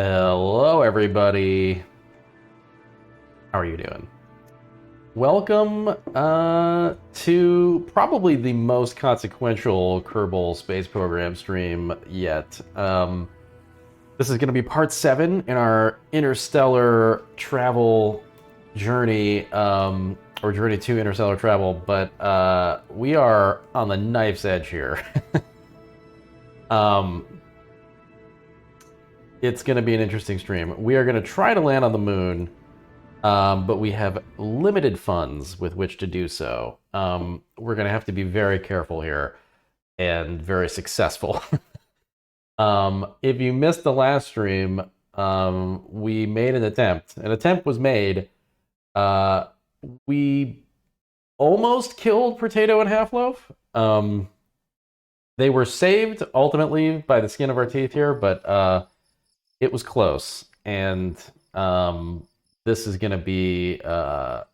Hello, everybody. How are you doing? Welcome to probably the most consequential Kerbal space program stream yet. This is going to be part 7 in our interstellar travel journey, or journey to interstellar travel, but we are on the knife's edge here. It's going to be an interesting stream. We are going to try to land on the moon, but we have limited funds with which to do so. We're going to have to be very careful here and very successful. If you missed the last stream, we made an attempt. An attempt was made. We almost killed Potato and Half-Loaf. They were saved ultimately by the skin of our teeth here, but it was close. And this is going to be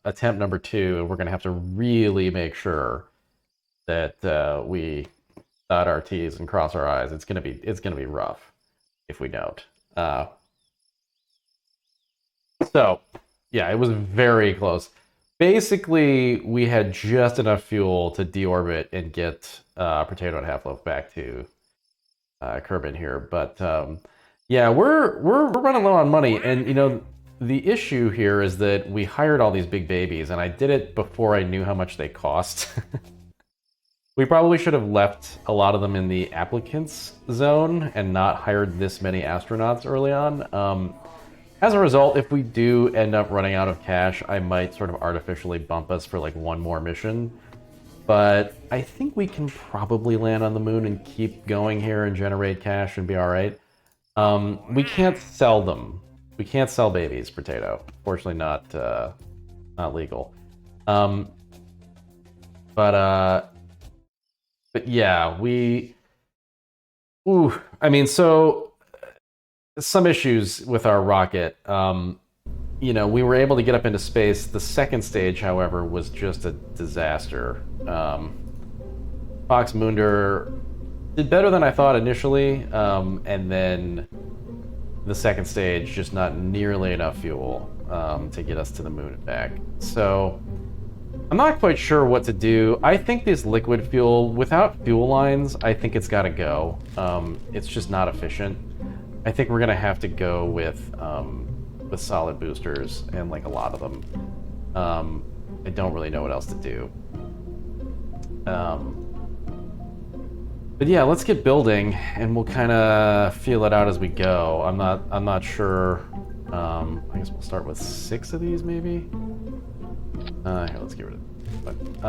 attempt number 2, and we're going to have to really make sure that we dot our T's and cross our I's. It's going to be rough if we don't. So, yeah, it was very close. Basically, we had just enough fuel to deorbit and get Potato and Half-Loaf back to Kerbal here, but yeah, we're running low on money, and you know the issue here is that we hired all these big babies, and I did it before I knew how much they cost. We probably should have left a lot of them in the applicants zone and not hired this many astronauts early on. As a result, if we do end up running out of cash, I might sort of artificially bump us for like one more mission. But I think we can probably land on the moon and keep going here and generate cash and be all right. We can't sell them. We can't sell babies, Potato. Fortunately, not legal. But yeah, I mean, so some issues with our rocket. You know, we were able to get up into space. The second stage, however, was just a disaster. Fox Munder did better than I thought initially, and then the second stage, just not nearly enough fuel to get us to the moon and back. So I'm not quite sure what to do. I think this liquid fuel, without fuel lines, I think it's got to go. It's just not efficient. I think we're gonna have to go with solid boosters, and like a lot of them. I don't really know what else to do. But yeah, let's get building, and we'll kind of feel it out as we go. I'm not sure. I guess we'll start with 6 of these, maybe. Here, let's get rid of it.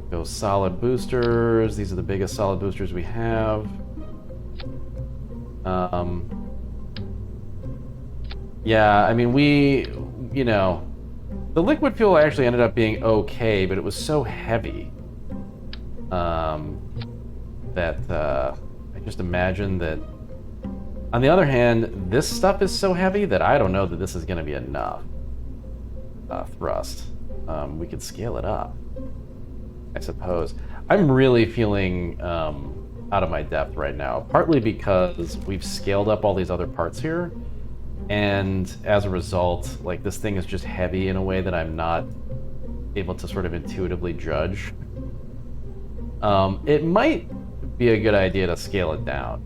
Go solid boosters. These are the biggest solid boosters we have. Yeah, I mean, you know, the liquid fuel actually ended up being okay, but it was so heavy that I just imagine that. On the other hand, this stuff is so heavy that I don't know that this is going to be enough thrust. We could scale it up, I suppose. I'm really feeling out of my depth right now, partly because we've scaled up all these other parts here, and as a result, like, this thing is just heavy in a way that I'm not able to sort of intuitively judge. It might be a good idea to scale it down.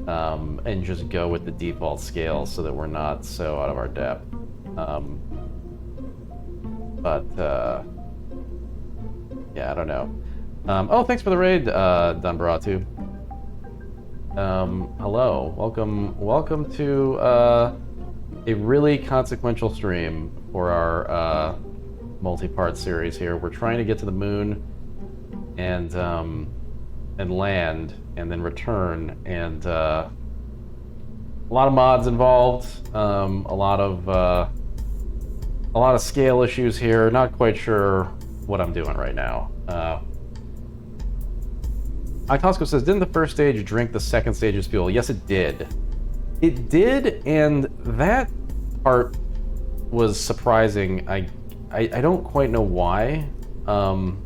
And just go with the default scale so that we're not so out of our depth. Yeah, I don't know. Oh, thanks for the raid, Dunbaratu. Hello, welcome to a really consequential stream for our multi-part series here. We're trying to get to the moon and land, and then return, and a lot of mods involved, a lot of scale issues here. Not quite sure what I'm doing right now. Tosco says, didn't the first stage drink the second stage's fuel? Yes, it did. It did, and that part was surprising. I don't quite know why. I'm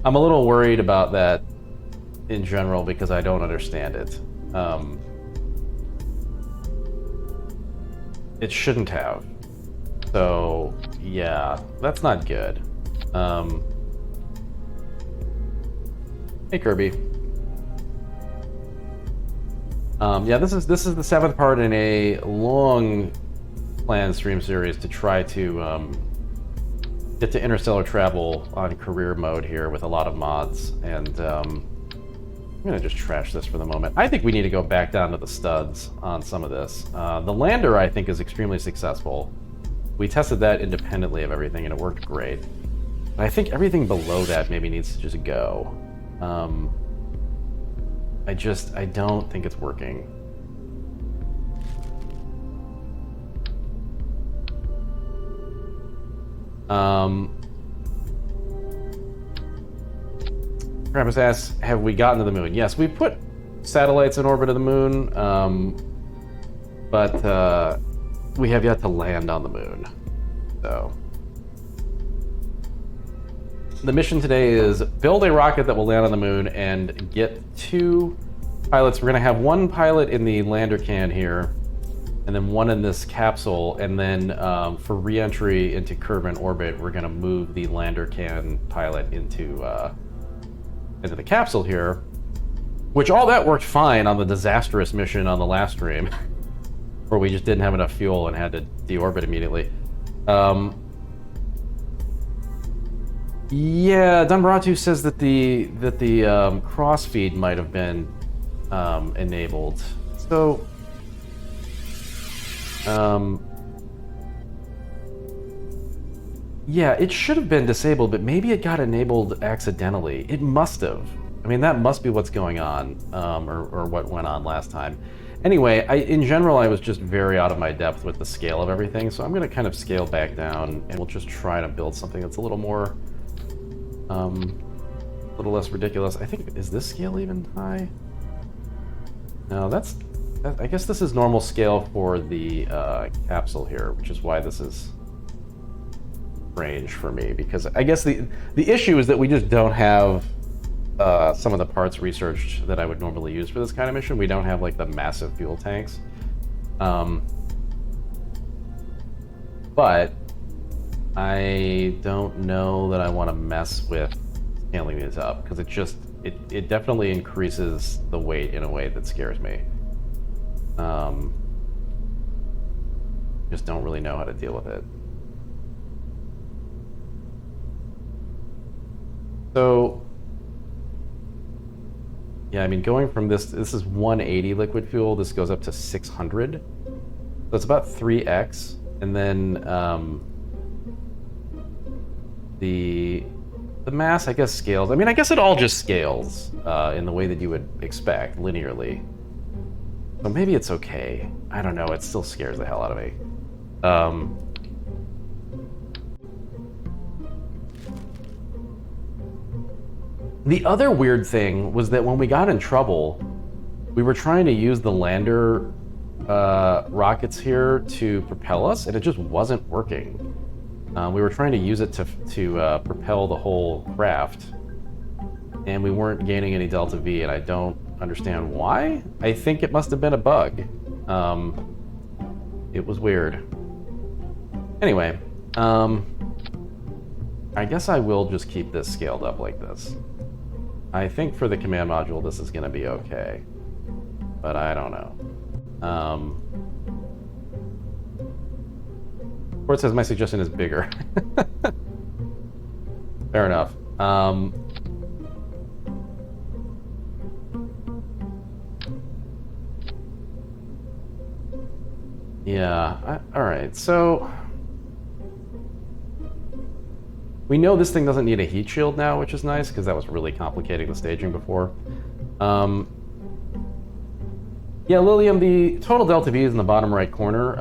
a little worried about that in general because I don't understand it. It shouldn't have. So, yeah, that's not good. Hey, Kirby. Yeah, this is the 7th part in a long planned stream series to try to get to interstellar travel on career mode here with a lot of mods, and I'm gonna just trash this for the moment. I think we need to go back down to the studs on some of this. The lander, I think, is extremely successful. We tested that independently of everything, and it worked great. But I think everything below that maybe needs to just go. I don't think it's working. Krampus asks, have we gotten to the moon? Yes, we put satellites in orbit of the moon, but we have yet to land on the moon. So the mission today is build a rocket that will land on the moon and get 2 pilots. We're going to have 1 pilot in the lander can here, and then 1 in this capsule, and then for re-entry into Kerbal orbit, we're going to move the lander can pilot into the capsule here, which all that worked fine on the disastrous mission on the last stream, where we just didn't have enough fuel and had to deorbit immediately. Yeah, Dunbaratu says that the crossfeed might have been enabled. So, yeah, it should have been disabled, but maybe it got enabled accidentally. It must have. I mean, that must be what's going on, or what went on last time. Anyway, in general, I was just very out of my depth with the scale of everything, so I'm going to kind of scale back down, and we'll just try to build something that's a little more, a little less ridiculous. I think, is this scale even high? No, I guess this is normal scale for the capsule here, which is why this is strange for me, because I guess the issue is that we just don't have some of the parts researched that I would normally use for this kind of mission. We don't have like the massive fuel tanks. But I don't know that I want to mess with scaling these up, because it definitely increases the weight in a way that scares me. Just don't really know how to deal with it. So, yeah, I mean, going from this is 180 liquid fuel, this goes up to 600. So it's about 3x, and then the mass, I guess, scales. I mean, I guess it all just scales in the way that you would expect, linearly. So maybe it's okay. I don't know, it still scares the hell out of me. The other weird thing was that when we got in trouble, we were trying to use the lander rockets here to propel us, and it just wasn't working. We were trying to use it to propel the whole craft, and we weren't gaining any delta V, and I don't understand why. I think it must have been a bug. It was weird. Anyway, I guess I will just keep this scaled up like this. I think for the command module this is going to be okay, but I don't know. Port says my suggestion is bigger. Fair enough. Yeah, all right, so we know this thing doesn't need a heat shield now, which is nice, because that was really complicating the staging before. Yeah, Lilium, the total delta V is in the bottom right corner,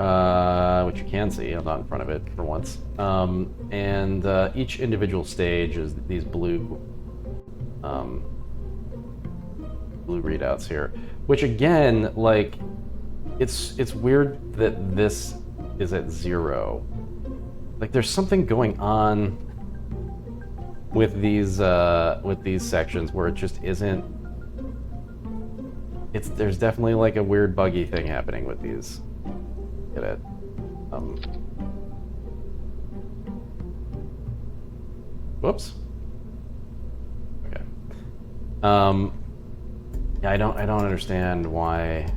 which you can see. I'm not in front of it for once. And each individual stage is these blue readouts here, which again, like, it's weird that this is at 0. Like, there's something going on with these sections where it just isn't there's definitely like a weird buggy thing happening with these. Get it? Whoops. Okay. Yeah, I don't understand why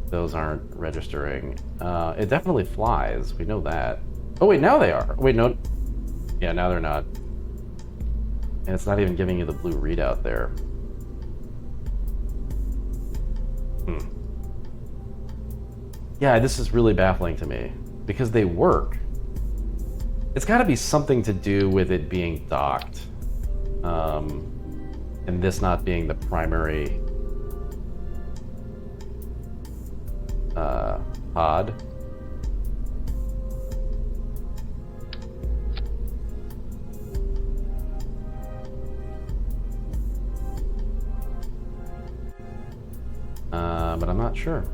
those aren't registering. It definitely flies. We know that. Oh wait, now they are. Wait, no. Yeah, now they're not. And it's not even giving you the blue readout there. Yeah, this is really baffling to me because they work. It's got to be something to do with it being docked, and this not being the primary pod. But I'm not sure.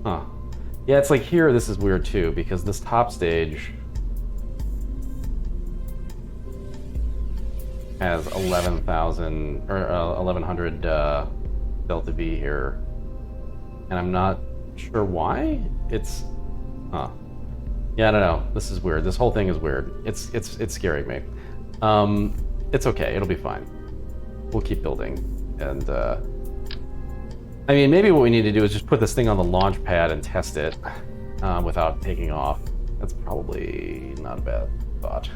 Huh. Yeah, it's like here, this is weird too, because this top stage has 11,000 or 1,100 delta V here, and I'm not sure why. It's, huh? Yeah, I don't know. This is weird. This whole thing is weird. It's scaring me. It's okay. It'll be fine. We'll keep building, and I mean, maybe what we need to do is just put this thing on the launch pad and test it without taking off. That's probably not a bad thought.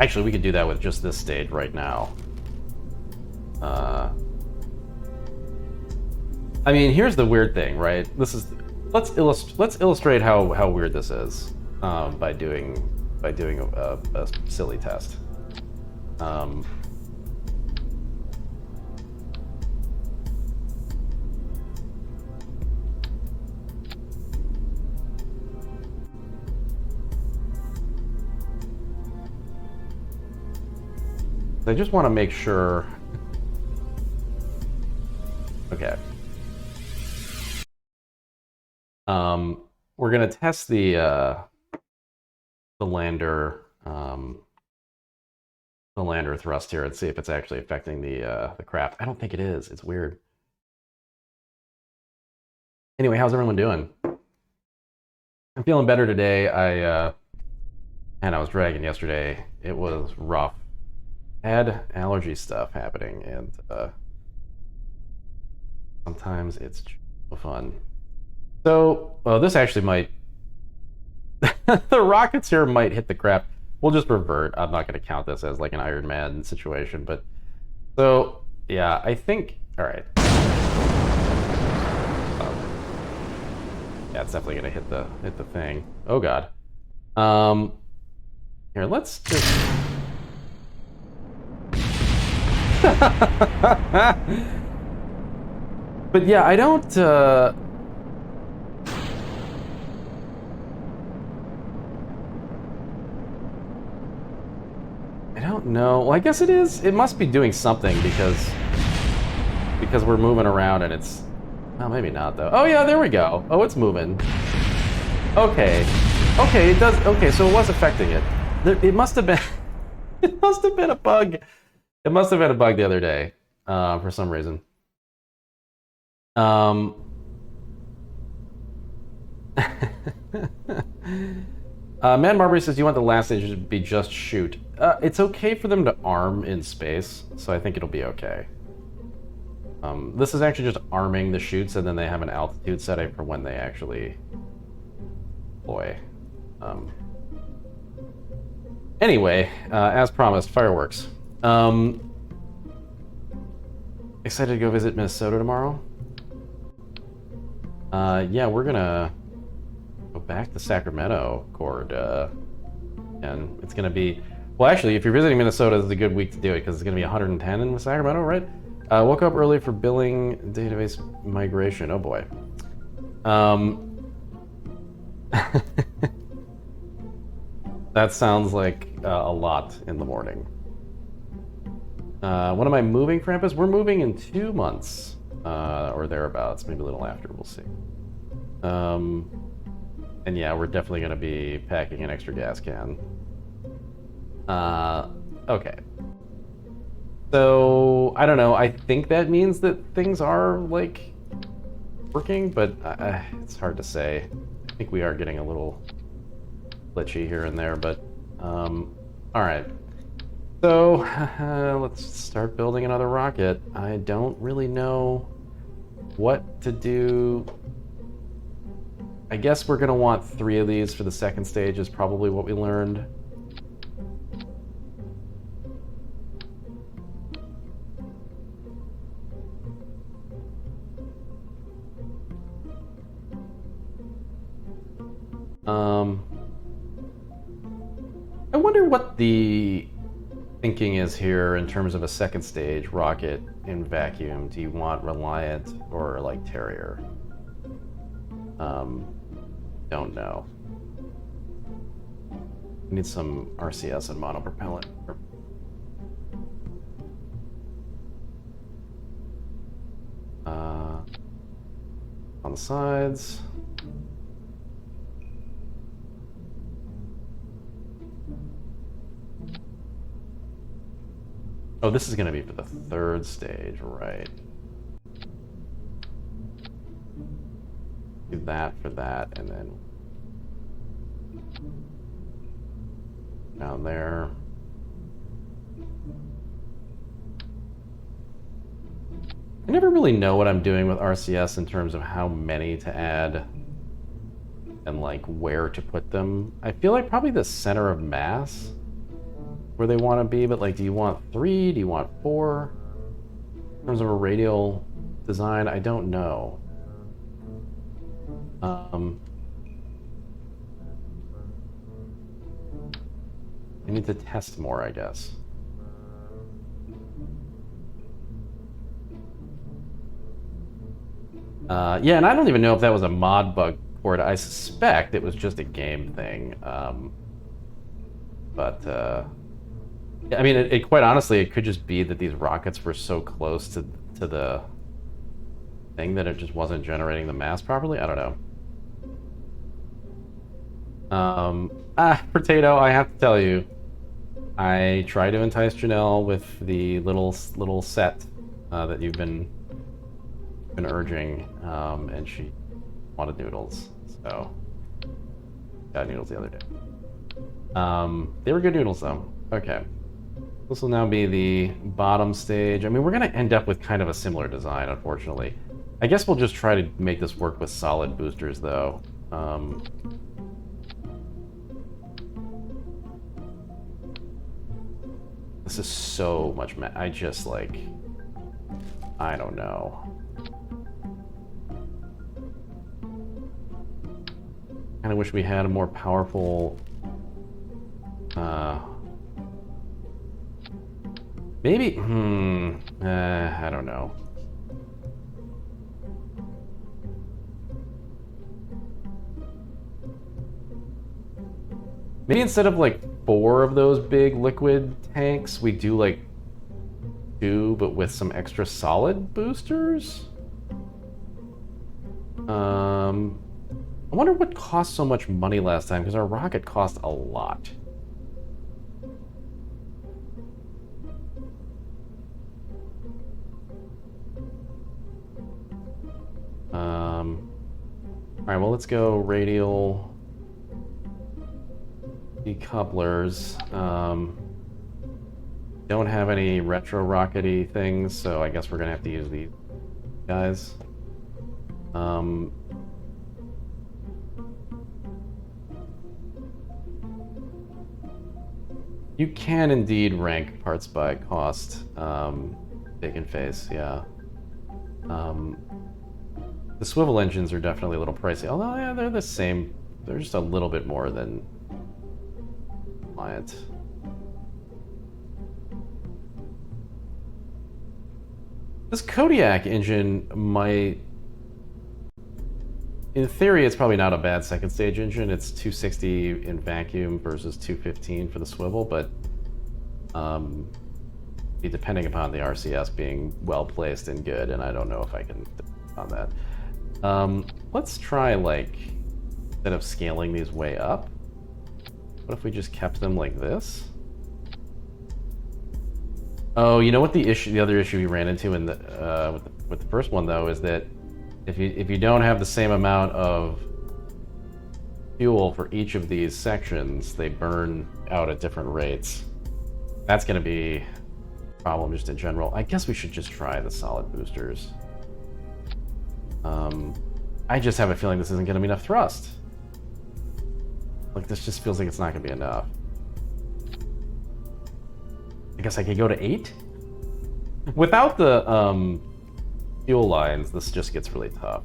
Actually, we could do that with just this stage right now. I mean, here's the weird thing, right? This is let's illustrate how weird this is by doing a silly test. I just want to make sure. Okay. We're gonna test the lander thrust here and see if it's actually affecting the craft. I don't think it is. It's weird. Anyway, how's everyone doing? I'm feeling better today. I was dragging yesterday. It was rough. Had allergy stuff happening, and sometimes it's fun. So, this actually might. The rockets here might hit the craft. We'll just revert. I'm not going to count this as like an Iron Man situation, but so yeah, I think. All right. Yeah, it's definitely going to hit the thing. Oh God. Here, let's just. But yeah, I don't. I don't know. Well, I guess it is. It must be doing something because we're moving around and it's. Oh, maybe not though. Oh yeah, there we go. Oh, it's moving. Okay. Okay, it does. Okay, so it was affecting it. It must have been. It must have been a bug. It must have been a bug the other day, for some reason. Man Marbury says, you want the last stage to be just shoot. It's okay for them to arm in space, so I think it'll be okay. This is actually just arming the chutes, and then they have an altitude setting for when they actually deploy. Anyway, as promised, fireworks. Excited to go visit Minnesota tomorrow? Yeah, we're gonna go back to Sacramento, Cord, and it's gonna be, well, actually, if you're visiting Minnesota, this is a good week to do it, because it's gonna be 110 in Sacramento, right? Woke up early for billing database migration, oh boy. That sounds like a lot in the morning. When am I moving, Krampus? We're moving in 2 months. or thereabouts, maybe a little after, we'll see. And yeah, we're definitely going to be packing an extra gas can. Okay. So, I don't know, I think that means that things are, like, working, but it's hard to say. I think we are getting a little glitchy here and there, but, alright. So, let's start building another rocket. I don't really know what to do. I guess we're gonna want 3 of these for the second stage is probably what we learned. I wonder what the thinking is here in terms of a second stage rocket in vacuum. Do you want Reliant or like Terrier? Don't know. We need some RCS and monopropellant. On the sides. Oh, this is going to be for the third stage, right? Do that for that, and then down there. I never really know what I'm doing with RCS in terms of how many to add and like where to put them. I feel like probably the center of mass where they want to be, but like, do you want 3? Do you want 4? In terms of a radial design, I don't know. I need to test more, I guess. Yeah, and I don't even know if that was a mod bug port. I suspect it was just a game thing. I mean, it quite honestly, it could just be that these rockets were so close to the thing that it just wasn't generating the mass properly. I don't know. Potato, I have to tell you, I tried to entice Janelle with the little set that you've been urging, and she wanted noodles, so got noodles the other day. They were good noodles though. Okay. This will now be the bottom stage. I mean, we're going to end up with kind of a similar design, unfortunately. I guess we'll just try to make this work with solid boosters, though. This is so much... I just, like... I don't know. Kind of wish we had a more powerful... Maybe, I don't know. Maybe instead of like 4 of those big liquid tanks, we do like 2, but with some extra solid boosters? I wonder what cost so much money last time, because our rocket cost a lot. Alright, well, let's go radial decouplers. Don't have any retro rockety things, so I guess we're gonna have to use these guys. You can indeed rank parts by cost. Bacon face, yeah. The swivel engines are definitely a little pricey, although yeah, they're the same. They're just a little bit more than Reliant. This Kodiak engine might... In theory, it's probably not a bad second stage engine. It's 260 in vacuum versus 215 for the swivel, but be depending upon the RCS being well placed and good, and I don't know if I can on that. Let's try, like, instead of scaling these way up, what if we just kept them like this? Oh, you know what the other issue we ran into in the with the first one though is that if you don't have the same amount of fuel for each of these sections, they burn out at different rates. That's going to be a problem just in general. I guess we should just try the solid boosters. I just have a feeling this isn't going to be enough thrust. Like, this just feels like it's not going to be enough. I guess I could go to 8? Without the fuel lines, this just gets really tough.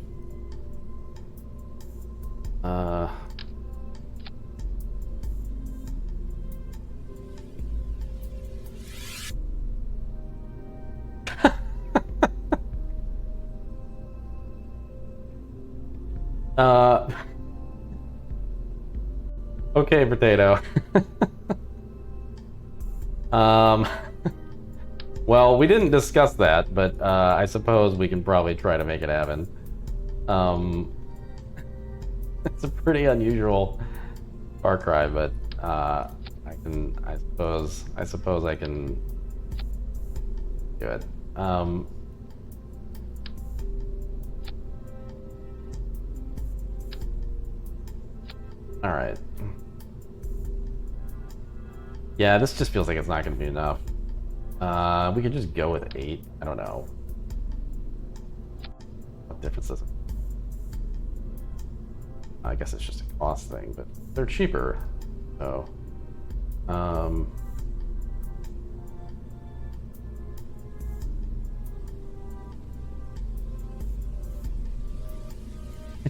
Okay, potato. Well, we didn't discuss that, but I suppose we can probably try to make it happen. It's a pretty unusual Far Cry, but I suppose I can do it. All right. Yeah, this just feels like it's not going to be enough. We could just go with 8. I don't know. What difference does it? I guess it's just a cost thing, but they're cheaper. So,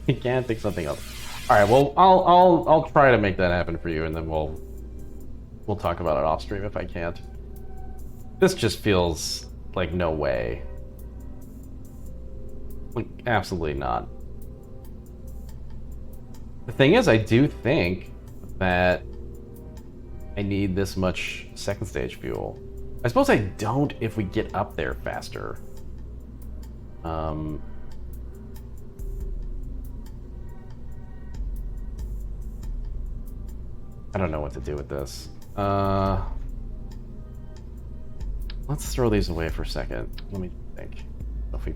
you can't think something else. All right. Well, I'll try to make that happen for you, and then we'll talk about it off stream if I can't. This just feels like no way. Like, absolutely not. The thing is, I do think that I need this much second stage fuel. I suppose I don't if we get up there faster. I don't know what to do with this. Let's throw these away for a second. Let me think. If we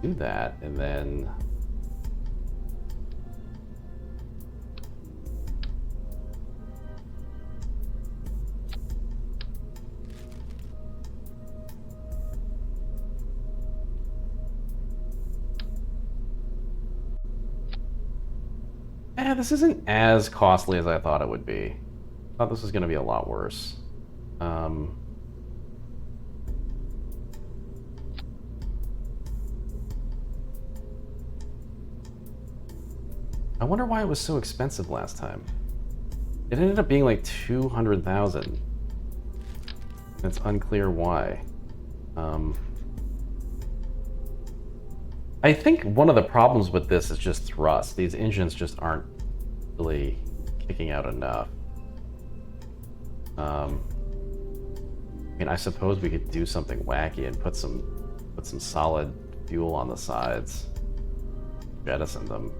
do that, and then this isn't as costly as I thought it would be. I thought this was going to be a lot worse. I wonder why it was so expensive last time. It ended up being like 200,000. It's unclear why. I think one of the problems with this is just thrust. These engines just aren't really kicking out enough. I mean, I suppose we could do something wacky and put some solid fuel on the sides, jettison them.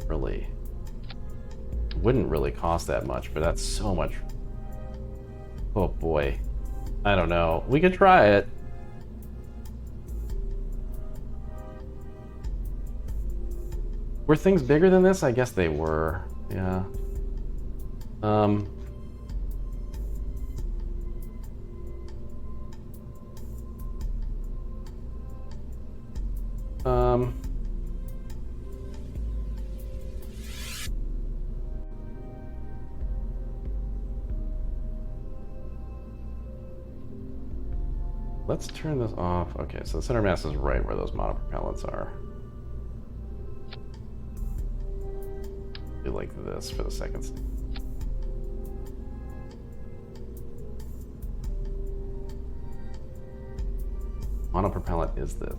Really, it wouldn't really cost that much, but that's so much. Oh boy, I don't know. We could try it. Were things bigger than this? I guess they were. Yeah. Let's turn this off. Okay, so the center mass is right where those monopropellants are. Do like this for the second stage. Monopropellant is this.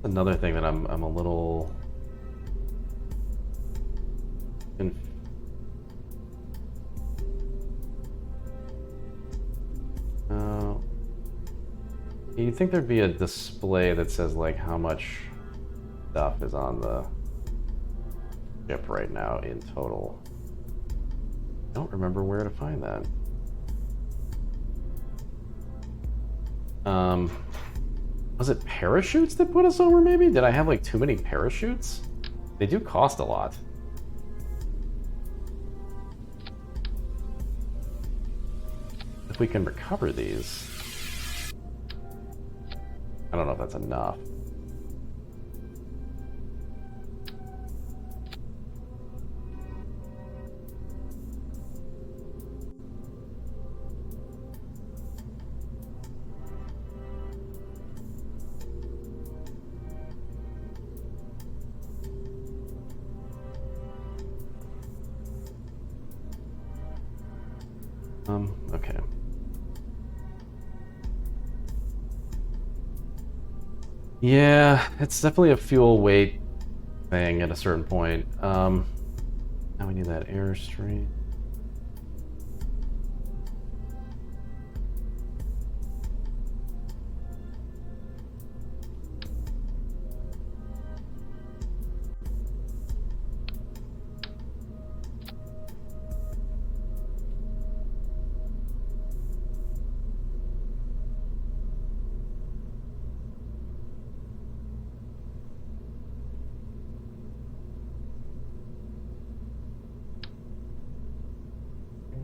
Another thing that I'm a little You'd think there'd be a display that says, like, how much stuff is on the ship right now in total. I don't remember where to find that. Was it parachutes that put us over, maybe? Did I have, like, too many parachutes? They do cost a lot. If we can recover these... I don't know if that's enough. Okay. Yeah, it's definitely a fuel weight thing at a certain point. Now we need that airstream.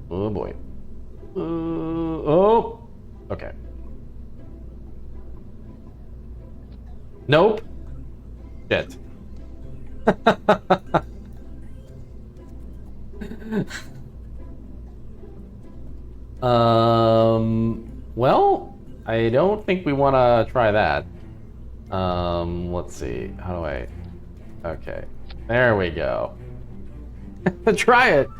Oh boy. Oh! Okay. Nope. Shit. Well, I don't think we want to try that. Let's see. How do I... Okay. There we go. Try it.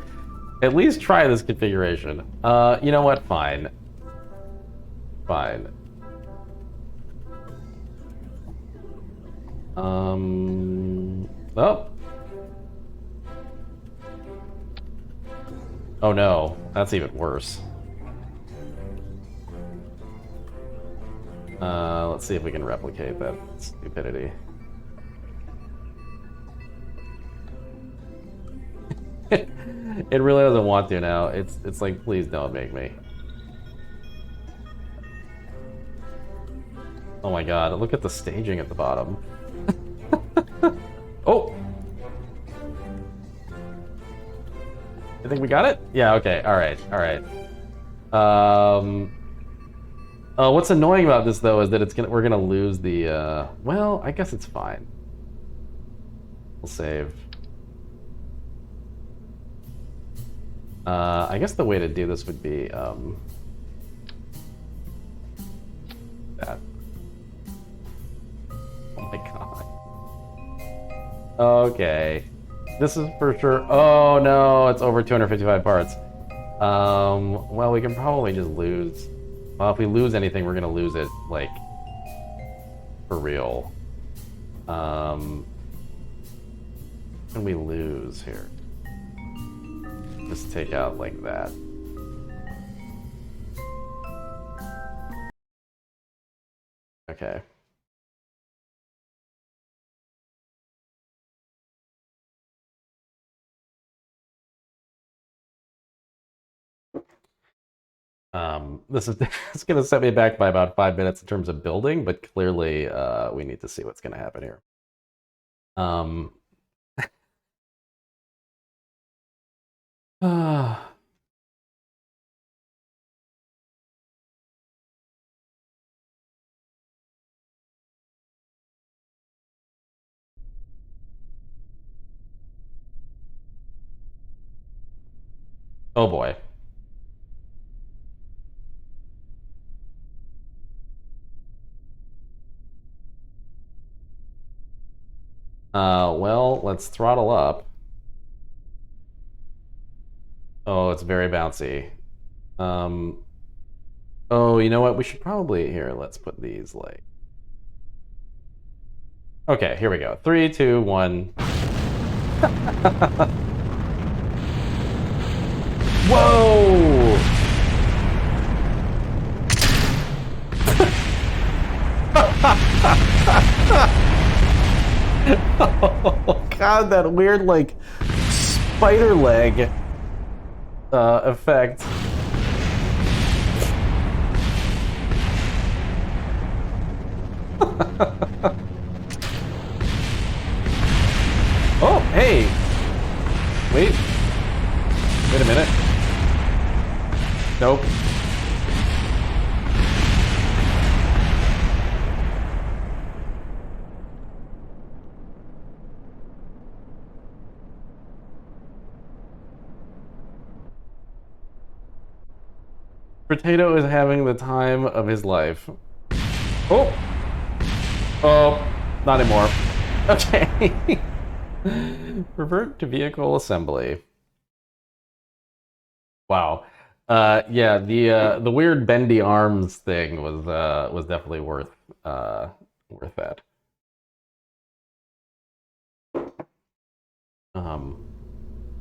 At least try this configuration. You know what? Fine. Fine. Oh. Oh no, that's even worse. Let's see if we can replicate that stupidity. It really doesn't want to now. It's like, please don't make me. Oh my god, look at the staging at the bottom. Oh! I think we got it? Yeah, okay, alright, alright. What's annoying about this though is that we're gonna lose the well, I guess it's fine. We'll save. I guess the way to do this would be that. Oh my god. Okay. This is for sure. Oh no, it's over 255 parts. Well, we can probably just lose. Well, if we lose anything, we're gonna lose it, like, for real. What can we lose here? Just take out like that. Okay. This is it's gonna set me back by about 5 minutes in terms of building, but clearly we need to see what's gonna happen here. Oh boy. Well, let's throttle up. Oh, it's very bouncy. Oh, you know what? We should probably... Here, let's put these, like... Okay, here we go. 3, 2, 1. Whoa! Oh god, that weird like spider leg effect. Oh, hey! Wait. Wait a minute. Nope. Potato is having the time of his life. Oh! Oh, not anymore. Okay. Revert to vehicle assembly. Wow. Yeah, the weird bendy arms thing was definitely worth that. Um,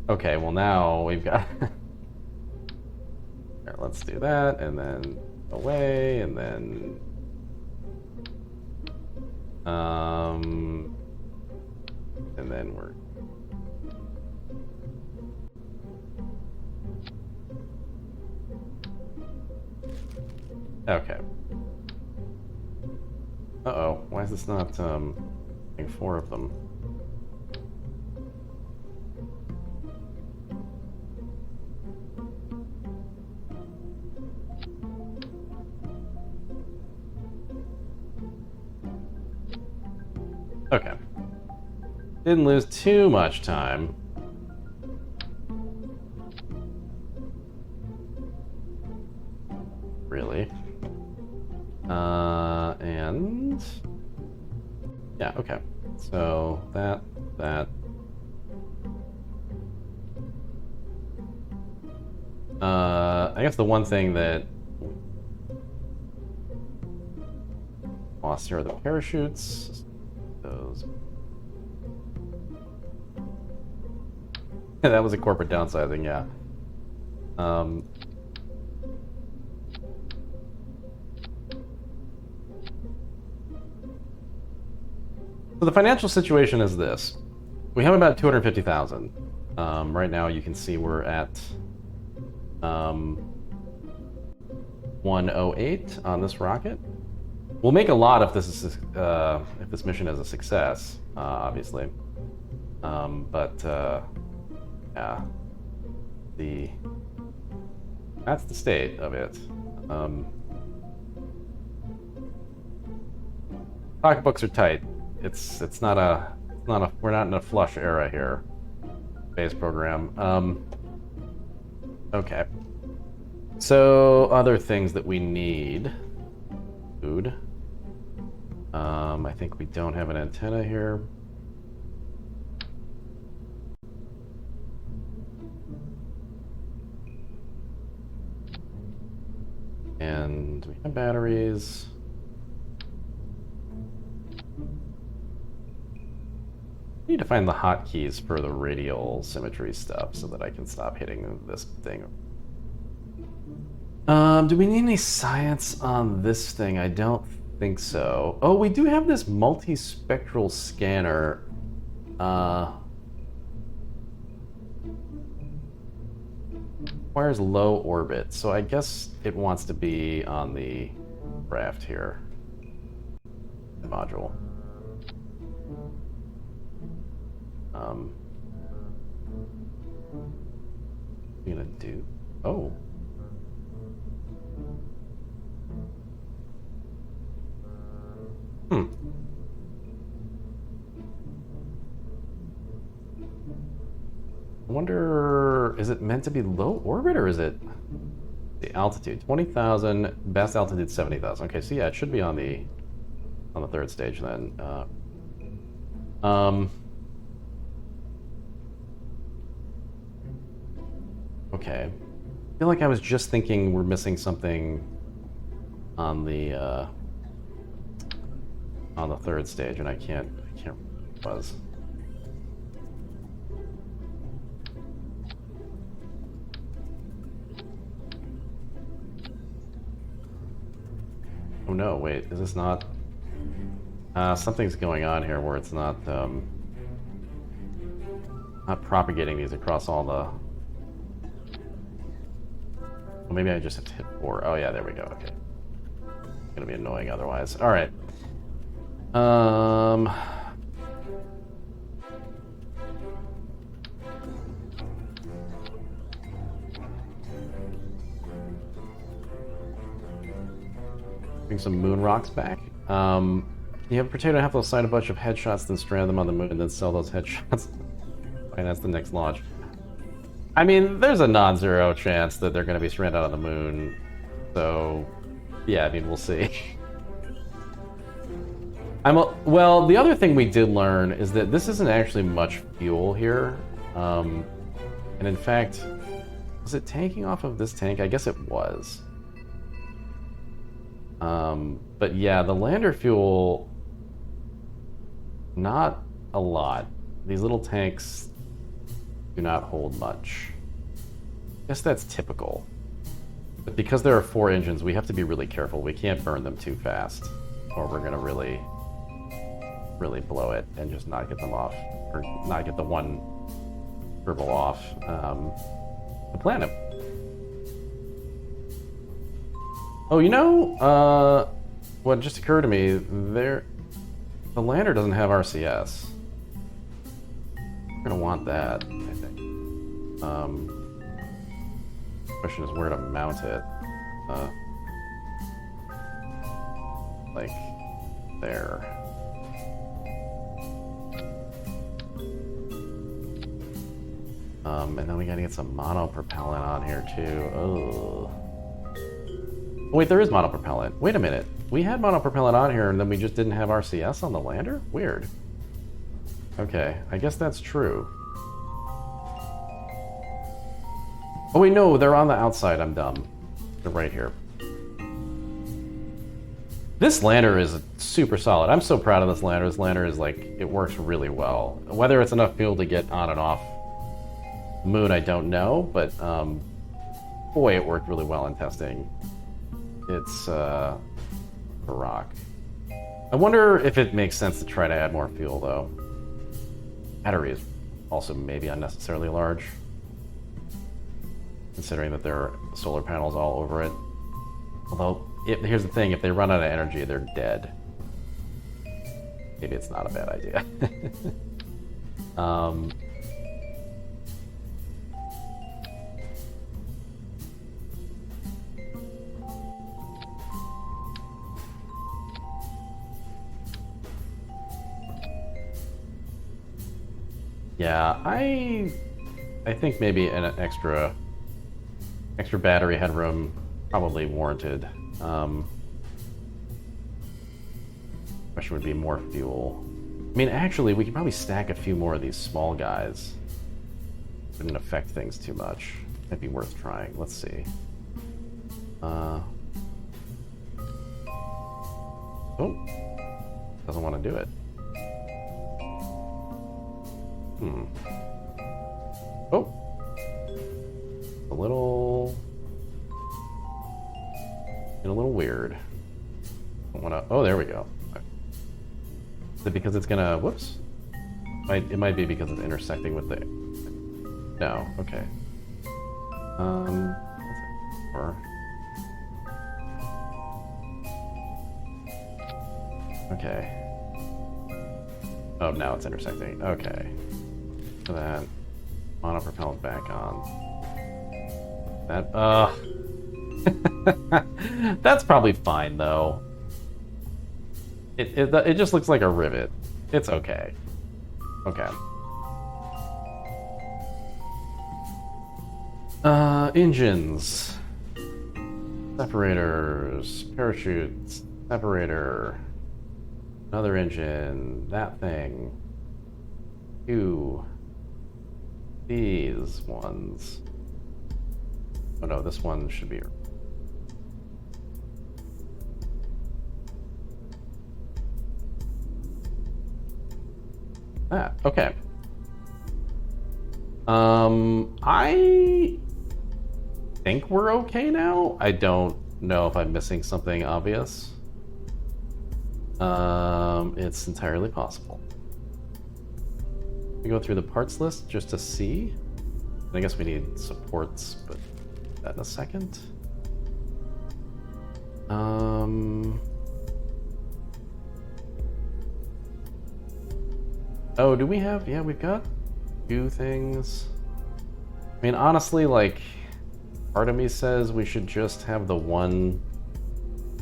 okay, well now we've got. Here, let's do that, and then away, and then and then we're. Okay. Uh-oh, why is this not having 4 of them? Okay. Didn't lose too much time. Really. And yeah, okay. So that. I guess the one thing that lost here are the parachutes. Those. That was a corporate downsizing, yeah. So the financial situation is this. We have about 250,000. Right now you can see we're at 108 on this rocket. We'll make a lot if this mission is a success, obviously. Yeah, that's the state of it. Pocketbooks are tight. It's not a we're not in a flush era here. Space program. Okay. So other things that we need. Food. I think we don't have an antenna here. And we have batteries. I need to find the hotkeys for the radial symmetry stuff so that I can stop hitting this thing. Do we need any science on this thing? I don't think so. Oh, we do have this multispectral scanner. Requires low orbit, so I guess it wants to be on the raft here. The module. What are you gonna do? Oh. I wonder, is it meant to be low orbit or is it the altitude? 20,000, best altitude 70,000. Okay, so yeah, it should be on the 3rd stage then. Okay. I feel like I was just thinking we're missing something on the 3rd stage, and I can't buzz. Oh no, wait, is this not? Something's going on here where it's not propagating these across all the... Well, maybe I just have to hit 4. Oh yeah, there we go. Okay. It's gonna be annoying otherwise. All right. Bring some moon rocks back. You have a potato half those, sign a bunch of headshots, then strand them on the moon, and then sell those headshots. Finance the next launch. I mean, there's a non-zero chance that they're going to be stranded on the moon. So, yeah, I mean, we'll see. Well, the other thing we did learn is that this isn't actually much fuel here. And in fact, was it tanking off of this tank? I guess it was. But yeah, the lander fuel, not a lot. These little tanks do not hold much. I guess that's typical. But because there are 4 engines, we have to be really careful. We can't burn them too fast, or we're gonna really blow it and just not get them off, or not get the one Kerbal off the planet. Oh, you know, what just occurred to me, the lander doesn't have RCS. We're gonna want that, I think. Question is where to mount it. Like there. And then we gotta get some monopropellant on here too. Oh. Wait, there is monopropellant. Wait a minute. We had monopropellant on here and then we just didn't have RCS on the lander? Weird. Okay, I guess that's true. Oh wait, no, they're on the outside. I'm dumb. They're right here. This lander is super solid. I'm so proud of this lander. This lander is like, it works really well. Whether it's enough fuel to get on and off the moon, I don't know, but boy, it worked really well in testing. It's a rock. I wonder if it makes sense to try to add more fuel though. Battery is also maybe unnecessarily large, considering that there are solar panels all over it. Although, here's the thing, if they run out of energy, they're dead. Maybe it's not a bad idea. Yeah, I think maybe an extra battery headroom probably warranted. Question would be more fuel. I mean, actually, we could probably stack a few more of these small guys. Wouldn't affect things too much. Might be worth trying. Let's see. Oh, doesn't want to do it. Oh, a little weird. Don't want to. Oh, there we go. Is it because it's gonna? Whoops. It might be because it's intersecting with the. No. Okay. Okay. Oh, now it's intersecting. Okay. So that monopropellant back on. That that's probably fine though. It just looks like a rivet. It's okay. Okay. Engines, separators, parachutes, separator, another engine, that thing. These ones. Oh no, this one should be. Okay. I think we're okay now. I don't know if I'm missing something obvious. It's entirely possible. We go through the parts list just to see. I guess we need supports, but that in a second. Oh, do we have? Yeah, we've got two things. I mean, honestly, like, part of me says we should just have the one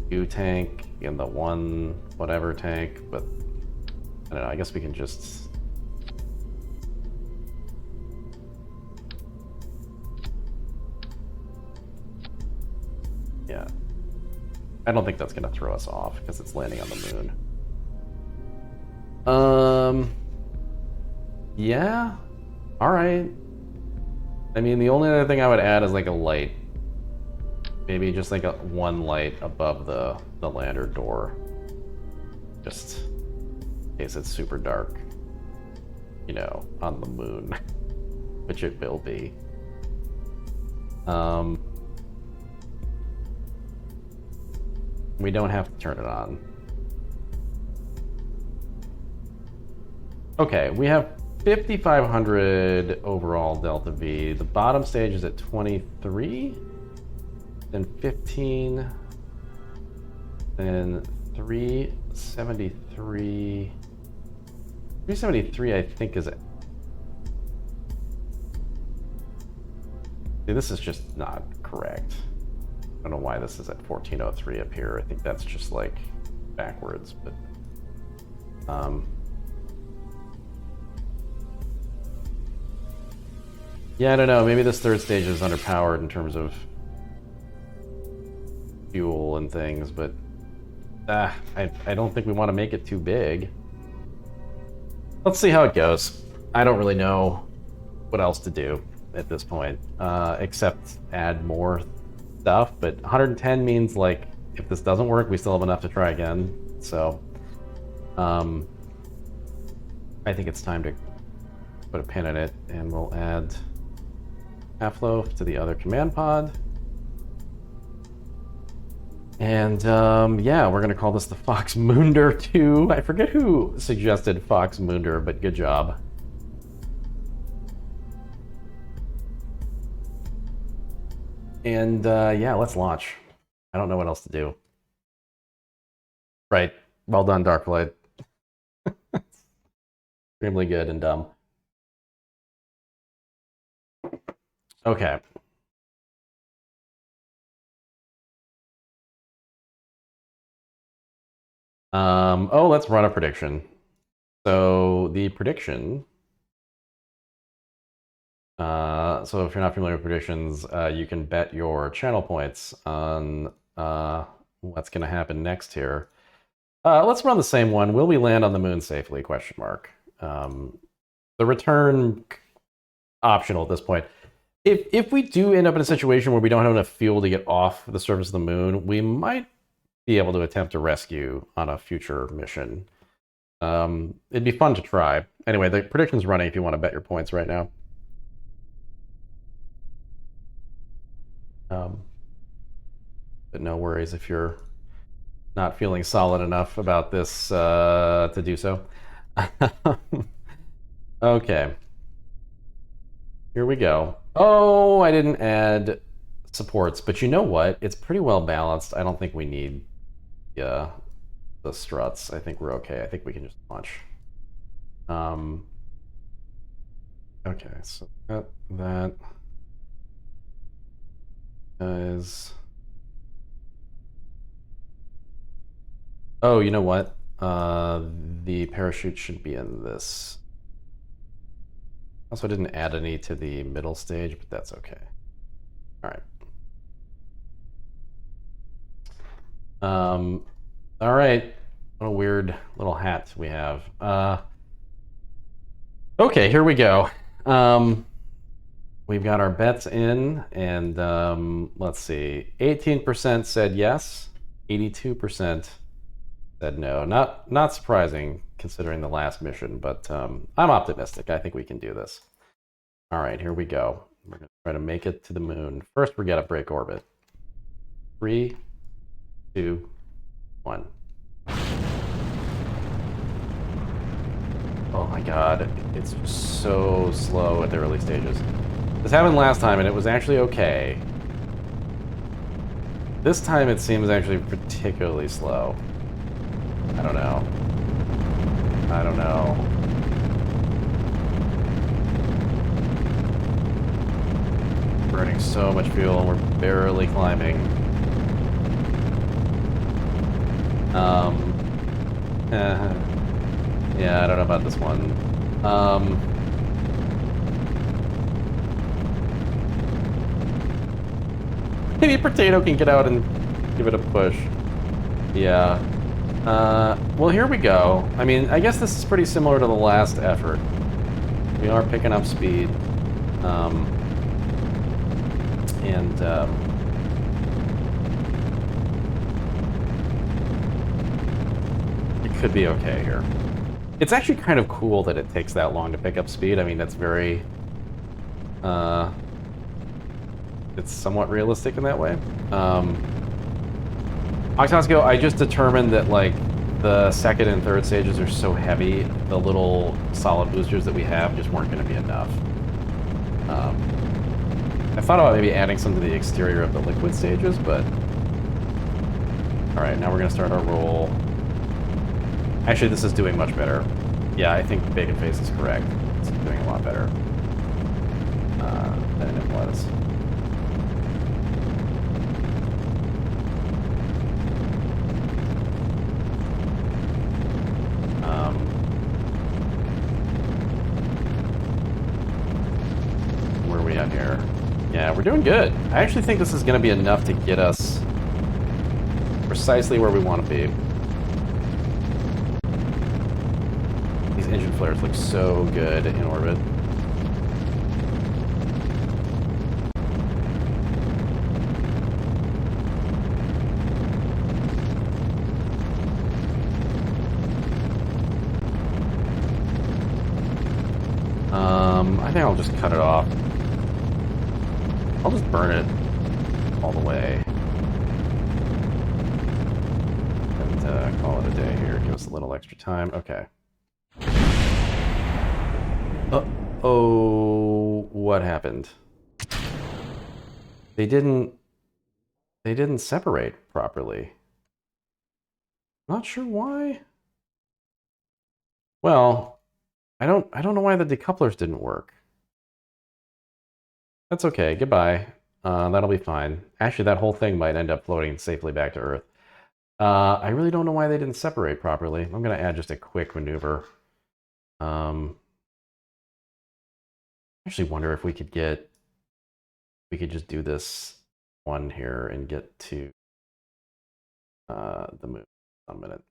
Q tank and the one whatever tank, but I don't know. I guess we can just. Yeah. I don't think that's gonna throw us off because it's landing on the moon. Yeah. All right. I mean, the only other thing I would add is like a light. Maybe just like one light above the lander door. Just in case it's super dark. You know, on the moon. Which it will be. We don't have to turn it on. Okay, we have 5,500 overall Delta V. The bottom stage is at 23, then 15, then 373. 373, I think, is it. See, this is just not correct. I don't know why this is at 1403 up here. I think that's just like backwards, but yeah, I don't know. Maybe this third stage is underpowered in terms of fuel and things, but I don't think we want to make it too big. Let's see how it goes. I don't really know what else to do at this point, except add more stuff, but 110 means, like, if this doesn't work, we still have enough to try again. So I think it's time to put a pin in it, and we'll add half-loaf to the other command pod. And yeah, we're gonna call this the Fox Moonder 2. I forget who suggested Fox Moonder, but good job. And yeah, let's launch. I don't know what else to do. Right. Well done, Darklight. Extremely good and dumb. Okay. Oh, let's run a prediction. So the prediction. So if you're not familiar with predictions, you can bet your channel points on what's going to happen next here. Let's run the same one. Will we land on the moon safely? Question mark. The return optional at this point. If we do end up in a situation where we don't have enough fuel to get off the surface of the moon, we might be able to attempt a rescue on a future mission. It'd be fun to try. Anyway, the prediction's running if you want to bet your points right now. But no worries if you're not feeling solid enough about this to do so. Okay. Here we go. Oh, I didn't add supports, but you know what? It's pretty well balanced. I don't think we need the struts. I think we're okay. I think we can just launch. Okay, so that is. Oh, you know what? The parachute should be in this. Also, didn't add any to the middle stage, but that's okay. All right. All right. What a weird little hat we have. Okay, here we go. We've got our bets in, and let's see. 18% said yes. 82% said no. Not surprising considering the last mission, but I'm optimistic. I think we can do this. All right, here we go. We're going to try to make it to the moon. First, we got to break orbit. 3, 2, 1. Oh my god, it's just so slow at the early stages. This happened last time and it was actually okay. This time it seems actually particularly slow. I don't know. I don't know. Burning so much fuel and we're barely climbing. Yeah, I don't know about this one. Maybe Potato can get out and give it a push. Yeah. Well, here we go. I mean, I guess this is pretty similar to the last effort. We are picking up speed. It could be okay here. It's actually kind of cool that it takes that long to pick up speed. I mean, that's very... it's somewhat realistic in that way. Oxosco, I just determined that, like, the second and third stages are so heavy, the little solid boosters that we have just weren't going to be enough. I thought about maybe adding some to the exterior of the liquid stages, but... Alright, now we're going to start our roll. Actually, this is doing much better. Yeah, I think Bacon Face is correct. It's doing a lot better than it was. Where are we at here? Yeah, we're doing good. I actually think this is going to be enough to get us precisely where we want to be. These engine flares look so good in orbit. I think I'll just cut it off. I'll just burn it all the way. And call it a day here. Give us a little extra time. Okay. Uh-oh, what happened? They didn't separate properly. Not sure why. Well, I don't know why the decouplers didn't work. That's okay. Goodbye. That'll be fine. Actually, that whole thing might end up floating safely back to Earth. I really don't know why they didn't separate properly. I'm going to add just a quick maneuver. I actually wonder if we could just do this one here and get to the moon. 1 minute.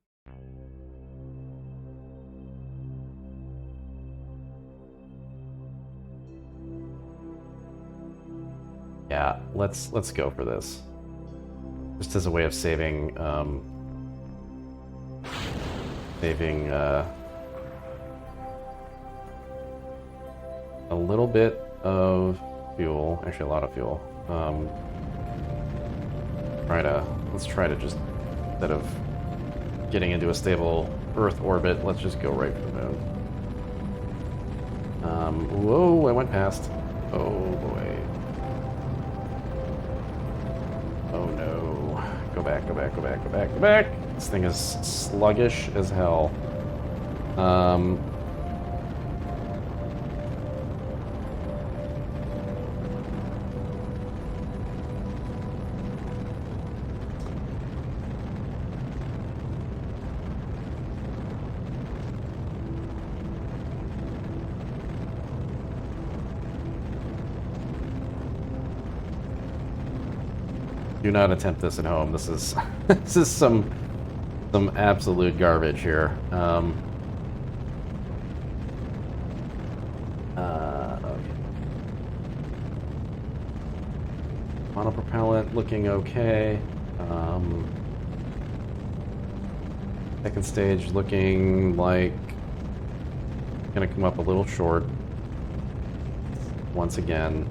Yeah, let's go for this. Just as a way of saving a little bit of fuel, actually a lot of fuel. Let's try to just, instead of getting into a stable Earth orbit, let's just go right for the moon. Whoa, I went past. Oh boy. Oh no. Go back, go back, go back, go back, go back! This thing is sluggish as hell. Do not attempt this at home. This is this is some absolute garbage here. Okay. Monopropellant looking okay. Second stage looking like gonna come up a little short once again.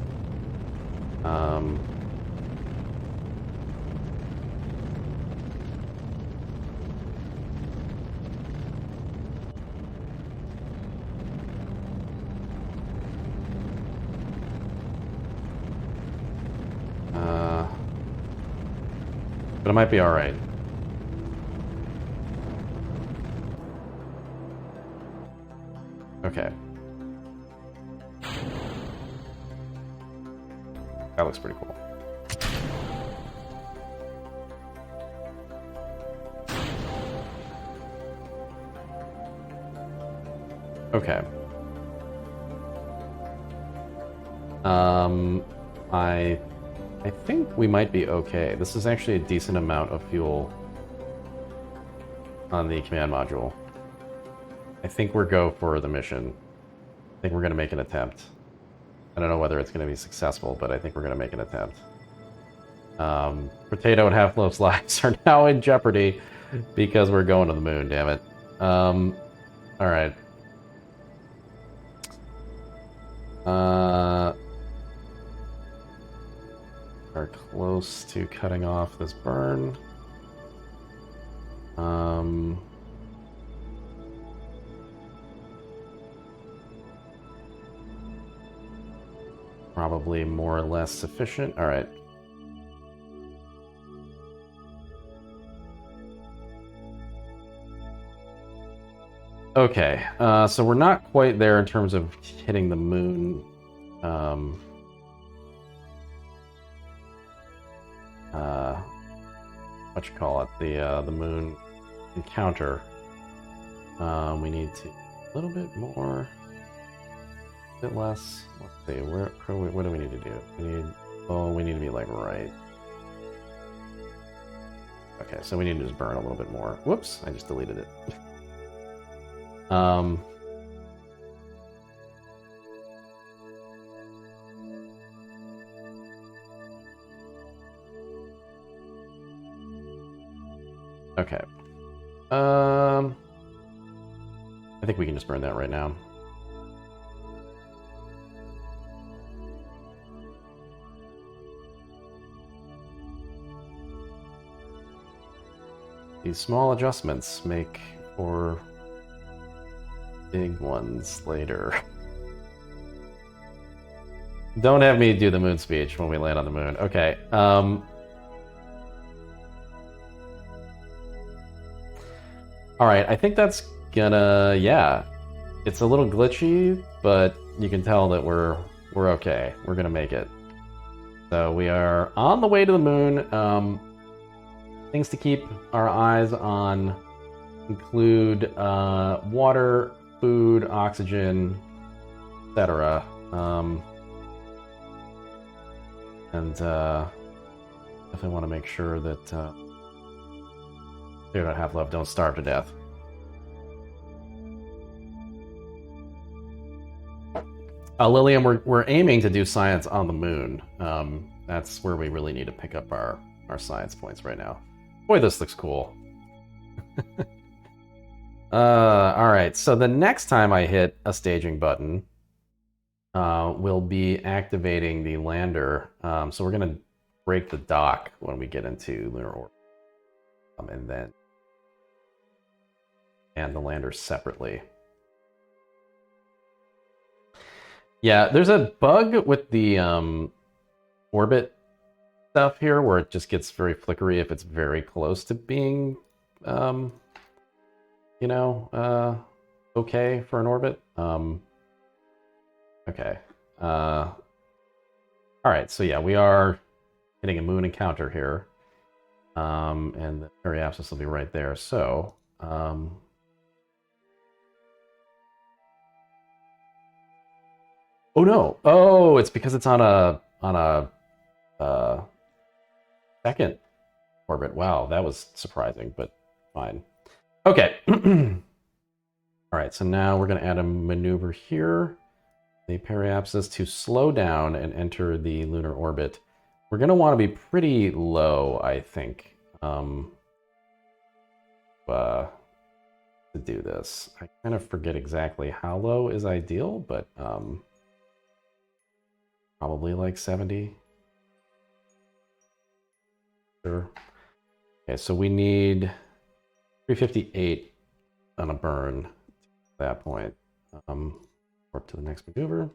it might be all right. Okay. That looks pretty cool. Okay. I think we might be okay. This is actually a decent amount of fuel on the command module. I think we're go for the mission. I think we're going to make an attempt. I don't know whether it's going to be successful, but I think we're going to make an attempt. Potato and Half-Loaf's lives are now in jeopardy because we're going to the moon, damn it. Alright. Are close to cutting off this burn. Probably more or less sufficient. All right. Okay, so we're not quite there in terms of hitting the moon. What you call it? The moon encounter. We need to a little bit more, a bit less. Let's see. What do we need to do? We need to be like right. Okay, so we need to just burn a little bit more. Whoops! I just deleted it. Okay. I think we can just burn that right now. These small adjustments make for big ones later. Don't have me do the moon speech when we land on the moon. Okay. Alright, I think that's gonna... Yeah. It's a little glitchy, but you can tell that we're okay. We're gonna make it. So we are on the way to the moon. Things to keep our eyes on include water, food, oxygen, etc. And definitely want to make sure that they don't have love, don't starve to death. Lillian, we're aiming to do science on the moon. That's where we really need to pick up our science points right now. Boy, this looks cool. Alright, so the next time I hit a staging button, we'll be activating the lander. So we're going to break the dock when we get into lunar orbit. And the lander separately. Yeah, there's a bug with the orbit stuff here where it just gets very flickery if it's very close to being, okay for an orbit. Okay. All right, so yeah, we are hitting a moon encounter here. And the periapsis will be right there. So, oh no! Oh, it's because it's on a second orbit. Wow, that was surprising, but fine. Okay. All right, so now we're going to add a maneuver here. The periapsis to slow down and enter the lunar orbit. We're going to want to be pretty low, I think, to do this. I kind of forget exactly how low is ideal, but probably like 70. Sure. Okay, so we need 358 on a burn at that point. Work to the next maneuver.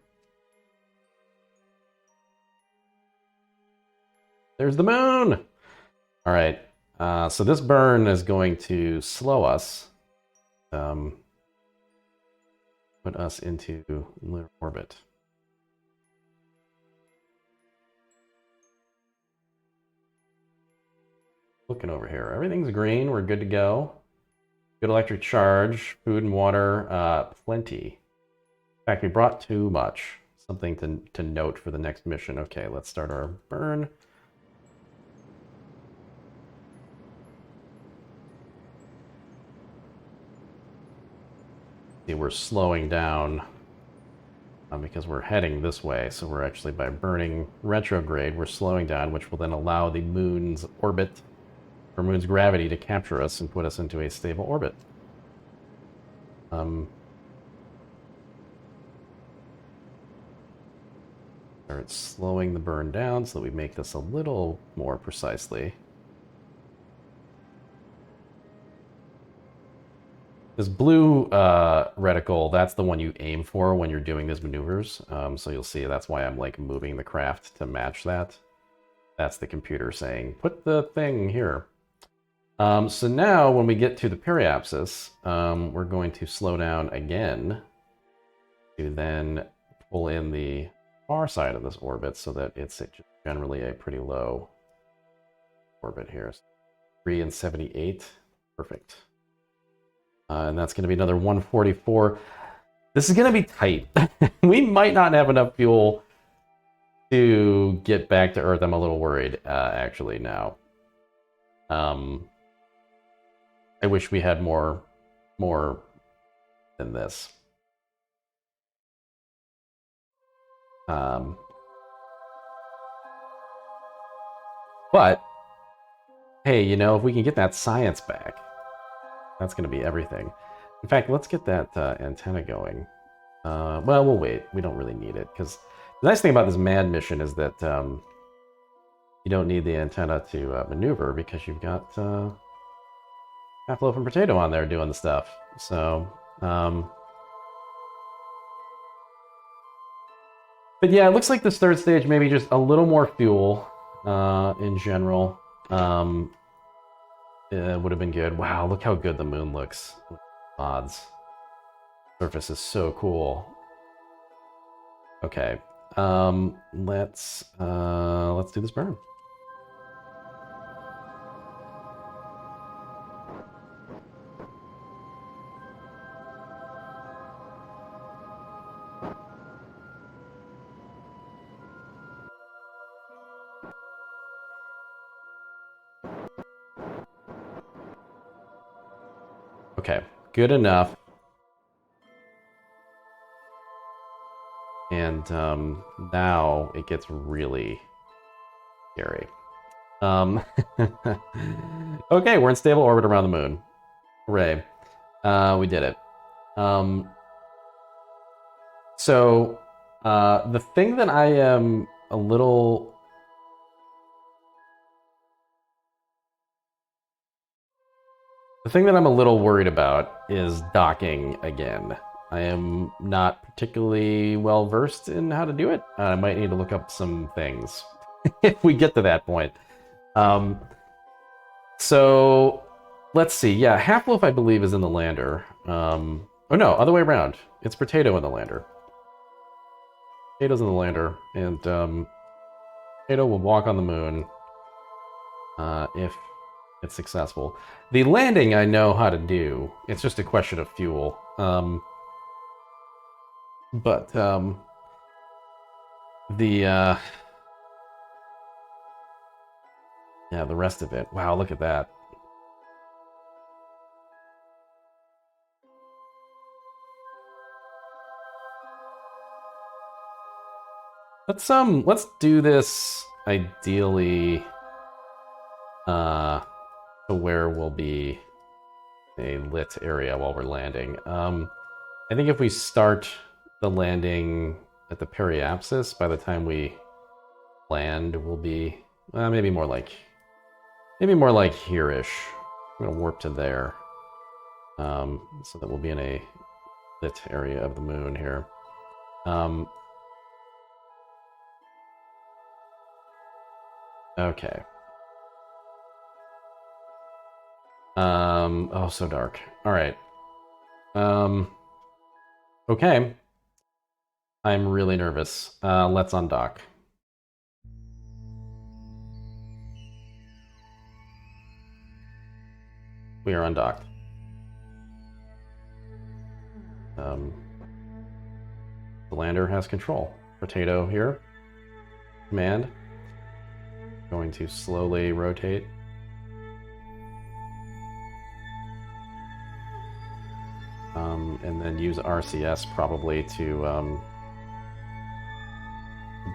There's the moon! All right. So this burn is going to slow us, put us into lunar orbit. Looking over here, everything's green. We're good to go. Good electric charge, food and water, plenty. In fact, we brought too much. Something to note for the next mission. Okay, let's start our burn. See, we're slowing down because we're heading this way. So we're actually, by burning retrograde, we're slowing down, which will then allow the moon's orbit, or moon's gravity, to capture us and put us into a stable orbit. Start slowing the burn down so that we make this a little more precisely. This blue reticle, that's the one you aim for when you're doing these maneuvers. So you'll see that's why I'm like moving the craft to match that. That's the computer saying, put the thing here. So now when we get to the periapsis, we're going to slow down again to then pull in the far side of this orbit so that it's generally a pretty low orbit here. 3 and 78, perfect. And that's going to be another 144. This is going to be tight. We might not have enough fuel to get back to Earth. I'm a little worried, actually, now. I wish we had more than this. But, hey, you know, if we can get that science back, that's going to be everything. In fact, let's get that antenna going. Well, we'll wait. We don't really need it, because the nice thing about this mad mission is that you don't need the antenna to maneuver, because you've got Half-Loaf and Potato on there doing the stuff. So, but yeah, it looks like this third stage maybe just a little more fuel in general. It would have been good. Wow, look how good the moon looks. Mods. Surface is so cool. Okay. Let's do this burn. Okay, good enough. And now it gets really scary. Okay, we're in stable orbit around the moon. Hooray. We did it. So, the thing that I am a little... The thing that I'm a little worried about is docking again. I am not particularly well versed in how to do it. I might need to look up some things if we get to that point. So let's see. Yeah, Half-Loaf, I believe, is in the lander. Oh no, other way around. It's Potato in the lander. Potato's in the lander, and Potato will walk on the moon if it's successful. The landing I know how to do. It's just a question of fuel. But the yeah, the rest of it. Wow, look at that. Let's do this ideally to where we'll be a lit area while we're landing. I think if we start the landing at the periapsis, by the time we land, we'll be maybe more like here-ish. I'm gonna warp to there, so that we'll be in a lit area of the moon here. Okay. Oh, so dark. All right. Okay. I'm really nervous. Let's undock. We are undocked. The lander has control. Potato here. Command. Going to slowly rotate. And then use RCS probably to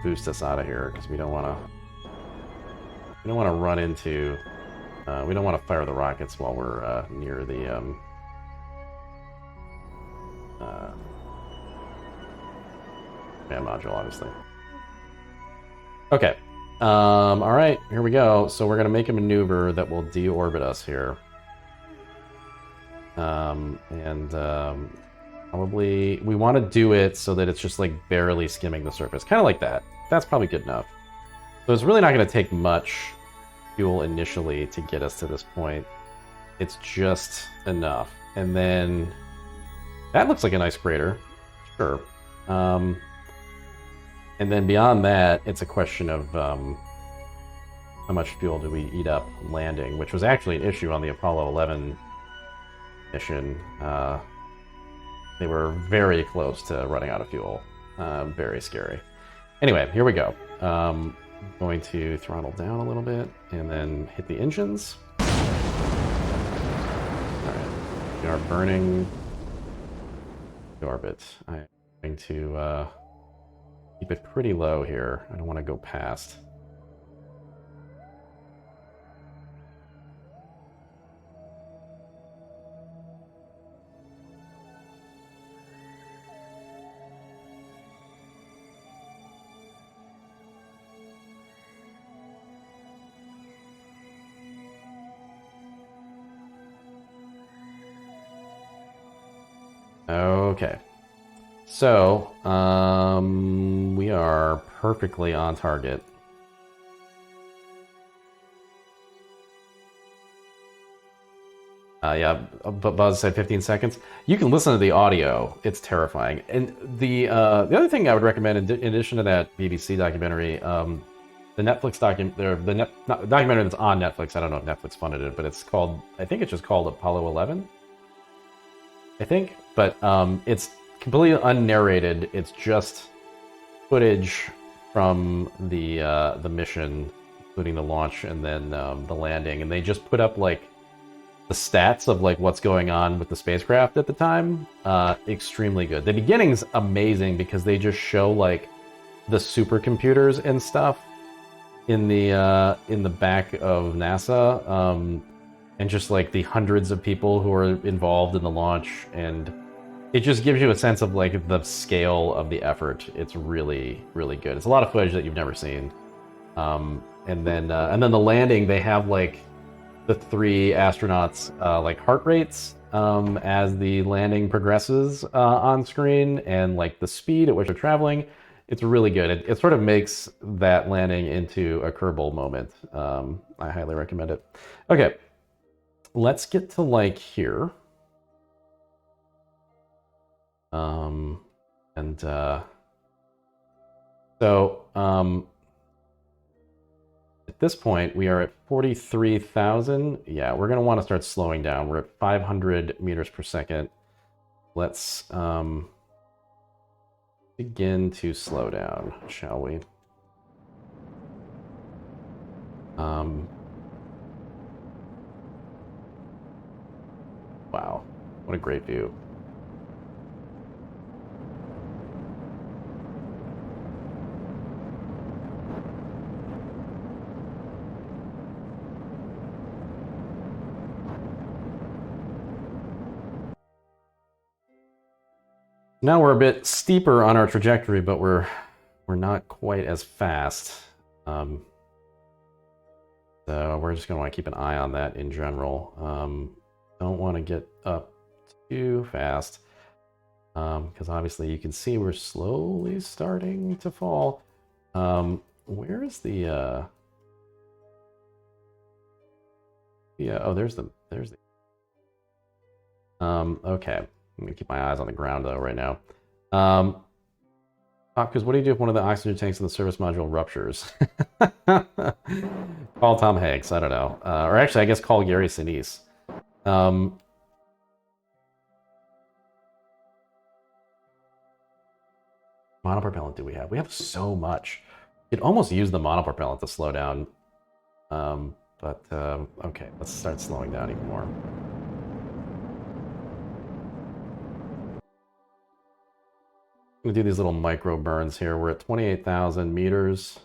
boost us out of here because we don't want to run into. We don't want to fire the rockets while we're near the command module, obviously. Okay. All right, here we go. So we're gonna make a maneuver that will deorbit us here. Probably we want to do it so that it's just like barely skimming the surface, kind of like that. That's probably good enough. So it's really not going to take much fuel initially to get us to this point. It's just enough, and then that looks like a nice crater, sure. And then beyond that, it's a question of how much fuel do we eat up landing, which was actually an issue on the Apollo 11 mission. They were very close to running out of fuel. Very scary. Anyway, here we go. I'm going to throttle down a little bit and then hit the engines. All right, we are burning the orbit. I'm going to keep it pretty low here. I don't want to go past. Okay, so we are perfectly on target. Yeah, but Buzz said 15 seconds. You can listen to the audio; it's terrifying. And the other thing I would recommend, in addition to that BBC documentary, the Netflix documentary that's on Netflix. I don't know if Netflix funded it, but it's called. I think it's just called Apollo 11. I think, but it's completely unnarrated. It's just footage from the mission, including the launch and then the landing, and they just put up like the stats of like what's going on with the spacecraft at the time. Extremely good. The beginning's amazing because they just show like the supercomputers and stuff in the back of NASA. And just like the hundreds of people who are involved in the launch, and it just gives you a sense of like the scale of the effort. It's really, really good. It's a lot of footage that you've never seen. And then the landing, they have like the three astronauts like heart rates as the landing progresses on screen, and like the speed at which they're traveling. It's really good. It sort of makes that landing into a Kerbal moment. I highly recommend it. Okay. Let's get to like here. At this point, we are at 43,000. Yeah, we're going to want to start slowing down. We're at 500 meters per second. Let's begin to slow down, shall we? Wow, what a great view. Now we're a bit steeper on our trajectory, but we're not quite as fast. So we're just going to want to keep an eye on that in general. Don't want to get up too fast, because obviously you can see we're slowly starting to fall. Where is the yeah, oh, there's the Okay. I'm gonna keep my eyes on the ground though right now. Because what do you do if one of the oxygen tanks in the service module ruptures? Call Tom Hanks. I don't know. Or actually, I guess call Gary Sinise. Monopropellant do we have? We have so much. You could almost use the monopropellant to slow down. Okay, let's start slowing down even more. I'm gonna do these little micro burns here. We're at 28,000 meters.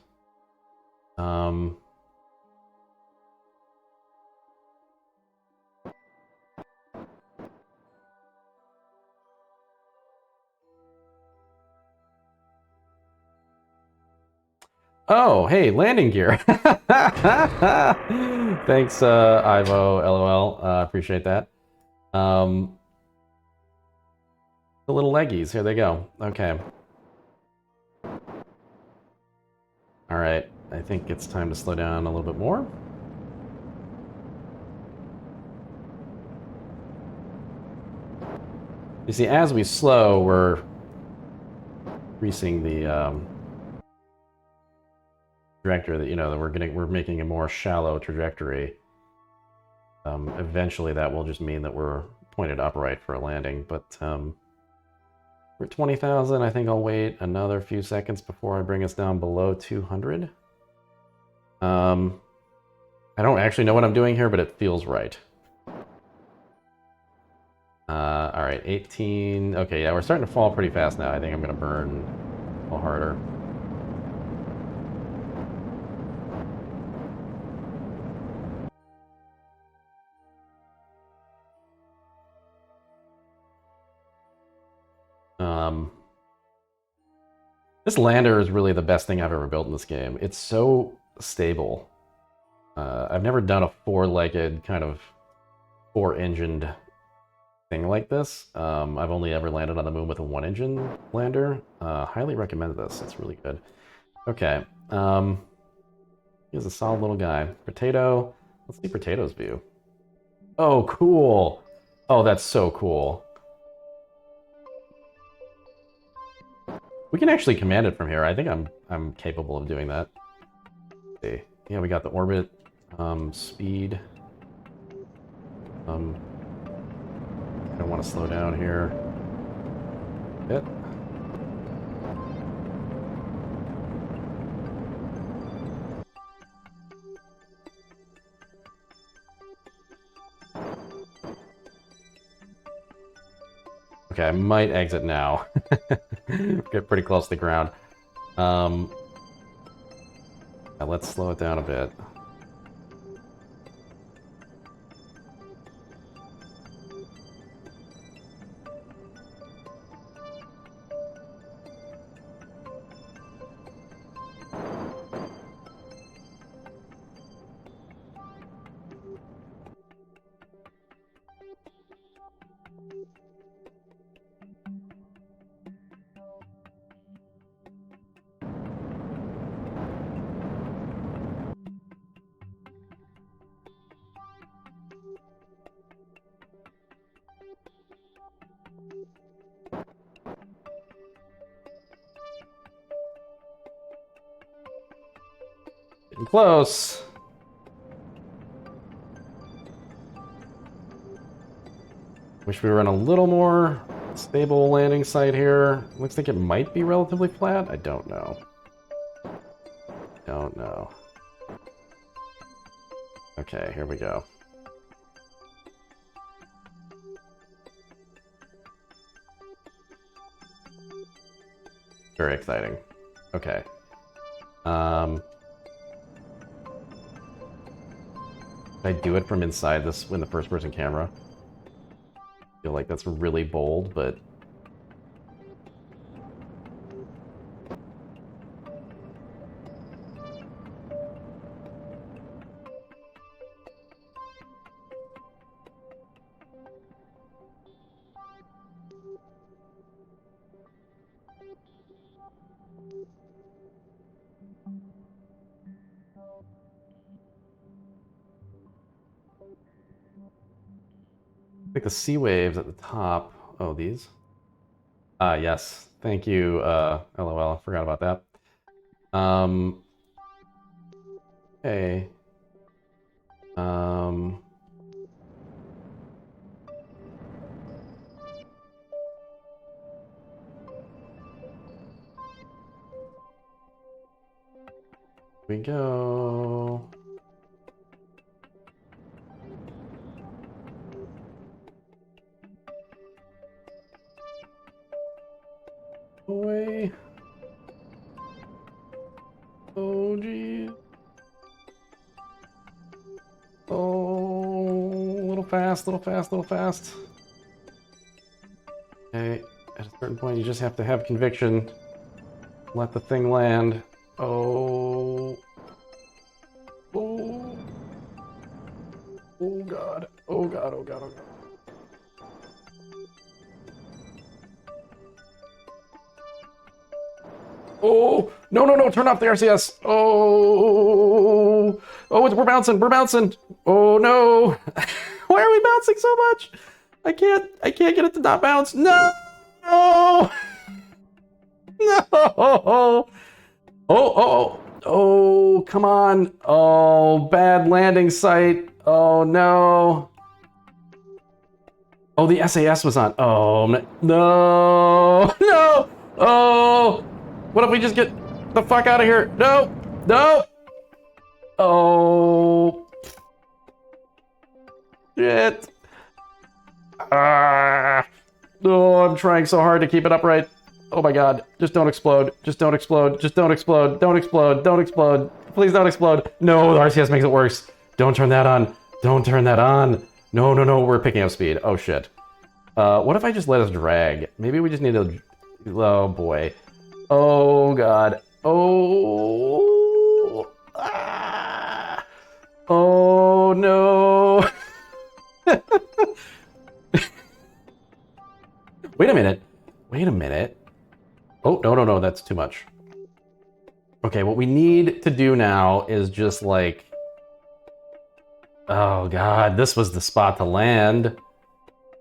Oh, hey, landing gear. Thanks, Ivo, LOL. Appreciate that. The little leggies, here they go. Okay. All right, I think it's time to slow down a little bit more. You see, as we slow, we're increasing the trajectory that that we're making a more shallow trajectory. Eventually, that will just mean that we're pointed upright for a landing. But we're 20,000. I think I'll wait another few seconds before I bring us down below 200. I don't actually know what I'm doing here, but it feels right. All right, 18. Okay, yeah, we're starting to fall pretty fast now. I think I'm going to burn a little harder. This lander is really the best thing I've ever built in this game. It's so stable. I've never done a four-legged, kind of four-engined thing like this. I've only ever landed on the moon with a one-engine lander. Highly recommend this. It's really good. Okay. He's a solid little guy. Potato. Let's see Potato's view. Oh, cool. Oh, that's so cool. We can actually command it from here. I think I'm capable of doing that. Let's see. Yeah, we got the orbit, speed. I don't want to slow down here. Yep. Okay, I might exit now. Get pretty close to the ground. Yeah, let's slow it down a bit. Getting close. Wish we were on a little more stable landing site here. Looks like it might be relatively flat. I don't know. Don't know. Okay, here we go. Very exciting. Okay. Can I do it from inside this in the first-person camera? I feel like that's really bold, but Like the sea waves at the top. Oh, these? Yes. Thank you, LOL. I forgot about that. Okay. We go. Away. Oh, geez. Oh, a little fast, little fast, little fast. Okay, at a certain point, you just have to have conviction. Let the thing land. Oh. Oh. Oh, God. Oh, God, oh, God, oh, God. Oh, no, no, no, turn off the RCS. Oh, oh, we're bouncing, we're bouncing. Oh, no. Why are we bouncing so much? I can't get it to not bounce. No. No. No. Oh, oh, oh, come on. Oh, bad landing site. Oh, no. Oh, the SAS was on. Oh, no. No. Oh. What if we just get the fuck out of here? No. No. Oh. Shit. Ah. Oh, I'm trying so hard to keep it upright. Oh my god. Just don't explode. Just don't explode. Just don't explode. Don't explode. Don't explode. Please don't explode. No, the RCS makes it worse. Don't turn that on. Don't turn that on. No, no, no. We're picking up speed. Oh shit. What if I just let us drag? Maybe we just need to... Oh boy. Oh god. Oh. Ah. Oh no. Wait a minute. Wait a minute. Oh, no, no, no, that's too much. Okay, what we need to do now is just like... Oh god, this was the spot to land.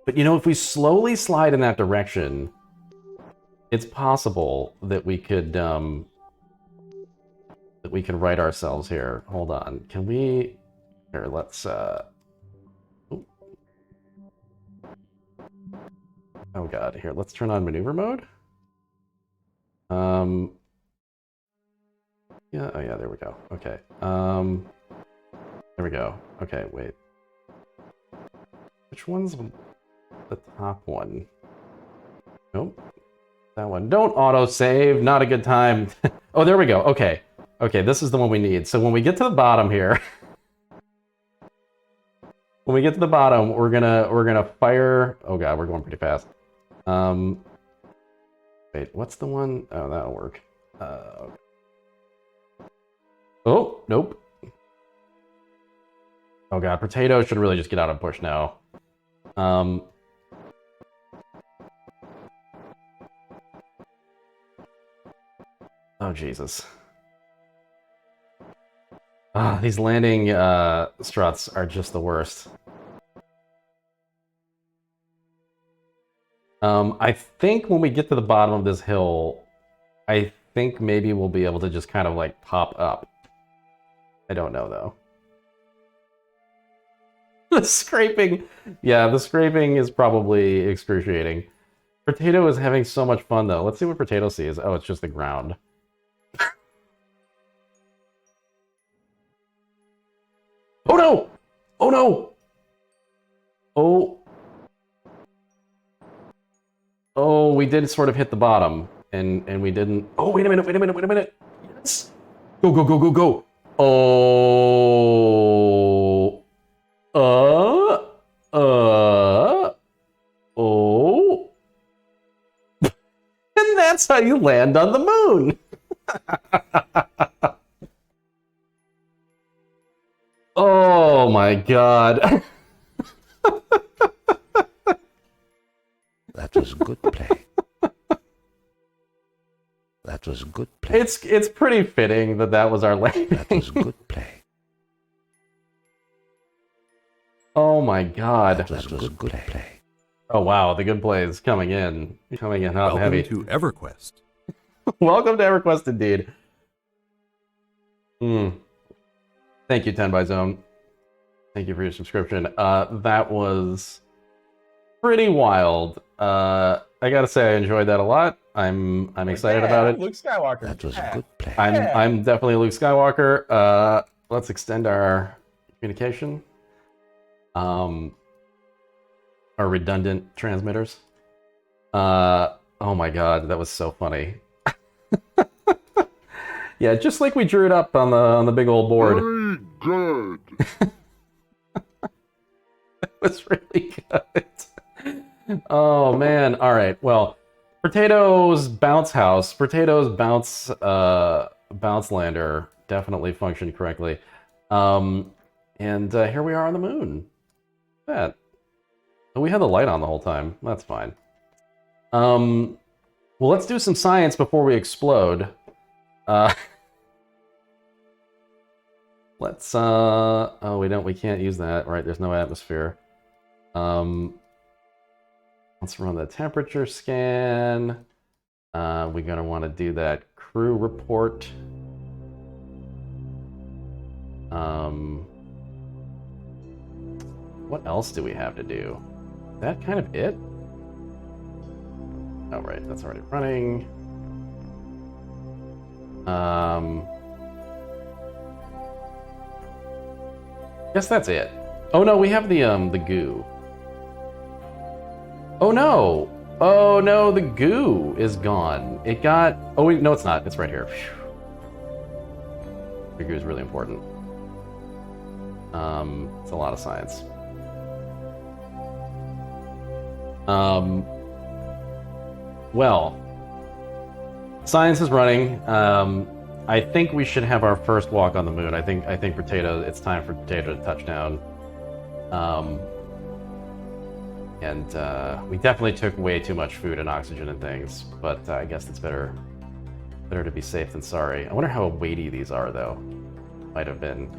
But you know, if we slowly slide in that direction, it's possible that we could right ourselves here. Hold on. Can we... Here, let's... Oh god, here, let's turn on maneuver mode. Yeah, oh yeah, there we go. Okay. There we go. Okay, wait. Which one's the top one? Nope. That one. Don't auto-save. Not a good time. Oh, there we go. Okay. Okay, this is the one we need. So when we get to the bottom here... when we get to the bottom, we're gonna fire... Oh god, we're going pretty fast. Wait, what's the one? Oh, that'll work. Okay. Oh, nope. Oh god, Potato should really just get out and push now. Oh, Jesus. Ah, these landing struts are just the worst. I think when we get to the bottom of this hill, I think maybe we'll be able to just kind of like pop up. I don't know though. The scraping, yeah, the scraping is probably excruciating. Potato is having so much fun though. Let's see what Potato sees. Oh, it's just the ground. Oh no! Oh no! Oh. Oh, we did sort of hit the bottom, and we didn't... Oh, wait a minute, wait a minute, wait a minute! Yes! Go, go, go, go, go! Oh... Oh... And that's how you land on the moon! Oh my god. That was good play. That was good play. It's pretty fitting that was our landing. That was good play. Oh my my god. That was good play. Oh wow, the good play is coming in hot and Welcome heavy. to EverQuest. Welcome to EverQuest indeed. Thank you, 10 by Zone. Thank you for your subscription. That was pretty wild. I gotta say, I enjoyed that a lot. I'm excited about it. Luke Skywalker. That was a good play. I'm definitely Luke Skywalker. Let's extend our communication. Our redundant transmitters. Oh my god, that was so funny. Yeah, just like we drew it up on the big old board. Very good. It was really good. Oh man. All right. Well, Potato's bounce house, Potato's bounce lander definitely functioned correctly. And here we are on the moon. That. Oh, we had the light on the whole time. That's fine. Well, let's do some science before we explode. Let's oh, we can't use that, right? There's no atmosphere. Let's run the temperature scan. We're gonna want to do that crew report. What else do we have to do? Is that kind of it? Oh, right, that's already running. Guess that's it. Oh no, we have the goo. Oh no! Oh no, the goo is gone. It got... Oh wait, no it's not. It's right here. Phew. The goo is really important. It's a lot of science. Well, science is running. I think we should have our first walk on the moon. I think Potato. It's time for Potato to touch down. And we definitely took way too much food and oxygen and things. But I guess it's better to be safe than sorry. I wonder how weighty these are, though. Might have been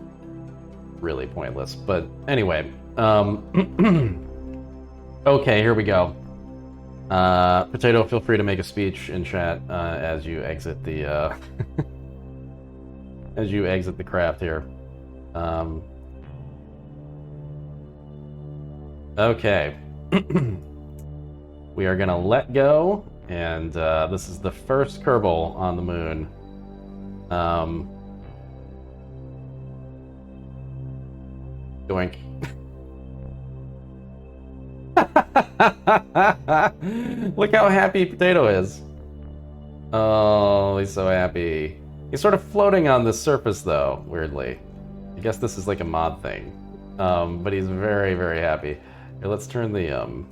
really pointless. But anyway, okay, here we go. Potato, feel free to make a speech in chat as you exit the as you exit the craft here. Okay, we are gonna let go, and this is the first Kerbal on the moon. Doink. Look how happy Potato is. Oh, he's so happy. He's sort of floating on the surface, though, weirdly. I guess this is like a mod thing. But he's very, very happy. Here, let's turn the...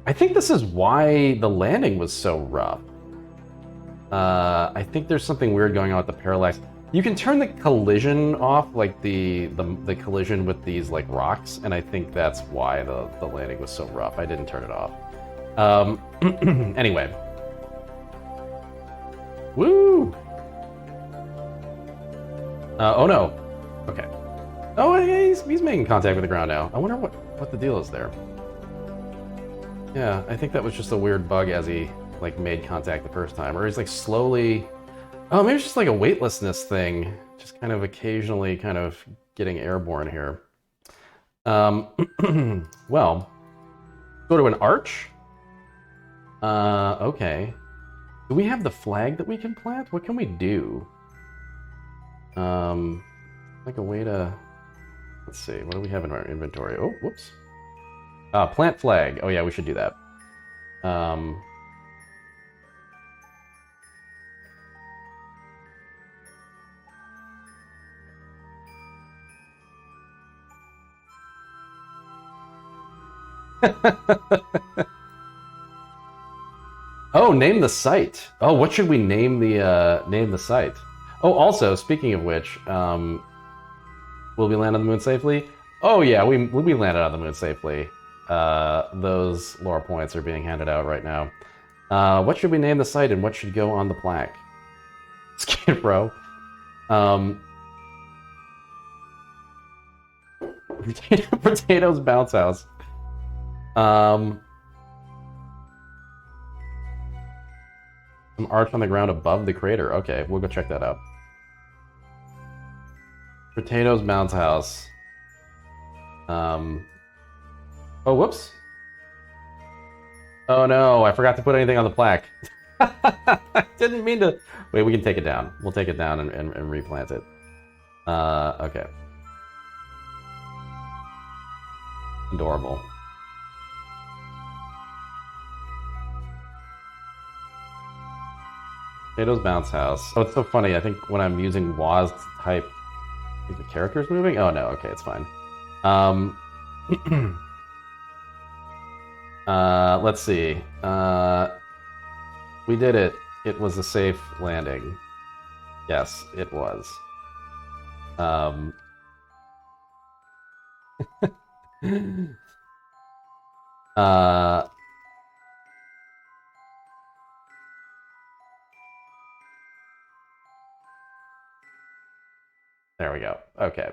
I think this is why the landing was so rough. I think there's something weird going on with the parallax. You can turn the collision off, like the collision with these like rocks, and I think that's why the landing was so rough. I didn't turn it off. Anyway. Woo! Oh no. Okay. Oh, he's making contact with the ground now. I wonder what the deal is there. Yeah, I think that was just a weird bug as he like made contact the first time, or he's like slowly. Oh, maybe it's just like a weightlessness thing. Just kind of occasionally kind of getting airborne here. Well, go to an arch. Okay. Do we have the flag that we can plant? What can we do? Like a way to... Let's see, what do we have in our inventory? Oh, whoops. Plant flag. Oh yeah, we should do that. Oh, name the site. Oh, what should we name the site? Oh, also, speaking of which, will we land on the moon safely? Oh yeah, we landed on the moon safely. Those lore points are being handed out right now. What should we name the site, and what should go on the plaque? Skid Row. Potatoes bounce house. Some arch on the ground above the crater. Okay, we'll go check that out. Potatoes bounce house. Oh, whoops. Oh no, I forgot to put anything on the plaque. I didn't mean to. Wait, we can take it down. We'll take it down and replant it. Okay. Adorable. Potatoes bounce house. Oh, it's so funny. I think when I'm using WAS to type, I think the character's moving. Oh no, okay, it's fine. Let's see. We did it. It was a safe landing. Yes, it was. There we go. Okay.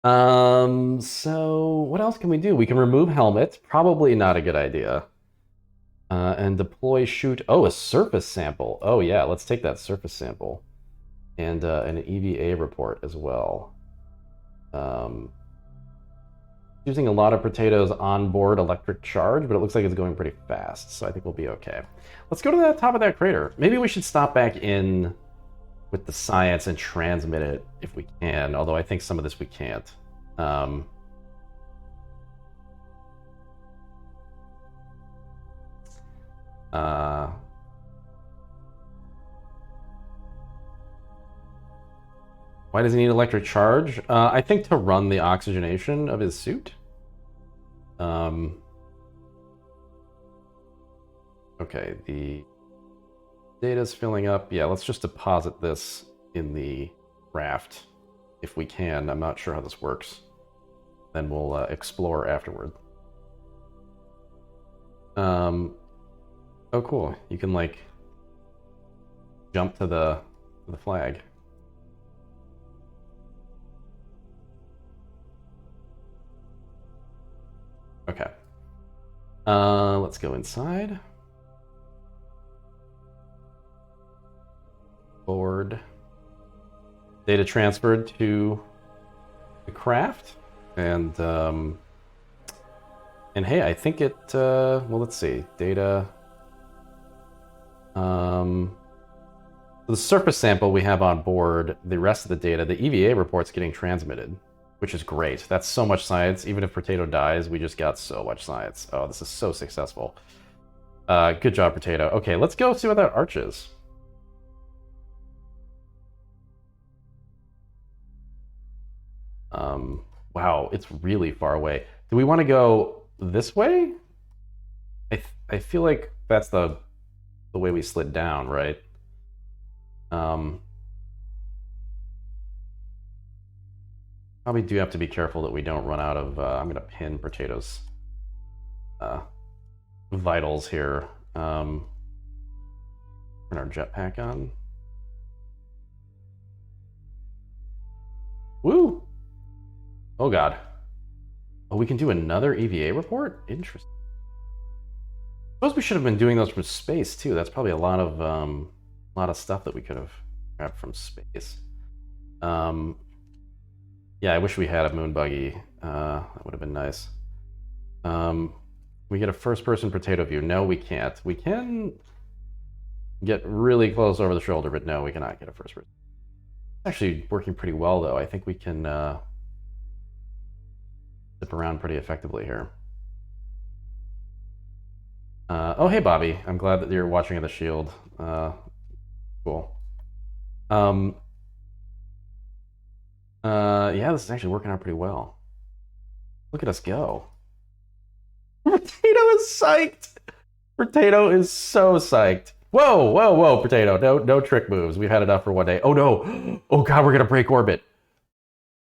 So what else can we do? We can remove helmet. Probably not a good idea. And deploy shoot. Oh, a surface sample. Oh yeah, let's take that surface sample. And an EVA report as well. Using a lot of potatoes on board electric charge, but it looks like it's going pretty fast, so I think we'll be okay. Let's go to the top of that crater. Maybe we should stop back in with the science and transmit it if we can, although I think some of this we can't. Why does he need electric charge? I think to run the oxygenation of his suit. Okay, the data's filling up. Yeah, let's just deposit this in the raft if we can. I'm not sure how this works. Then we'll explore afterward. Oh, cool. You can, like, jump to the flag. Okay. Let's go inside. Board. Data transferred to the craft. And hey, I think it, well, let's see. Data. The surface sample we have on board, the rest of the data, the EVA report's getting transmitted, which is great. That's so much science. Even if Potato dies, we just got so much science. Oh, this is so successful. Good job, Potato. Okay, let's go see what that arch is. Wow, it's really far away. Do we want to go this way? I feel like that's the way we slid down, right? Probably do have to be careful that we don't run out of, I'm gonna pin Potato's vitals here. Turn our jetpack on. Woo! Oh god. Oh, we can do another EVA report? Interesting. I suppose we should have been doing those from space too. That's probably a lot of stuff that we could have grabbed from space. Yeah, I wish we had a moon buggy. That would have been nice. We get a first-person Potato view. No, we can't. We can get really close over the shoulder, but no, we cannot get a first-person. It's actually working pretty well, though. I think we can zip around pretty effectively here. Oh, hey, Bobby. I'm glad that you're watching in the shield. Cool. Yeah, this is actually working out pretty well. Look at us go. Potato is psyched. Potato is so psyched. Whoa, whoa, whoa, Potato. No trick moves. We've had enough for one day. Oh no. Oh god, we're gonna break orbit.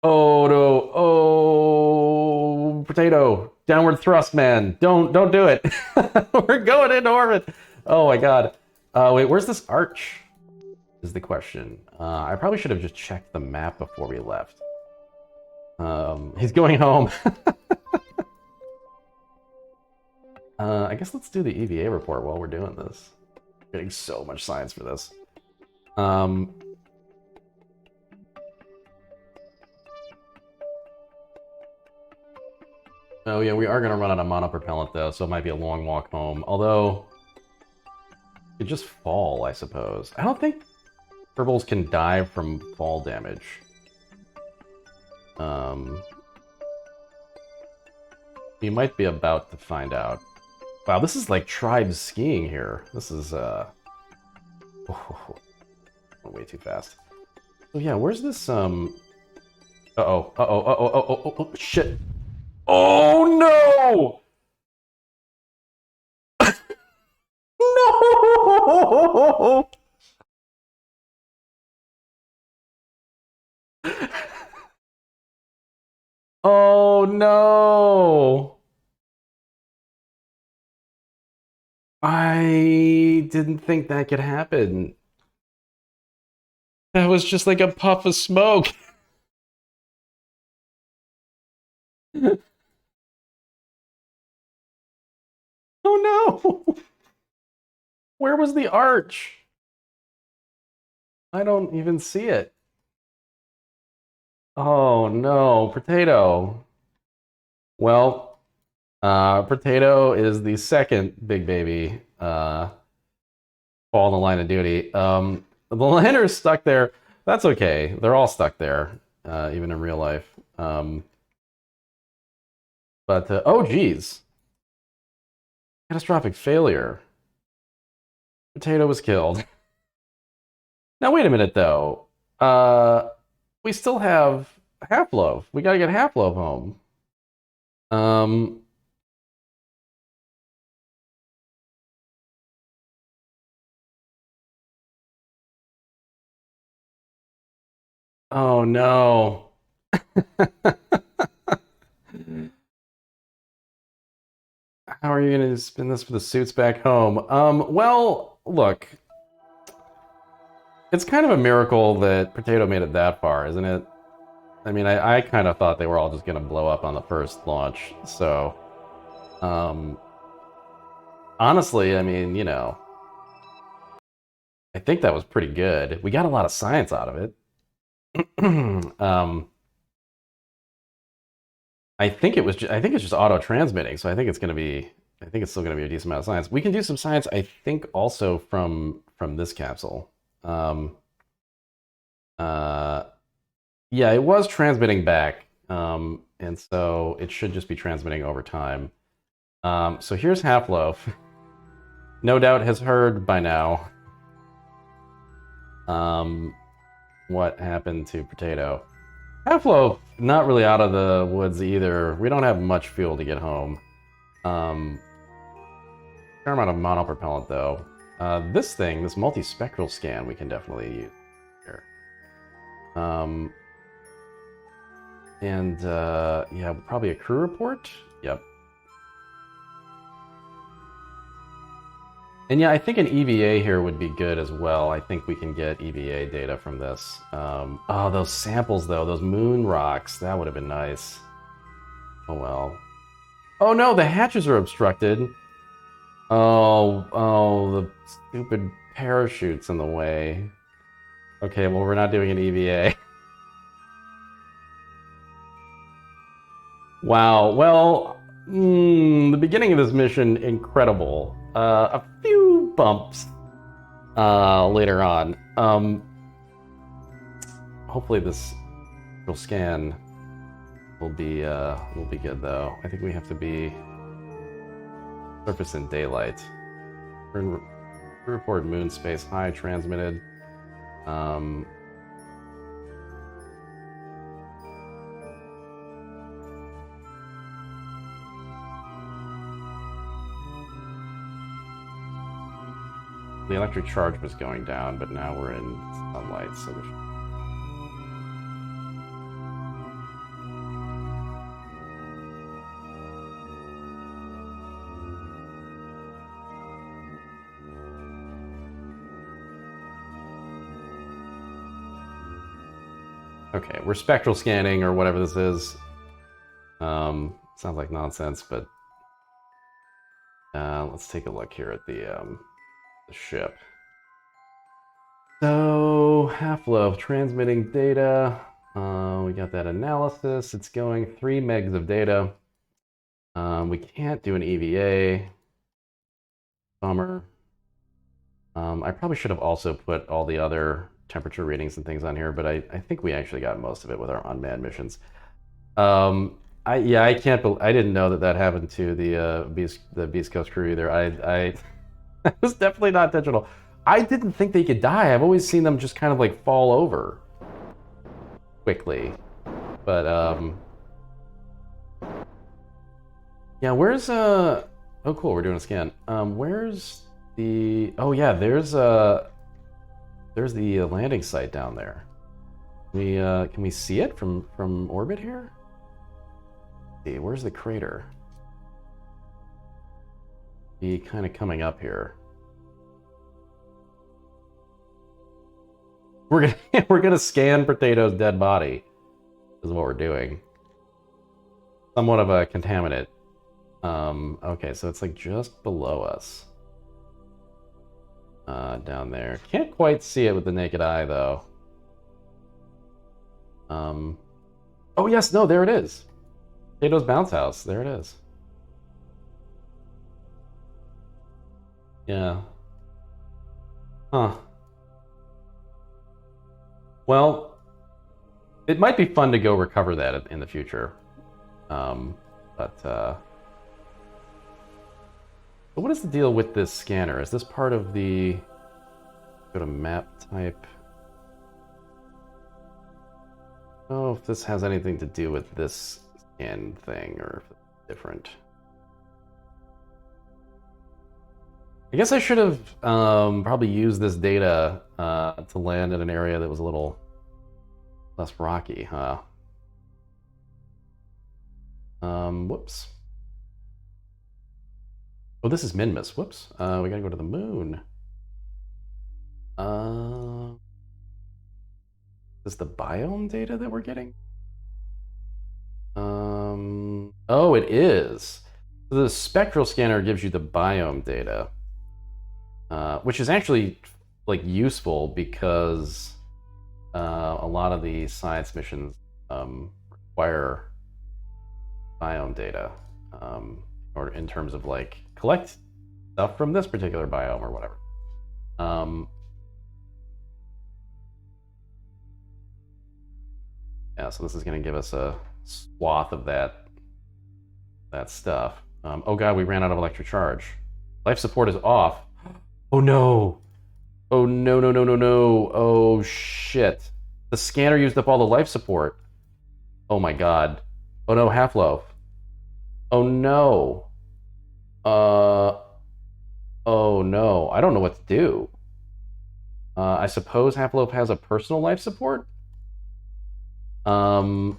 Oh no. Oh, Potato. Downward thrust, man. Don't do it. We're going into orbit. Oh my god. Wait, where's this arch? Is the question. I probably should have just checked the map before we left. He's going home. I guess let's do the EVA report while we're doing this. Getting so much science for this. Oh yeah, we are gonna run out of monopropellant though, so it might be a long walk home. Although, it just fall, I suppose. I don't think Kerbals can die from fall damage. We might be about to find out. Wow, this is like tribe skiing here. This is way too fast. Oh yeah, where's this oh, shit. Oh no! No! Oh no! I didn't think that could happen. That was just like a puff of smoke. Oh no! Where was the arch? I don't even see it. Oh no, Potato. Well, Potato is the second big baby fall in the line of duty. The lander's stuck there. That's okay. They're all stuck there, even in real life. Oh geez, catastrophic failure. Potato was killed. Now wait a minute though. We still have Half-Loaf. We gotta get Half-Loaf home. Oh no. How are you going to spin this for the suits back home? Well, look. It's kind of a miracle that Potato made it that far, isn't it? I mean, I kind of thought they were all just going to blow up on the first launch, so... honestly, I mean, you know... I think that was pretty good. We got a lot of science out of it. I think it's just auto transmitting, so I think it's still gonna be a decent amount of science. We can do some science, I think, also from this capsule. Yeah, it was transmitting back, and so it should just be transmitting over time. So here's Half-Loaf. No doubt has heard by now what happened to Potato. Half-Loaf, not really out of the woods either. We don't have much fuel to get home. Fair amount of monopropellant though. This multispectral scan, we can definitely use here. Yeah, probably a crew report. Yep. And yeah, I think an EVA here would be good as well. I think we can get EVA data from this. Oh, those samples though, those moon rocks, that would have been nice. Oh well. Oh no, the hatches are obstructed. Oh, the stupid parachute's in the way. Okay, well, we're not doing an EVA. Wow, well, the beginning of this mission, incredible. A few bumps later on. Hopefully this will scan will be good though. I think we have to be surface in daylight. Report moon space high transmitted. The electric charge was going down, but now we're in sunlight, so we should... Okay, we're spectral scanning or whatever this is. Sounds like nonsense, but let's take a look here at the ship. So, half-life, transmitting data. We got that analysis. It's going 3 megs of data. We can't do an EVA. Bummer. I probably should have also put all the other temperature readings and things on here, but I think we actually got most of it with our unmanned missions. I can't. I didn't know that happened to the Beast Coast crew either. I it was definitely not intentional. I didn't think they could die. I've always seen them just kind of like fall over quickly, but yeah. Where's Oh, cool. We're doing a scan. Where's the? Oh yeah, there's the landing site down there. Can we see it from orbit here? Let's see, where's the crater? Be kind of coming up here. We're gonna scan Potato's dead body. Is what we're doing. Somewhat of a contaminant. Okay, so it's like just below us. Down there. Can't quite see it with the naked eye though. Oh yes, no, there it is. Potato's bounce house. There it is. Yeah. Huh. Well, it might be fun to go recover that in the future. But what is the deal with this scanner? Is this part of the... Go to map type. Oh, if this has anything to do with this scan thing or if it's different. I guess I should have probably used this data to land in an area that was a little less rocky, huh? Whoops. Oh, this is Minmus. Whoops. We gotta go to the moon. Is this the biome data that we're getting? Oh, it is. The spectral scanner gives you the biome data, which is actually like useful because a lot of the science missions require biome data, or in terms of like collect stuff from this particular biome or whatever. Yeah, so this is going to give us a swath of that stuff. Oh god, we ran out of electric charge. Life support is off. Oh no. Oh no, no, no, no, no. Oh shit. The scanner used up all the life support. Oh my god. Oh no, half-loaf. Oh no. Oh no. I don't know what to do. I suppose half-loaf has a personal life support? Where's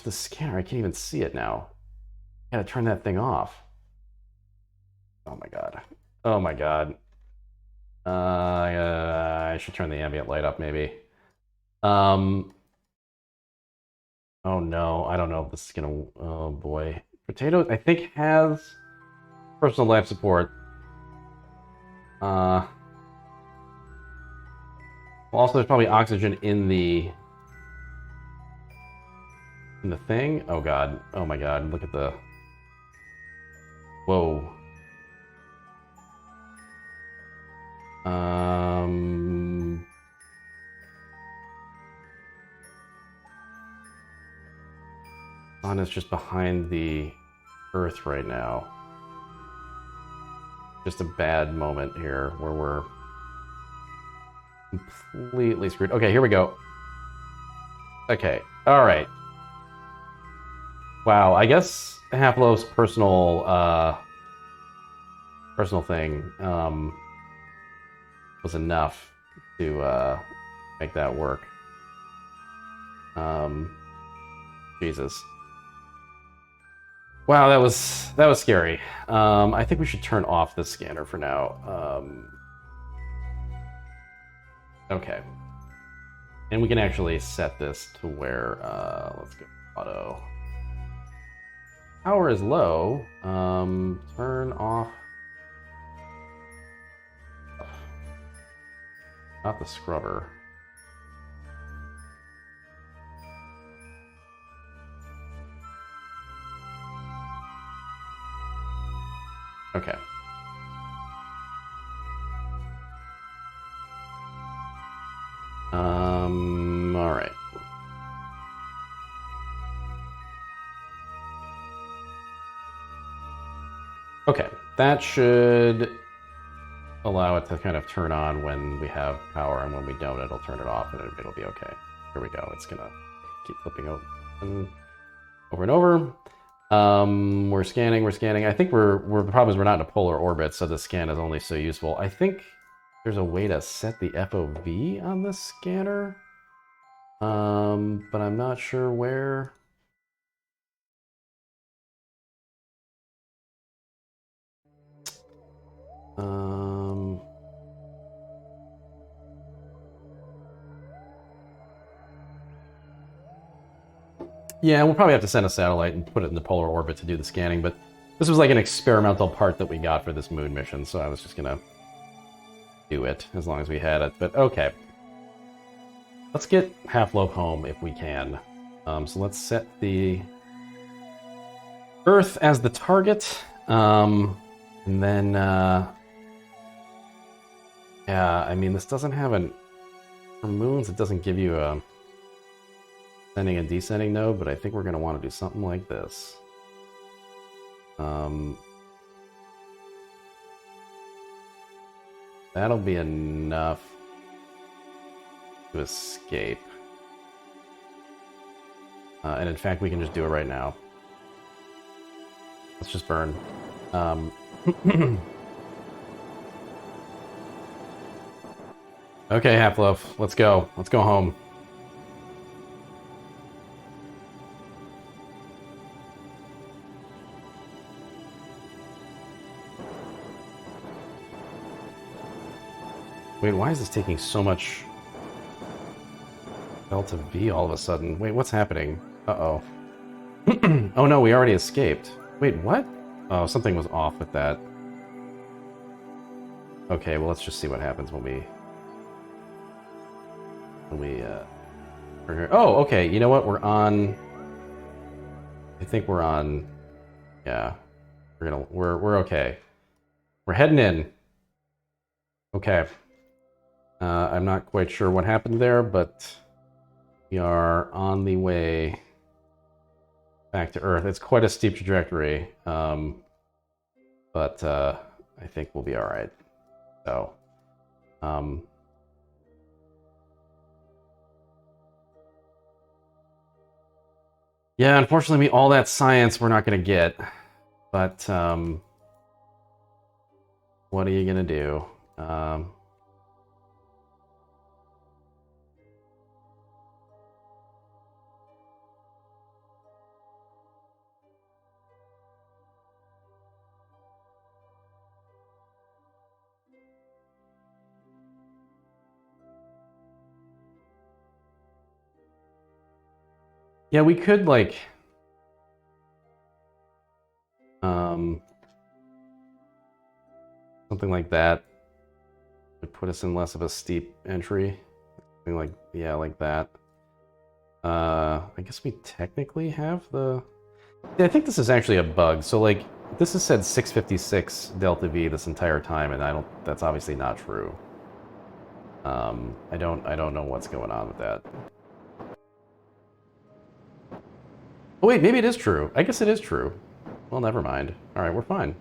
the scanner? I can't even see it now. I gotta turn that thing off. Oh my god. Oh my god. I should turn the ambient light up maybe. Oh no, I don't know if this is gonna... Oh boy. Potato, I think, has personal life support. Well, also there's probably oxygen in the thing. Oh god. Oh my god. Look at the... Whoa. Sun is just behind the Earth right now. Just a bad moment here where we're completely screwed. Okay, here we go. Okay, all right. Wow, I guess Half-Loaf's personal thing was enough to make that work. Jesus. Wow, that was scary. I think we should turn off the scanner for now. Okay. And we can actually set this to where, let's go auto. Power is low. Turn off. Not the scrubber. Okay. All right. Okay, that should allow it to kind of turn on when we have power, and when we don't, it'll turn it off, and it'll be okay. Here we go. It's gonna keep flipping over and over. We're scanning. I think the problem is we're not in a polar orbit, so the scan is only so useful. I think there's a way to set the FOV on this scanner, but I'm not sure where. Yeah, we'll probably have to send a satellite and put it in the polar orbit to do the scanning, but this was like an experimental part that we got for this moon mission, so I was just gonna do it as long as we had it. But okay. Let's get Half-Loaf home if we can. So let's set the Earth as the target. And then, yeah, I mean, this doesn't have an... For moons, it doesn't give you a ascending and descending node, but I think we're going to want to do something like this. That'll be enough to escape. And in fact, we can just do it right now. Let's just burn. Okay, Half-Loaf, let's go. Let's go home. Wait, why is this taking so much Delta V all of a sudden? Wait, what's happening? Uh-oh. Oh no, we already escaped. Wait, what? Oh, something was off with that. Okay, well, let's just see what happens when we... Oh, okay, you know what? We're on... I think we're on... Yeah. We're okay. We're heading in. Okay. I'm not quite sure what happened there, but we are on the way back to Earth. It's quite a steep trajectory, but I think we'll be all right. So, yeah, unfortunately, all that science we're not going to get, but what are you going to do? Yeah, we could, like... something like that would put us in less of a steep entry. Something like, yeah, like that. I guess we technically have the... Yeah, I think this is actually a bug. So, like, this has said 656 Delta V this entire time, and that's obviously not true. I don't know what's going on with that. Oh wait, maybe it is true. I guess it is true. Well, never mind. Alright, we're fine.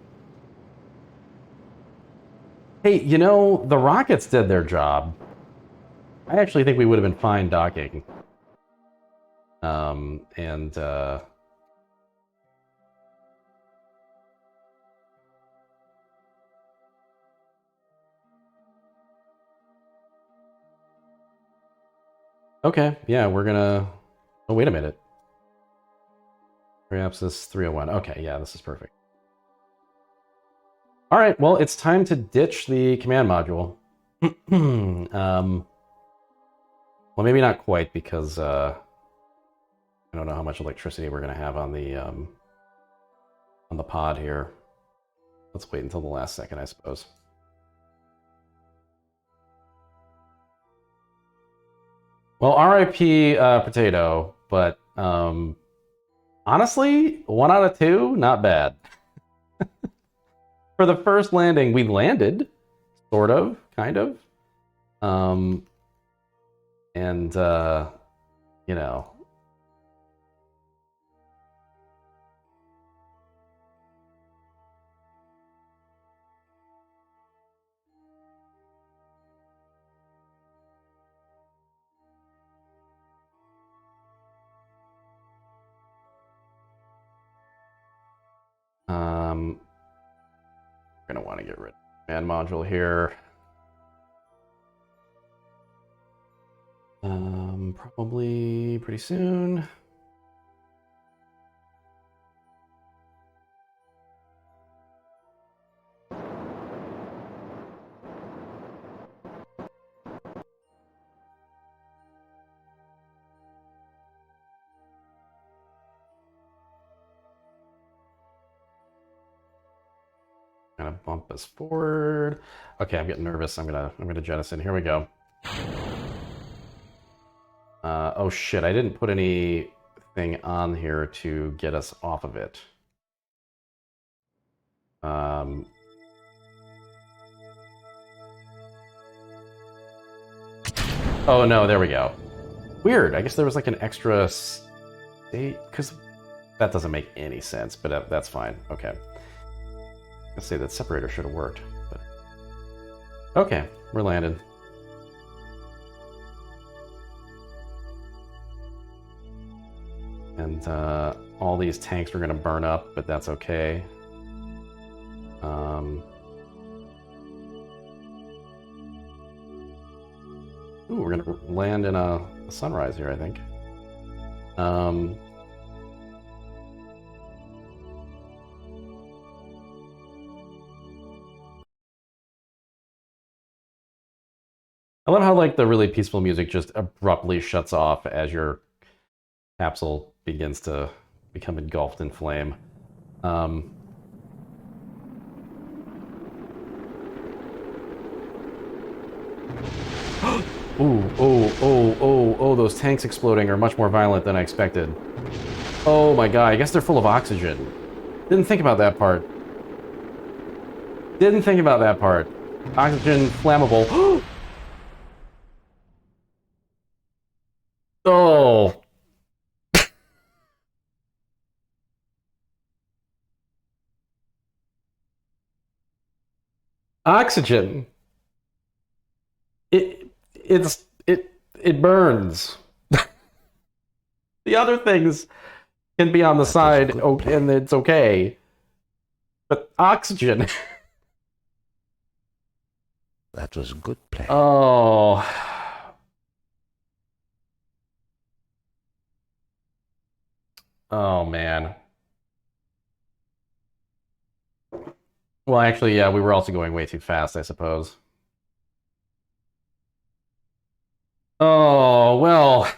Hey, you know, the rockets did their job. I actually think we would have been fine docking. Okay, yeah, we're gonna... Oh, wait a minute. Perhaps this 301. Okay, yeah, this is perfect. All right, well, it's time to ditch the command module. Well, maybe not quite because I don't know how much electricity we're gonna have on the pod here. Let's wait until the last second, I suppose. Well, RIP Potato, but honestly, 1 out of 2, not bad. For the first landing, we landed, sort of, kind of. Um, and, you know, we're going to want to get rid of the command module here. Probably pretty soon. Kind of bump us forward. Okay, I'm getting nervous. I'm gonna jettison. Here we go. Oh shit! I didn't put anything on here to get us off of it. Oh no, there we go. Weird. I guess there was like an extra state because that doesn't make any sense, but that's fine. Okay. Let's say that separator should have worked. But... Okay, we're landed. And all these tanks were going to burn up, but that's okay. Ooh, we're going to land in a sunrise here, I think. I love how like the really peaceful music just abruptly shuts off as your capsule begins to become engulfed in flame. Oh, those tanks exploding are much more violent than I expected. Oh my god, I guess they're full of oxygen. Didn't think about that part. Didn't think about that part. Oxygen flammable. Oh. Oxygen. It burns. The other things can be on the side, and it's okay. But oxygen. That was good play. Oh. Oh, man. Well, actually, yeah, we were also going way too fast, I suppose. Oh, well,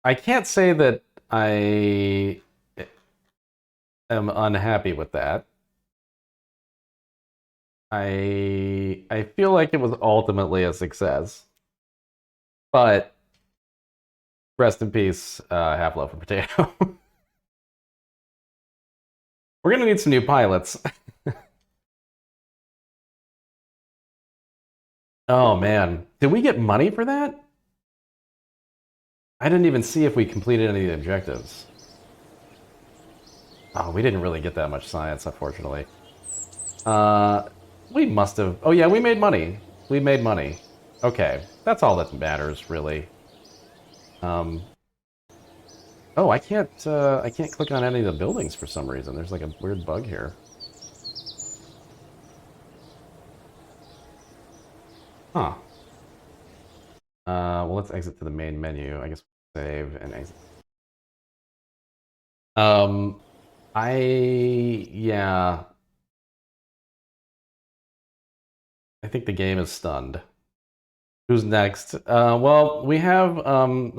I can't say that I am unhappy with that. I feel like it was ultimately a success. But rest in peace, Half Loaf and Potato. We're gonna need some new pilots. Oh man, did we get money for that? I didn't even see if we completed any of the objectives. Oh, we didn't really get that much science, unfortunately. We must have. Oh yeah, we made money. We made money. Okay, that's all that matters, really. Oh, I can't click on any of the buildings for some reason. There's like a weird bug here. Huh. Well, let's exit to the main menu. I guess we'll save and exit. Yeah. I think the game is stunned. Who's next? Well, we have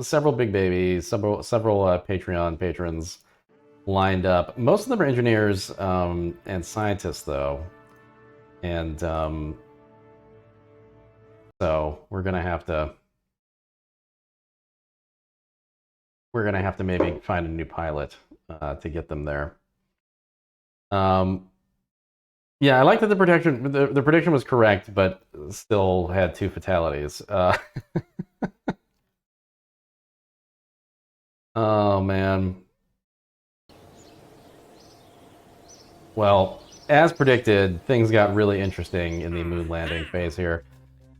several big babies, several Patreon patrons lined up. Most of them are engineers and scientists, though, and so we're gonna have to maybe find a new pilot to get them there. Um, yeah, I like that the prediction was correct, but still had two fatalities. Oh man. Well, as predicted, things got really interesting in the moon landing phase here.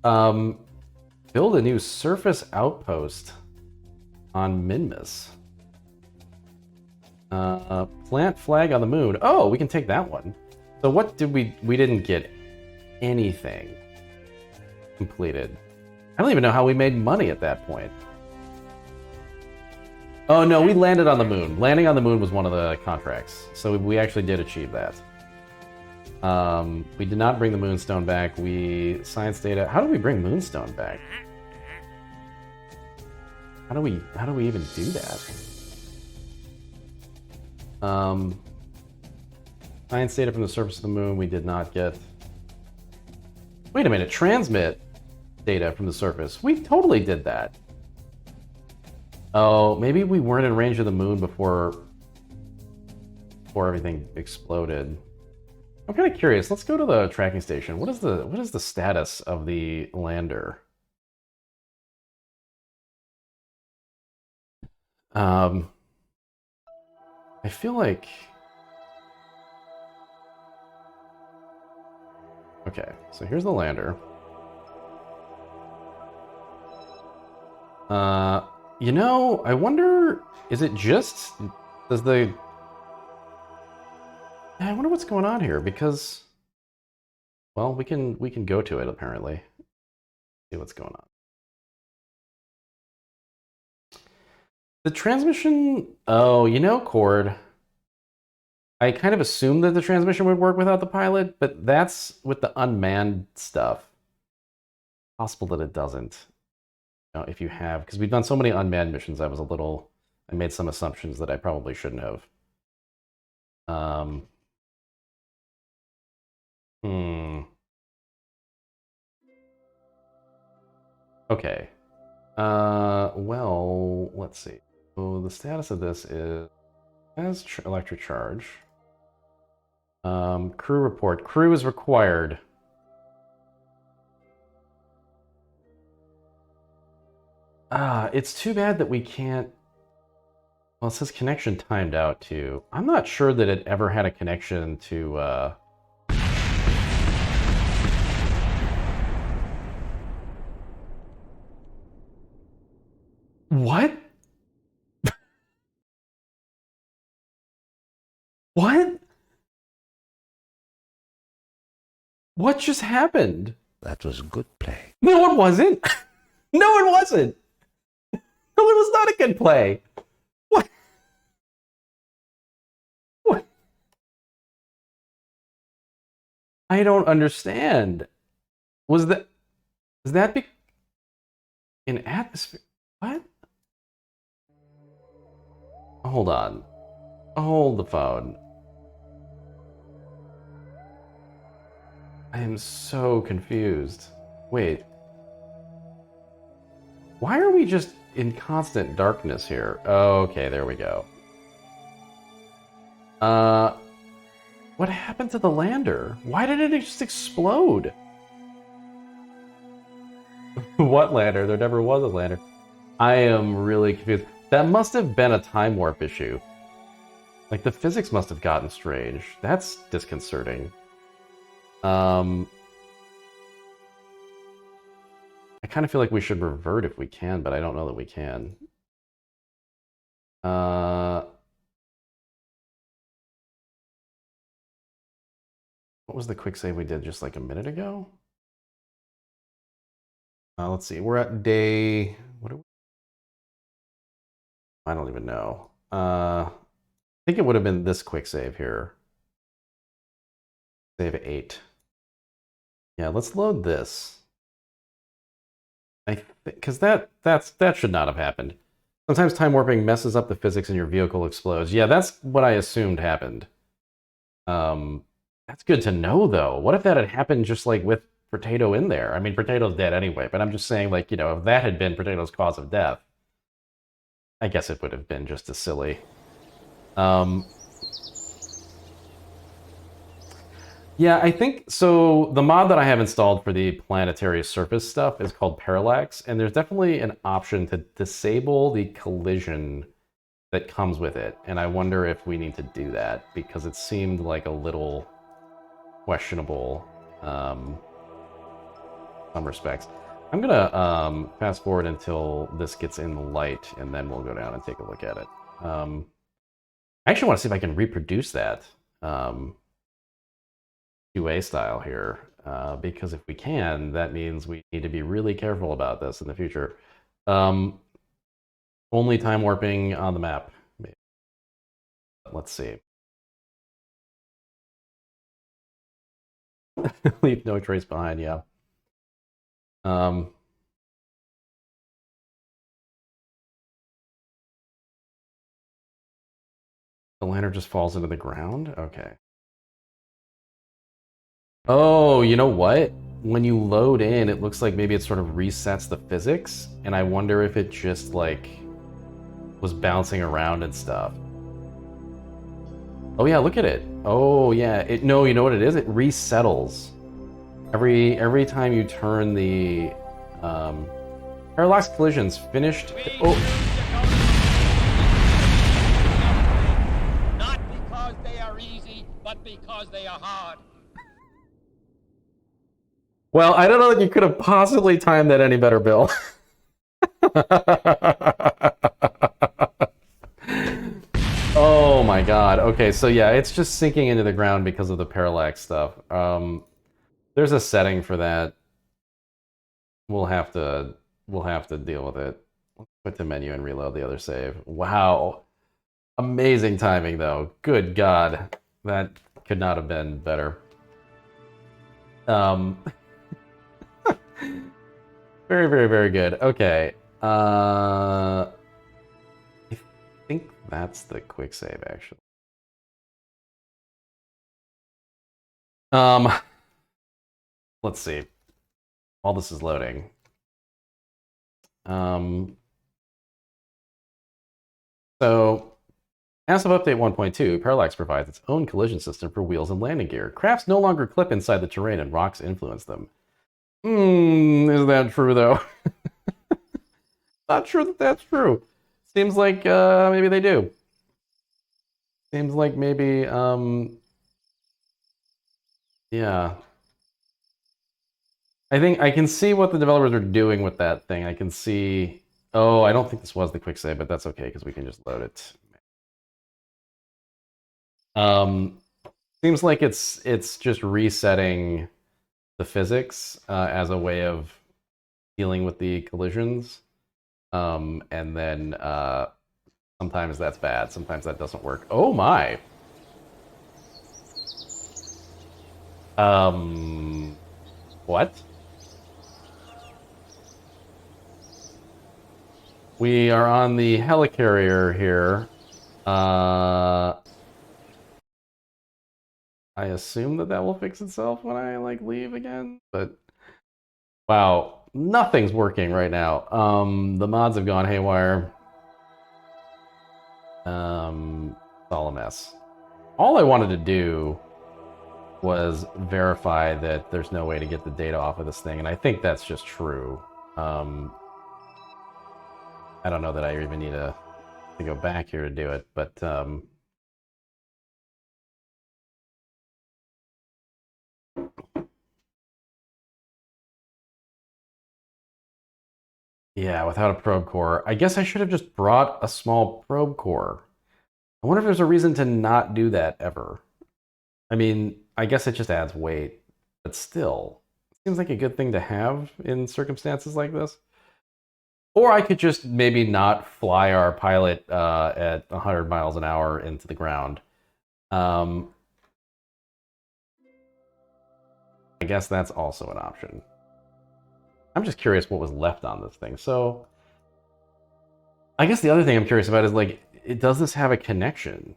Um, build a new surface outpost on Minmus. Plant flag on the moon. Oh, we can take that one. So what did we didn't get anything completed. I don't even know how we made money at that point. Oh no, we landed on the moon. Landing on the moon was one of the contracts. So we actually did achieve that. We did not bring the moonstone back. We science data. How do we bring moonstone back? How do we even do that? Science data from the surface of the moon we did not get. Wait a minute, transmit data from the surface. We totally did that. Oh, maybe we weren't in range of the moon before everything exploded. I'm kind of curious. Let's go to the tracking station. What is the status of the lander? I feel like... Okay, so here's the lander. You know, I wonder, is it just... Does the... I wonder what's going on here, because... Well, we can go to it, apparently. See what's going on. The transmission... Oh, you know, Cord... I kind of assumed that the transmission would work without the pilot, but that's with the unmanned stuff. Possible that it doesn't. You know, if you have, because we've done so many unmanned missions, I made some assumptions that I probably shouldn't have. Hmm. Okay. Well, let's see. So the status of this is as electric charge. Crew report. Crew is required. It's too bad that we can't... Well, it says connection timed out too. I'm not sure that it ever had a connection to, What? What? What just happened? That was good play. No, it wasn't. No, it wasn't. No, it was not a good play. What? What? I don't understand. Was that in atmosphere? What? Hold on. Hold the phone. I am so confused. Wait. Why are we just in constant darkness here? Okay, there we go. What happened to the lander? Why did it just explode? What lander? There never was a lander. I am really confused. That must have been a time warp issue. Like, the physics must have gotten strange. That's disconcerting. I kind of feel like we should revert if we can, but I don't know that we can. What was the quick save we did just like a minute ago? Let's see. We're at day... What are we... I don't even know. I think it would have been this quick save here. Save 8. Yeah, let's load this. Because that should not have happened. Sometimes time warping messes up the physics and your vehicle explodes. Yeah, that's what I assumed happened. Um, that's good to know, though. What if that had happened just like with Potato in there? I mean, Potato's dead anyway, but I'm just saying, like, if that had been Potato's cause of death, I guess it would have been just as silly. Um, yeah, I think so. The mod that I have installed for the planetary surface stuff is called Parallax, and there's definitely an option to disable the collision that comes with it. And I wonder if we need to do that because it seemed like a little questionable some respects. I'm gonna fast forward until this gets in the light, and then we'll go down and take a look at it. I actually want to see if I can reproduce that QA style here, because if we can, that means we need to be really careful about this in the future. Only time warping on the map. Maybe. Let's see. Leave no trace behind, yeah. Um, the lantern just falls into the ground? Okay. Oh, you know what? When you load in, it looks like maybe it sort of resets the physics, and I wonder if it just, like, was bouncing around and stuff. Oh yeah, look at it. Oh yeah, no, you know what it is? It resettles. Every time you turn the parallax collisions finished. Oh, Not because they are easy, but because they are hard. well, I don't know that you could have possibly timed that any better, Bill. Oh my god. Okay, so yeah, it's just sinking into the ground because of the parallax stuff. There's a setting for that. We'll have to deal with it. Let's quit the menu and reload the other save. Wow. Amazing timing though. Good god. That could not have been better. Um very, very, very good. Okay. I think that's the quick save actually. Um let's see. While this is loading. So as of update 1.2, Parallax provides its own collision system for wheels and landing gear. Crafts no longer clip inside the terrain and rocks influence them. Is that true though? Not sure that that's true. Seems like maybe they do. Seems like maybe yeah. I think I can see what the developers are doing with that thing. I can see. Oh, I don't think this was the quick save, but that's okay because we can just load it. Seems like it's just resetting the physics as a way of dealing with the collisions. And then sometimes that's bad, sometimes that doesn't work. Oh my. What? We are on the helicarrier here. I assume that will fix itself when I like leave again, but wow, nothing's working right now. The mods have gone haywire. It's all a mess. All I wanted to do was verify that there's no way to get the data off of this thing, and I think that's just true. I don't know that I even need to go back here to do it, but yeah, without a probe core. I guess I should have just brought a small probe core. I wonder if there's a reason to not do that ever. I mean, I guess it just adds weight, but still, it seems like a good thing to have in circumstances like this. Or I could just maybe not fly our pilot at 100 miles an hour into the ground. I guess that's also an option. I'm just curious what was left on this thing. So I guess the other thing I'm curious about is like, does this have a connection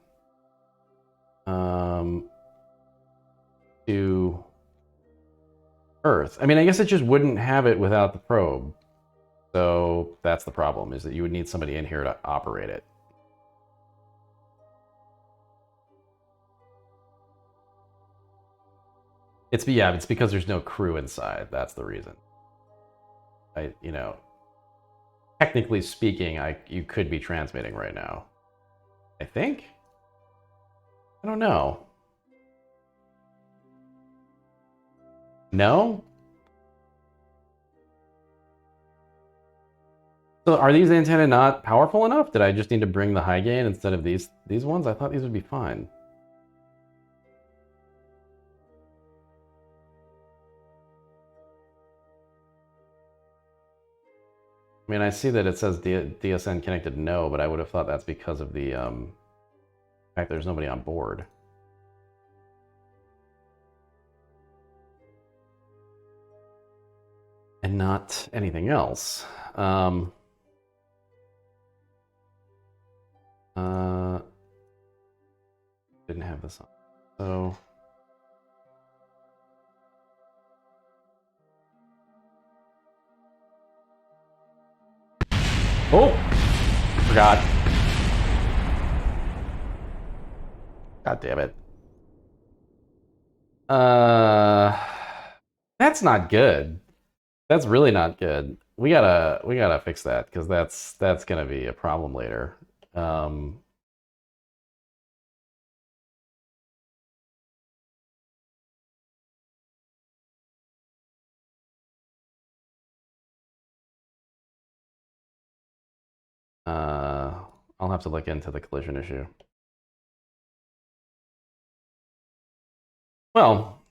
to Earth? I mean, I guess it just wouldn't have it without the probe. So that's the problem, is that you would need somebody in here to operate it. It's because there's no crew inside. That's the reason. Technically speaking, you could be transmitting right now. I think. I don't know. No? So are these antennae not powerful enough? Did I just need to bring the high gain instead of these ones? I thought these would be fine. I mean, I see that it says DSN connected no, but I would have thought that's because of the fact there's nobody on board. And not anything else. Didn't have this on. So oh, forgot. God damn it. That's not good. That's really not good. We gotta fix that, because that's gonna be a problem later. I'll have to look into the collision issue. Well,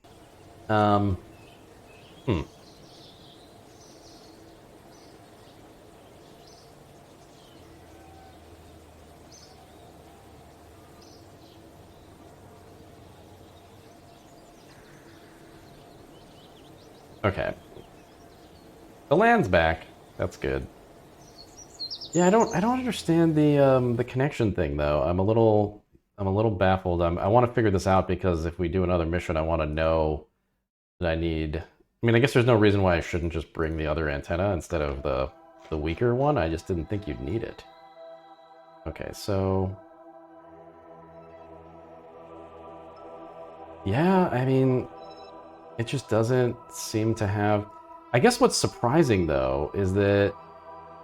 okay. The land's back. That's good. Yeah, I don't understand the connection thing though. I'm a little baffled. I want to figure this out, because if we do another mission, I want to know that I need. I mean, I guess there's no reason why I shouldn't just bring the other antenna instead of the weaker one. I just didn't think you'd need it. Okay, so yeah, I mean, it just doesn't seem to have. I guess what's surprising though is that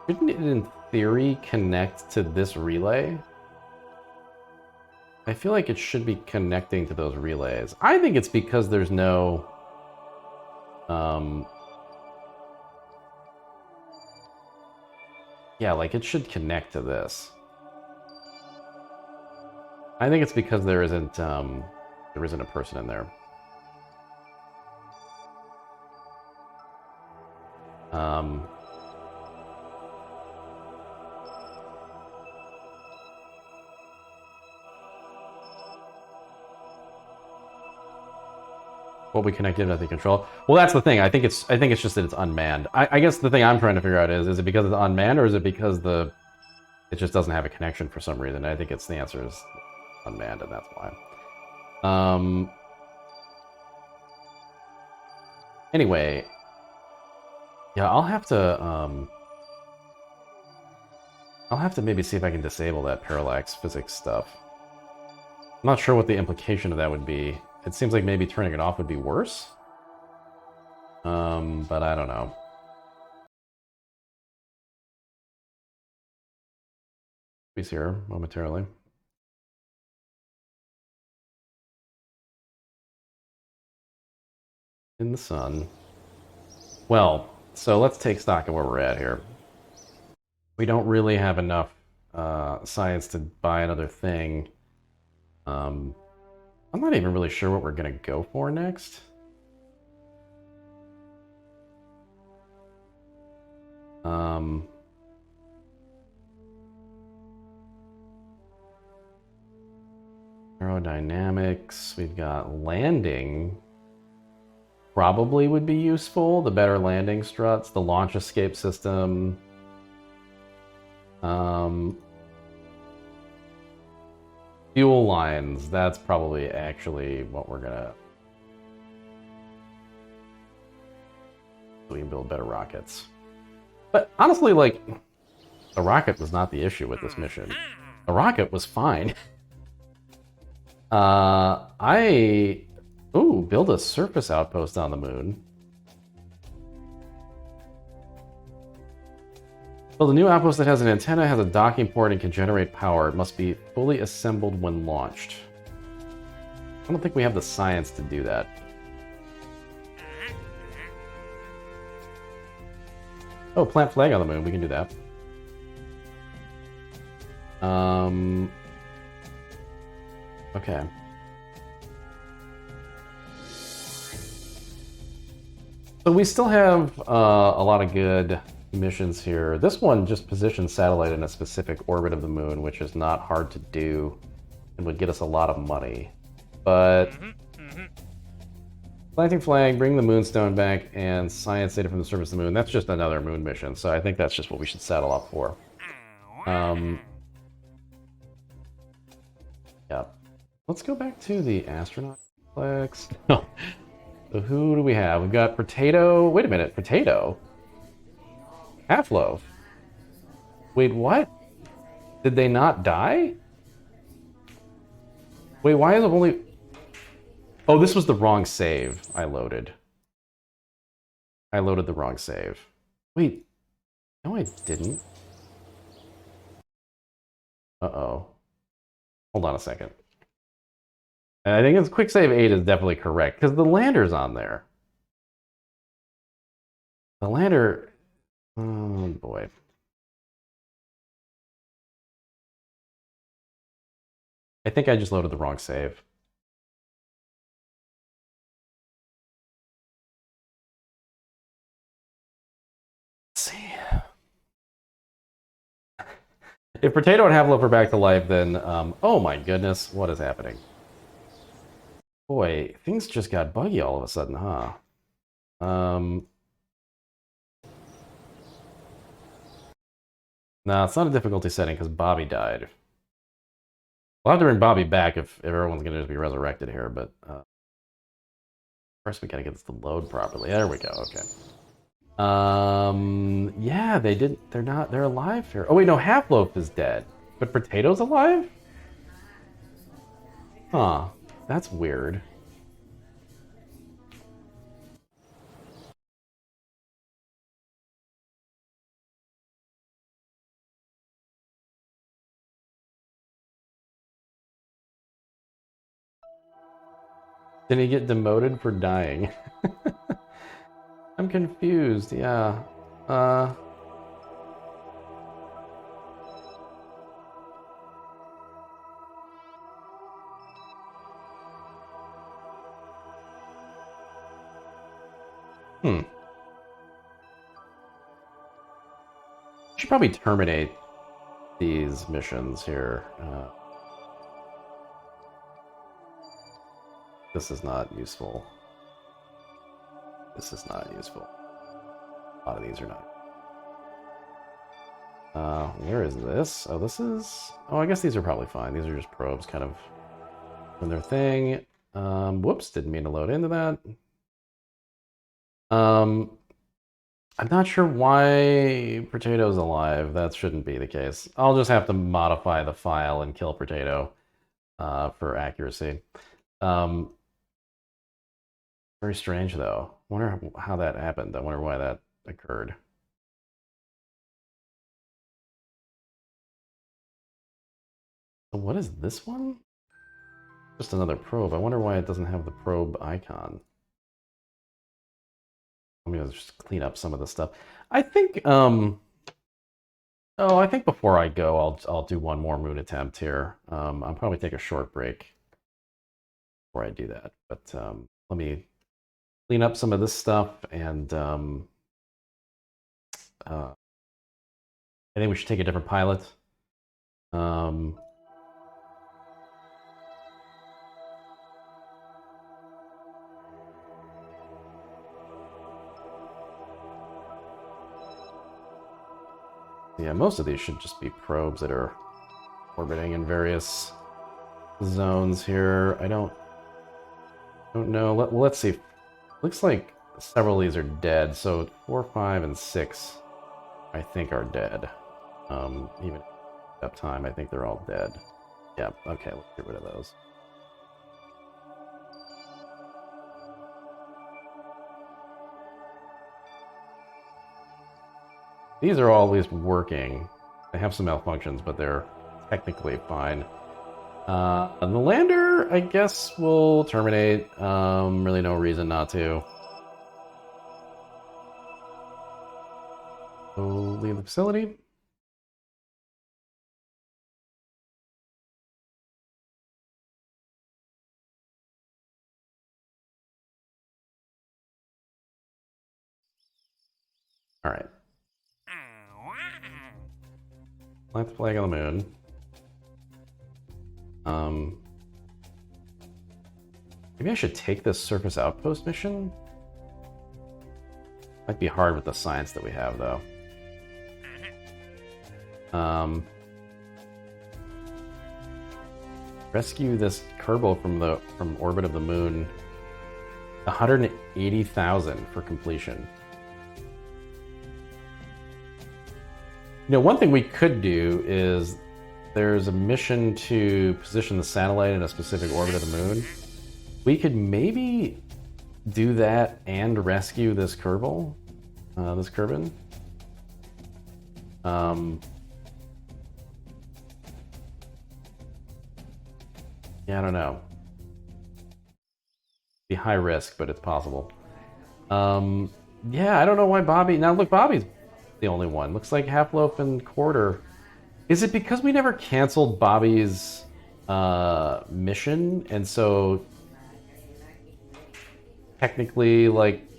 shouldn't it in theory connect to this relay? I feel like it should be connecting to those relays. I think it's because there's no yeah, like it should connect to this. I think it's because there isn't a person in there. What we connected at the control. Well, that's the thing. I think it's just that it's unmanned. I guess the thing I'm trying to figure out is it because it's unmanned, or is it because it just doesn't have a connection for some reason? I think the answer is unmanned, and that's why. Anyway, yeah, I'll have to maybe see if I can disable that parallax physics stuff. I'm not sure what the implication of that would be. It seems like maybe turning it off would be worse. But I don't know. He's here momentarily. In the sun. Well, so let's take stock of where we're at here. We don't really have enough science to buy another thing. I'm not even really sure what we're gonna go for next. Aerodynamics, we've got landing. probably would be useful. The better landing struts, the launch escape system. Fuel lines, that's probably actually what we're gonna... We can build better rockets. But honestly, like, the rocket was not the issue with this mission. The rocket was fine. Ooh, build a surface outpost on the moon. Build a new outpost that has an antenna, has a docking port, and can generate power. It must be fully assembled when launched. I don't think we have the science to do that. Oh, plant flag on the moon. We can do that. Okay. So we still have a lot of good missions here. This one just positions satellite in a specific orbit of the moon, which is not hard to do and would get us a lot of money. But planting flag, bring the moonstone back, and science data from the surface of the moon. That's just another moon mission, so I think that's just what we should settle up for. Yeah. Let's go back to the astronaut complex. So who do we have? We've got Potato. Wait a minute, Potato? Half-Loaf. Wait, what? Did they not die? Wait, why is it only... Oh, this was the wrong save I loaded. I loaded the wrong save. Wait. No, I didn't. Uh-oh. Hold on a second. I think it's quick save 8 is definitely correct, because the lander's on there. The lander... Oh, boy. I think I just loaded the wrong save. Let's see. If Potato and Half-Loaf are back to life, then... oh my goodness, what is happening? Boy, things just got buggy all of a sudden, huh? No, it's not a difficulty setting because Bobby died. We'll have to bring Bobby back if everyone's going to just be resurrected here, but first we got to get this to load properly. There we go, okay. Yeah, they're alive here. Oh wait, no, Half-Loaf is dead, but Potato's alive? Huh, that's weird. Did he get demoted for dying? I'm confused, yeah. Should probably terminate these missions here. This is not useful. This is not useful. A lot of these are not. Where is this? Oh, this is... Oh, I guess these are probably fine. These are just probes kind of doing their thing. Whoops, didn't mean to load into that. I'm not sure why Potato's alive. That shouldn't be the case. I'll just have to modify the file and kill Potato for accuracy. Very strange, though. I wonder how that happened. I wonder why that occurred. So what is this one? Just another probe. I wonder why it doesn't have the probe icon. Let me just clean up some of the stuff. I think, oh, I think before I go, I'll do one more moon attempt here. I'll probably take a short break before I do that. But let me clean up some of this stuff, and I think we should take a different pilot. Yeah, most of these should just be probes that are orbiting in various zones here. I don't know. Let's see. Looks like several of these are dead. So 4, 5, and 6, I think, are dead. Even at time, I think they're all dead. Yeah. Okay. Let's get rid of those. These are all at least working. They have some malfunctions, but they're technically fine. The lander, I guess, will terminate. Really no reason not to. So leave the facility. All right. Plant the flag on the moon. Maybe I should take this surface outpost mission. Might be hard with the science that we have, though. Rescue this Kerbal from orbit of the moon. 180,000 for completion. You know, one thing we could do is there's a mission to position the satellite in a specific orbit of the moon. We could maybe do that and rescue this Kerbal, this Kerbin. Yeah, I don't know. Be high risk, but it's possible. Yeah, I don't know why Bobby. Now look, Bobby's the only one. Looks like Half-Loaf and Quarter. Is it because we never canceled Bobby's mission, and so technically, like,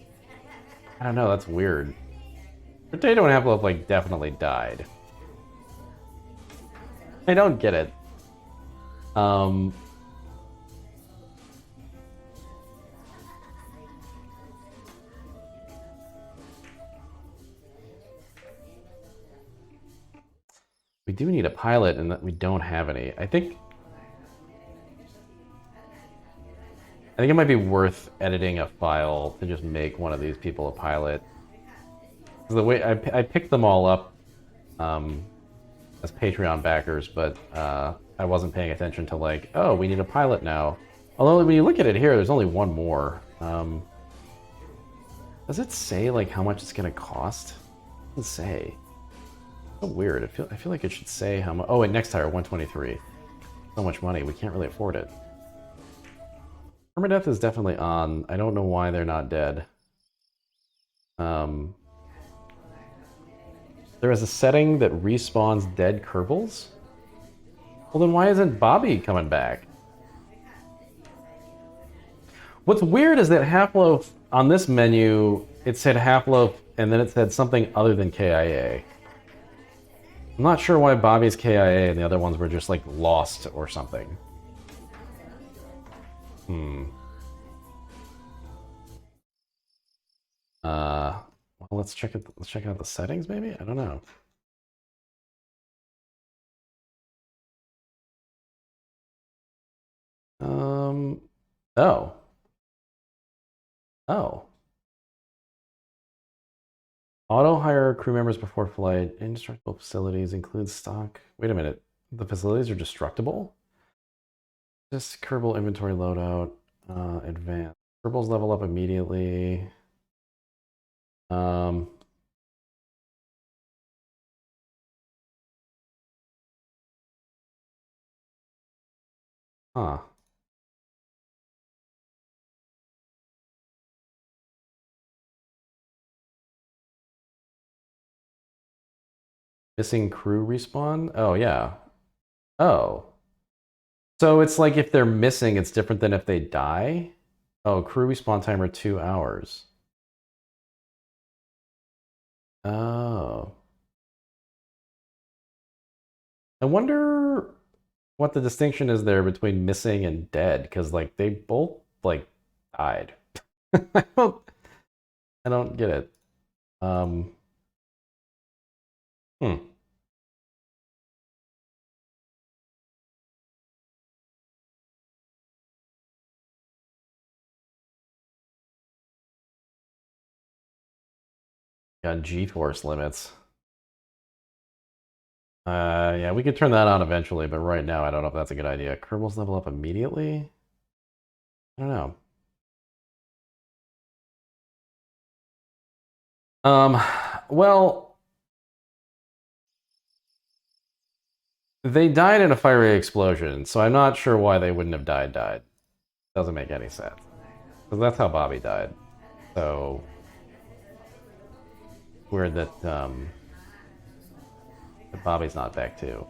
I don't know. That's weird. Potato and Half-Loaf like definitely died. I don't get it. We do need a pilot, and that we don't have any. I think it might be worth editing a file to just make one of these people a pilot. The way I picked them all up as Patreon backers, but I wasn't paying attention to, like, oh, we need a pilot now. Although when you look at it here, there's only one more. Does it say like how much it's gonna cost? It doesn't say. So weird. I feel like it should say how much. Oh, and next tire 123. So much money, we can't really afford it. Permadeath is definitely on. I don't know why they're not dead. There is a setting that respawns dead Kerbals? Well, then why isn't Bobby coming back? What's weird is that Half-Loaf, on this menu, it said Half-Loaf, and then it said something other than KIA. I'm not sure why Bobby's KIA and the other ones were just, like, lost or something. Well, let's check out the settings, maybe? I don't know. Oh. Oh. Auto hire crew members before flight. Indestructible facilities include stock. Wait a minute. The facilities are destructible? This Kerbal inventory loadout. Advanced. Kerbals level up immediately. Huh. Missing crew respawn? Oh, yeah. Oh. So it's like if they're missing, it's different than if they die? Oh, crew respawn timer 2 hours. Oh. I wonder what the distinction is there between missing and dead, because like they both like died. I don't get it. Hmm. Got G-force limits. Yeah, we could turn that on eventually, but right now I don't know if that's a good idea. Kerbals level up immediately? I don't know. Well, they died in a fiery explosion, so I'm not sure why they wouldn't have died. Doesn't make any sense. Because that's how Bobby died. So, weird that Bobby's not back too.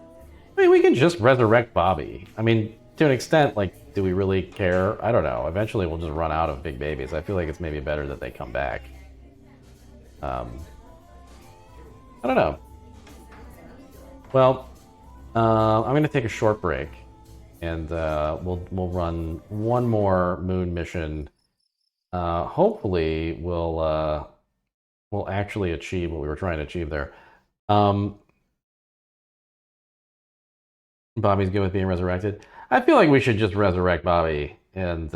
I mean, we can just resurrect Bobby. I mean, to an extent, like, do we really care? I don't know. Eventually we'll just run out of big babies. I feel like it's maybe better that they come back. I don't know. Well, I'm going to take a short break, and we'll run one more moon mission. Hopefully, we'll actually achieve what we were trying to achieve there. Bobby's good with being resurrected. I feel like we should just resurrect Bobby and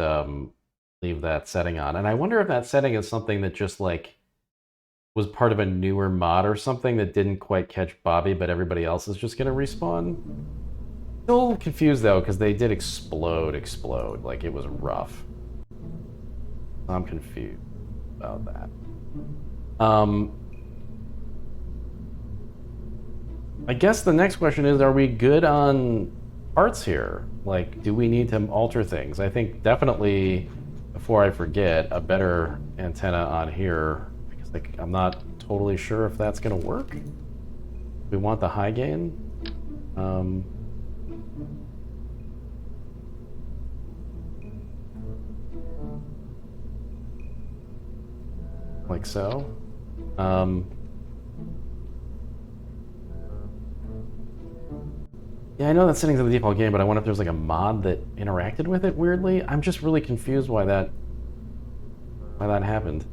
leave that setting on. And I wonder if that setting is something that just like was part of a newer mod or something that didn't quite catch Bobby, but everybody else is just gonna respawn. Still confused though, because they did explode. Like it was rough. I'm confused about that. I guess the next question is, are we good on parts here? Like, do we need to alter things? I think definitely, before I forget, a better antenna on here, because like, I'm not totally sure if that's gonna work. We want the high gain. Like so. Yeah, I know that setting's in the default game, but I wonder if there's like a mod that interacted with it weirdly. I'm just really confused why that happened.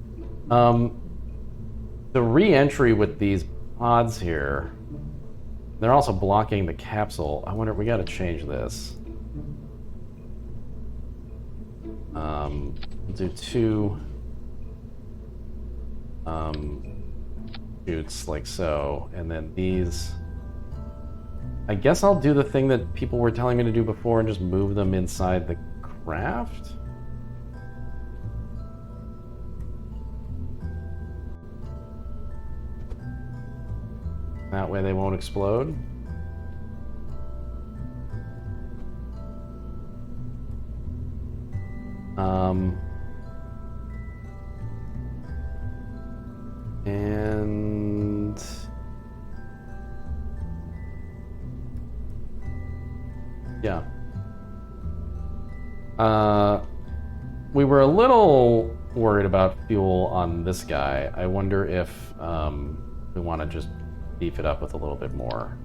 The re-entry with these pods here, they're also blocking the capsule. I wonder, we gotta change this. We'll do two shoots like so, and then these. I guess I'll do the thing that people were telling me to do before and just move them inside the craft. That way they won't explode. And yeah. We were a little worried about fuel on this guy. I wonder if we want to just beef it up with a little bit more.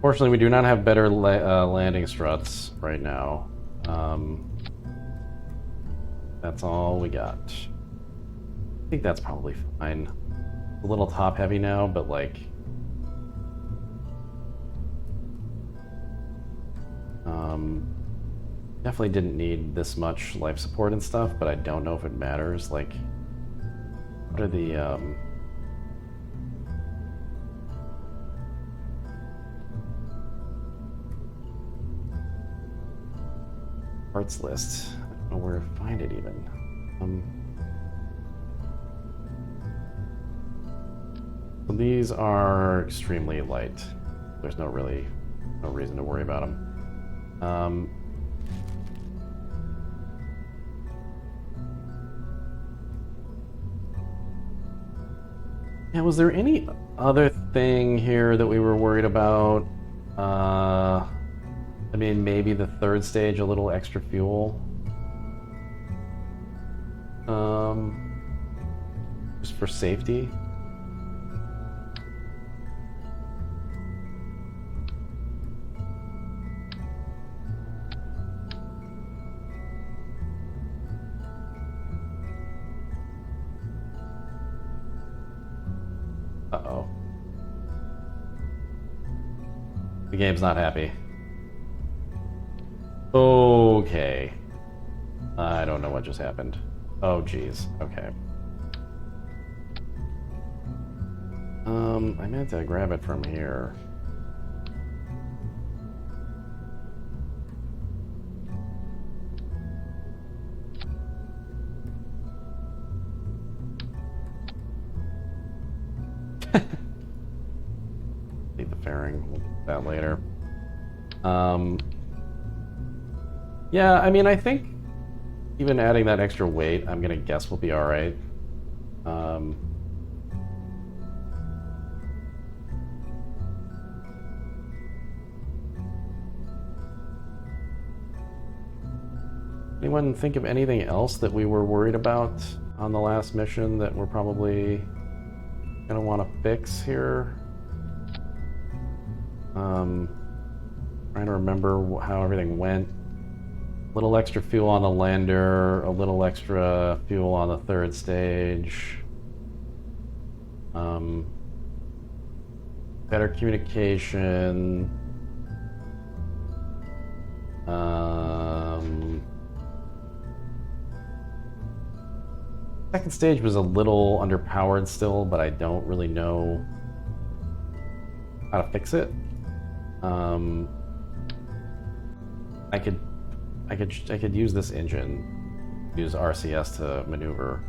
Fortunately, we do not have better landing struts right now. That's all we got. I think that's probably fine. A little top heavy now, but like... definitely didn't need this much life support and stuff, but I don't know if it matters. Like, what are the... parts list? I don't know where to find it even. So these are extremely light. There's no reason to worry about them. Yeah, was there any other thing here that we were worried about? I mean, maybe the third stage, a little extra fuel. Just for safety. Uh-oh. The game's not happy. Okay. I don't know what just happened. Oh, geez. Okay. I meant to grab it from here. Need the fairing. We'll do that later. Yeah, I mean, I think even adding that extra weight, I'm gonna guess we'll be alright. Anyone think of anything else that we were worried about on the last mission that we're probably gonna want to fix here? Trying to remember how everything went. A little extra fuel on the lander, a little extra fuel on the third stage. Better communication. Second stage was a little underpowered still, but I don't really know how to fix it. I could use this engine, use RCS to maneuver.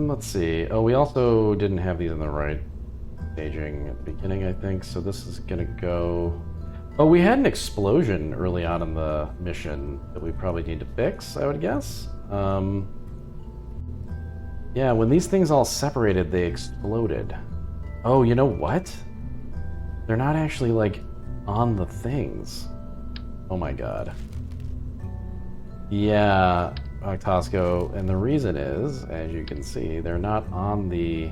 Let's see. Oh, we also didn't have these in the right staging at the beginning, I think, so this is gonna go... Oh, we had an explosion early on in the mission that we probably need to fix, I would guess. Yeah, when these things all separated, they exploded. Oh, you know what? They're not actually, like, on the things. Oh my god. Yeah, Octosco, and the reason is, as you can see, they're not on the...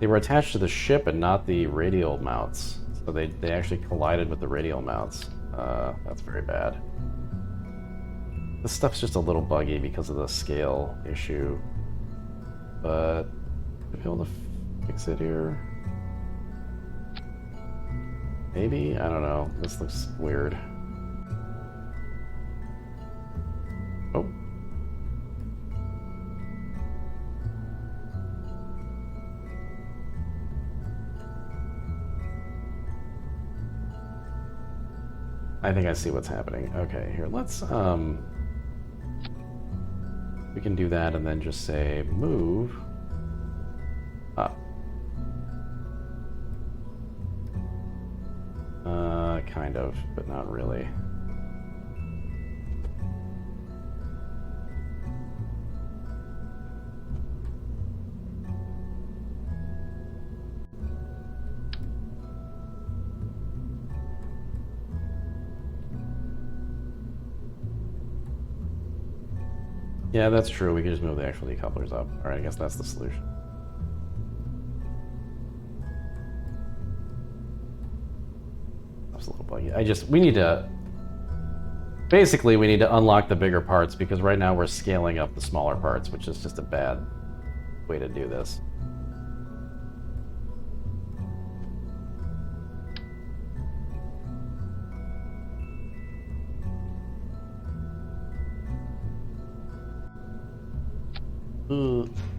They were attached to the ship and not the radial mounts. So they actually collided with the radial mounts. That's very bad. This stuff's just a little buggy because of the scale issue. But... I'll be able to fix it here. Maybe? I don't know. This looks weird. Oh. I think I see what's happening. Okay, here, let's, we can do that and then just say move up. Kind of, but not really. Yeah, that's true. We could just move the actual decouplers up. All right, I guess that's the solution. That's a little buggy. We need to... Basically, we need to unlock the bigger parts because right now we're scaling up the smaller parts, which is just a bad way to do this.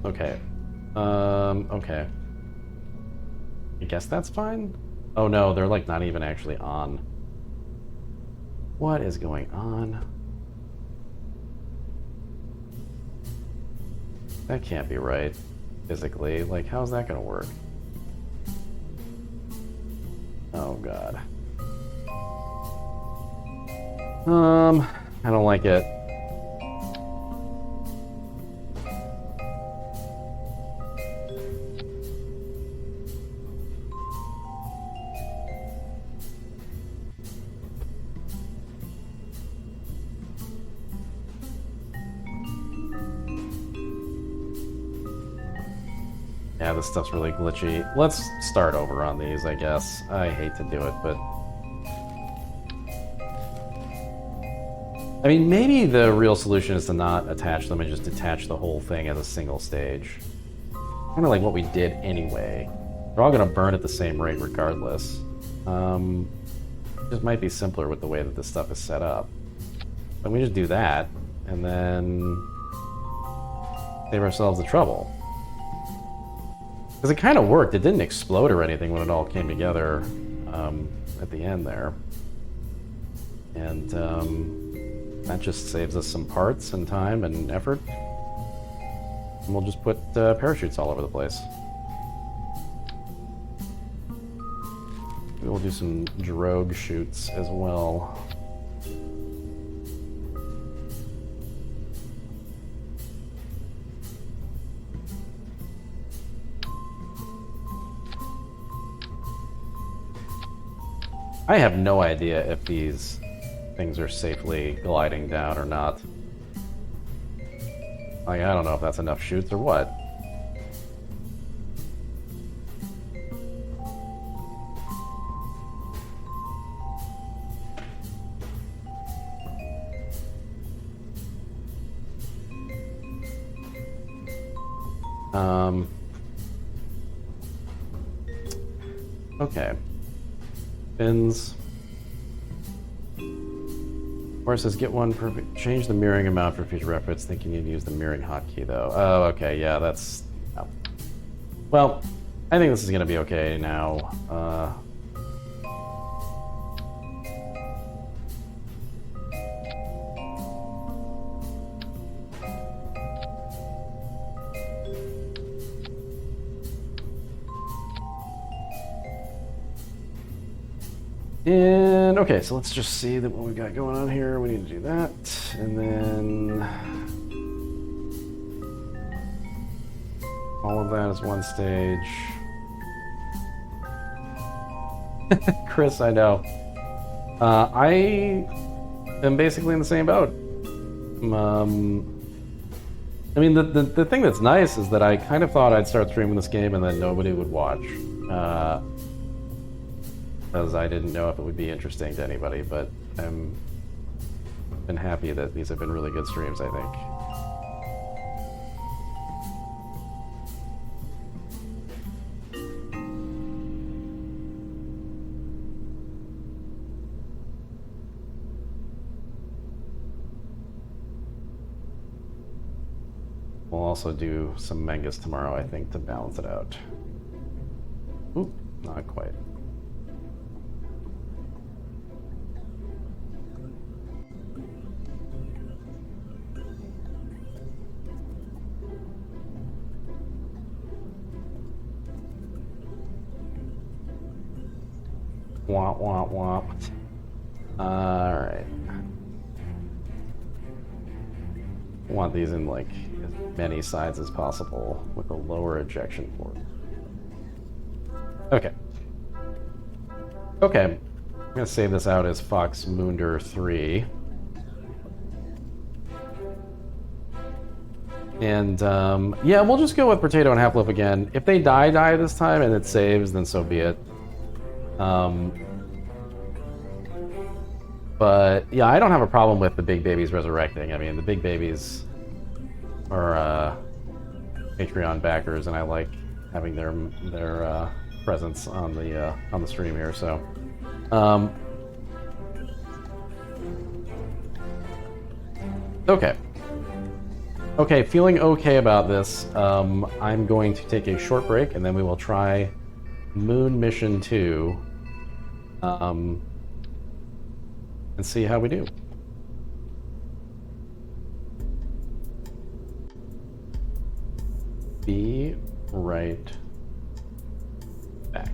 Okay. Okay. I guess that's fine. Oh no, they're like not even actually on. What is going on? That can't be right, physically. Like, how's that gonna work? Oh god. I don't like it. Yeah, this stuff's really glitchy. Let's start over on these, I guess. I hate to do it, but... I mean, maybe the real solution is to not attach them and just detach the whole thing as a single stage. Kind of like what we did anyway. They're all going to burn at the same rate regardless. It just might be simpler with the way that this stuff is set up. But we just do that, and then save ourselves the trouble. Because it kind of worked. It didn't explode or anything when it all came together at the end there. And that just saves us some parts and time and effort. And we'll just put parachutes all over the place. We'll do some drogue shoots as well. I have no idea if these things are safely gliding down or not. Like, I don't know if that's enough shoots or what. Okay. Fins. Or says get one for change the mirroring amount for future reference. Think you need to use the mirroring hotkey though. Oh, okay, yeah, that's. Oh. Well, I think this is gonna be okay now. And okay, so let's just see that what we've got going on here. We need to do that, and then all of that is one stage. Chris, I know. I am basically in the same boat. I mean, the thing that's nice is that I kind of thought I'd start streaming this game and then nobody would watch. Because I didn't know if it would be interesting to anybody, but I'm been happy that these have been really good streams, I think. We'll also do some mangas tomorrow, I think, to balance it out. Oop, not quite. Womp, womp, womp. Alright. Want these in like as many sides as possible with a lower ejection port. Okay. Okay. I'm gonna save this out as Fox Moonder 3. And yeah, we'll just go with Potato and Half-Life again. If they die this time and it saves, then so be it. But yeah, I don't have a problem with the big babies resurrecting. I mean, the big babies are Patreon backers, and I like having their presence on the stream here. So, okay, feeling okay about this. I'm going to take a short break, and then we will try Moon Mission 2 and see how we do. Be right back.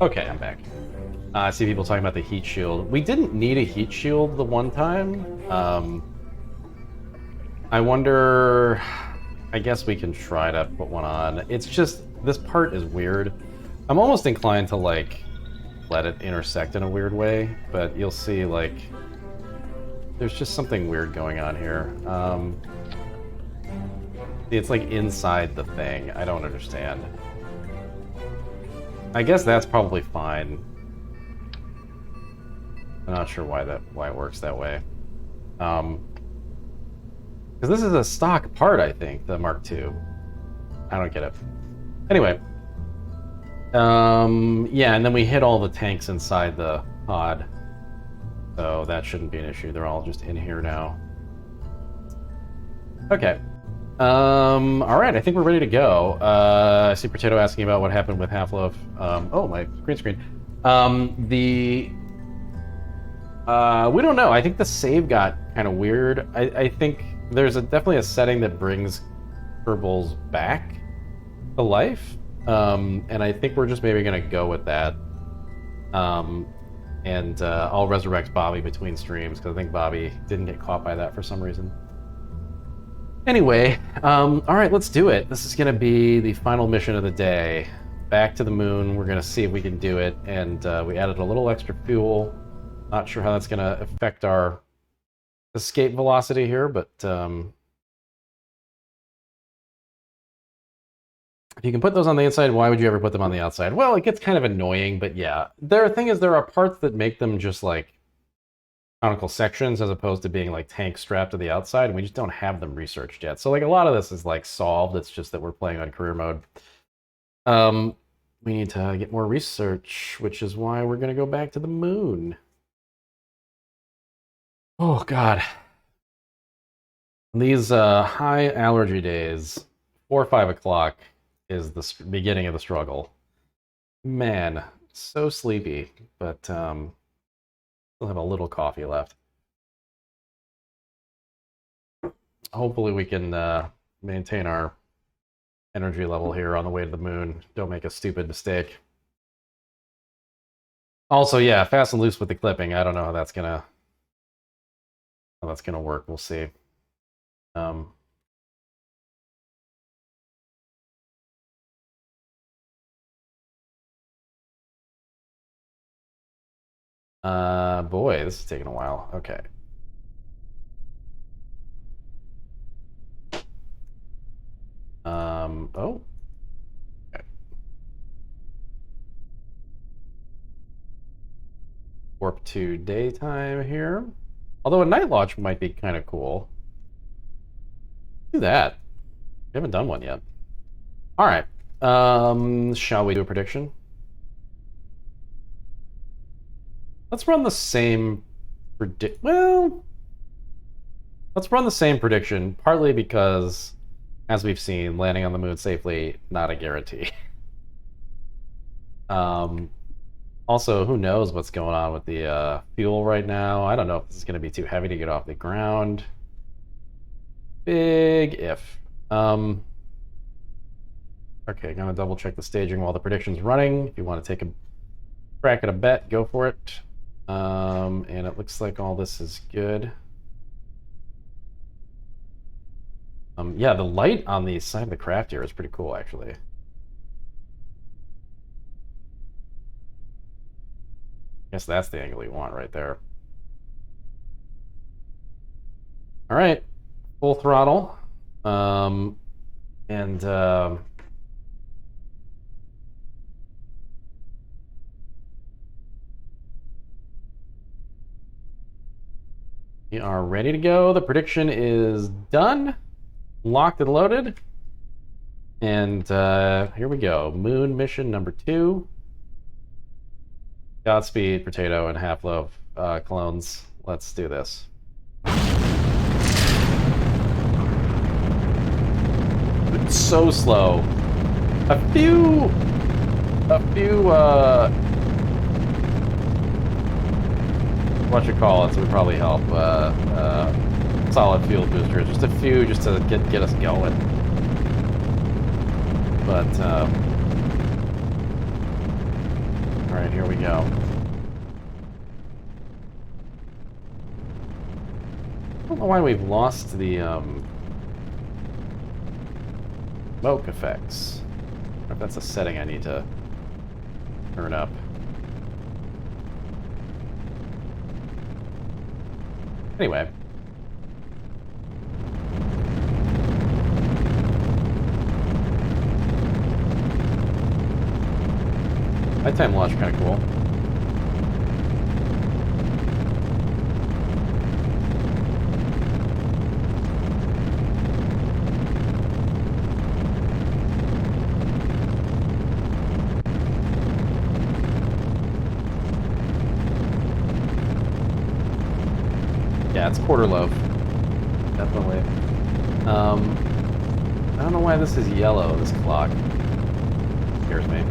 Okay, I'm back. I see people talking about the heat shield. We didn't need a heat shield the one time. I wonder... I guess we can try to put one on. It's just... This part is weird. I'm almost inclined to, like, let it intersect in a weird way, but you'll see, like... There's just something weird going on here. It's, like, inside the thing. I don't understand. I guess that's probably fine. I'm not sure why it works that way. Because this is a stock part, I think, the Mark II. I don't get it. Anyway. Yeah, and then we hit all the tanks inside the pod. So that shouldn't be an issue. They're all just in here now. Okay. Alright, I think we're ready to go. I see Potato asking about what happened with Half-Life. Oh, my green screen. We don't know. I think the save got kind of weird. I think there's definitely a setting that brings Kerbal's back to life. And I think we're just maybe going to go with that. And I'll resurrect Bobby between streams, because I think Bobby didn't get caught by that for some reason. Anyway, alright, let's do it. This is going to be the final mission of the day. Back to the moon. We're going to see if we can do it. And we added a little extra fuel. Not sure how that's going to affect our escape velocity here, but if you can put those on the inside, why would you ever put them on the outside? Well, it gets kind of annoying, but yeah. The thing is, there are parts that make them just like conical sections as opposed to being like tanks strapped to the outside, and we just don't have them researched yet. So like a lot of this is like solved. It's just that we're playing on career mode. We need to get more research, which is why we're going to go back to the moon. Oh, God. These high allergy days, 4 or 5 o'clock, is the beginning of the struggle. Man, so sleepy, but still have a little coffee left. Hopefully we can maintain our energy level here on the way to the moon. Don't make a stupid mistake. Also, yeah, fast and loose with the clipping. I don't know how that's gonna work. We'll see. Boy, this is taking a while. Okay. Oh. Okay. Warp to daytime here. Although a night launch might be kind of cool. Do that. We haven't done one yet. All right. Shall we do a prediction? Let's run the same let's run the same prediction, partly because, as we've seen, landing on the moon safely, not a guarantee. Also, who knows what's going on with the fuel right now. I don't know if this is going to be too heavy to get off the ground. Big if. Okay, gonna double check the staging while the prediction's running. If you want to take a crack at a bet, go for it. And it looks like all this is good. Yeah, the light on the side of the craft here is pretty cool, actually. Guess that's the angle you want right there. All right, full throttle. We are ready to go. The prediction is done, locked and loaded. And here we go. Moon mission number 2. Godspeed, Potato, and Half-Loaf clones. Let's do this. It's so slow. A few what you call it, so would probably help. Solid fuel boosters, just a few, just to get us going. But Alright, here we go. I don't know why we've lost the, smoke effects. I wonder if that's a setting I need to turn up. Anyway. Nighttime launch kind of cool. Yeah, it's quarter loaf. Definitely. I don't know why this is yellow, this clock. Scares me.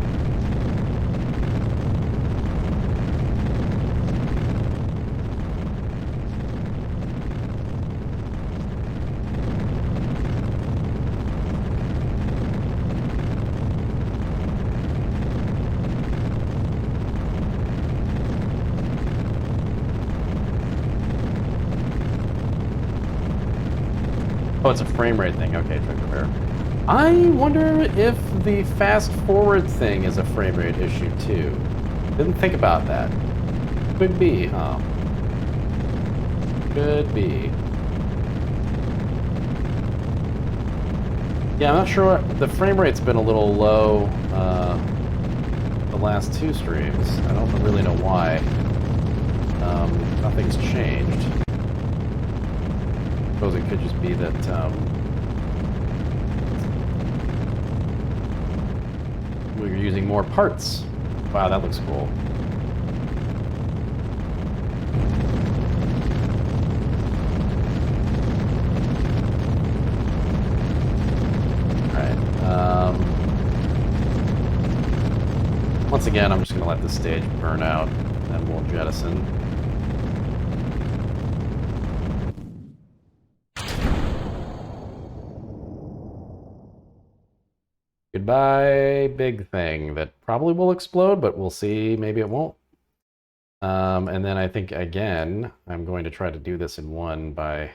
Oh, it's a frame rate thing. Okay, check repair. I wonder if the fast forward thing is a frame rate issue too. Didn't think about that. Could be, huh? Could be. Yeah, I'm not sure. The frame rate's been a little low the last two streams. I don't really know why. Nothing's changed. I suppose it could just be that we're using more parts. Wow, that looks cool. Alright, once again, I'm just going to let this stage burn out, and then we'll jettison. Goodbye, big thing that probably will explode, but we'll see. Maybe it won't. And then I think, again, I'm going to try to do this in one by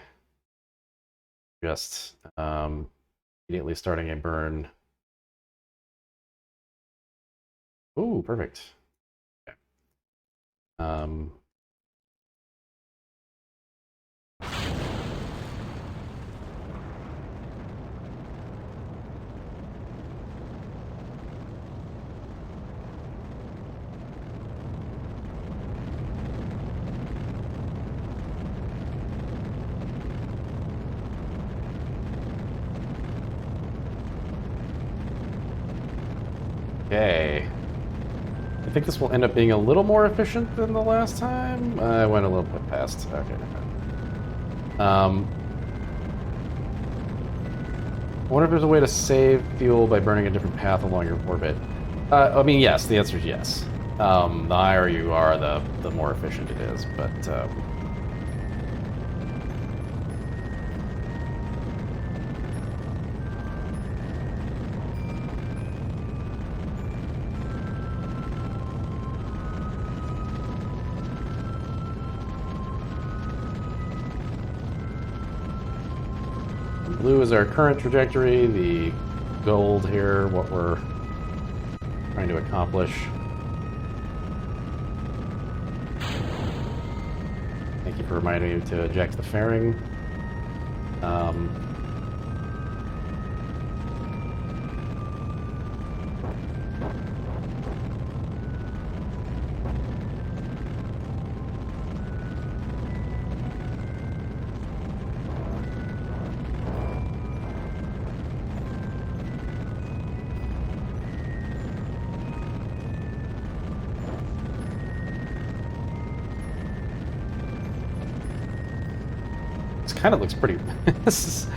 just immediately starting a burn. Ooh, perfect. Okay. Okay. I think this will end up being a little more efficient than the last time. I went a little bit past. Okay. I wonder if there's a way to save fuel by burning a different path along your orbit. I mean, yes. The answer is yes. The higher you are, the more efficient it is. But blue is our current trajectory, the gold here, what we're trying to accomplish. Thank you for reminding me to eject the fairing. Kind of looks pretty. This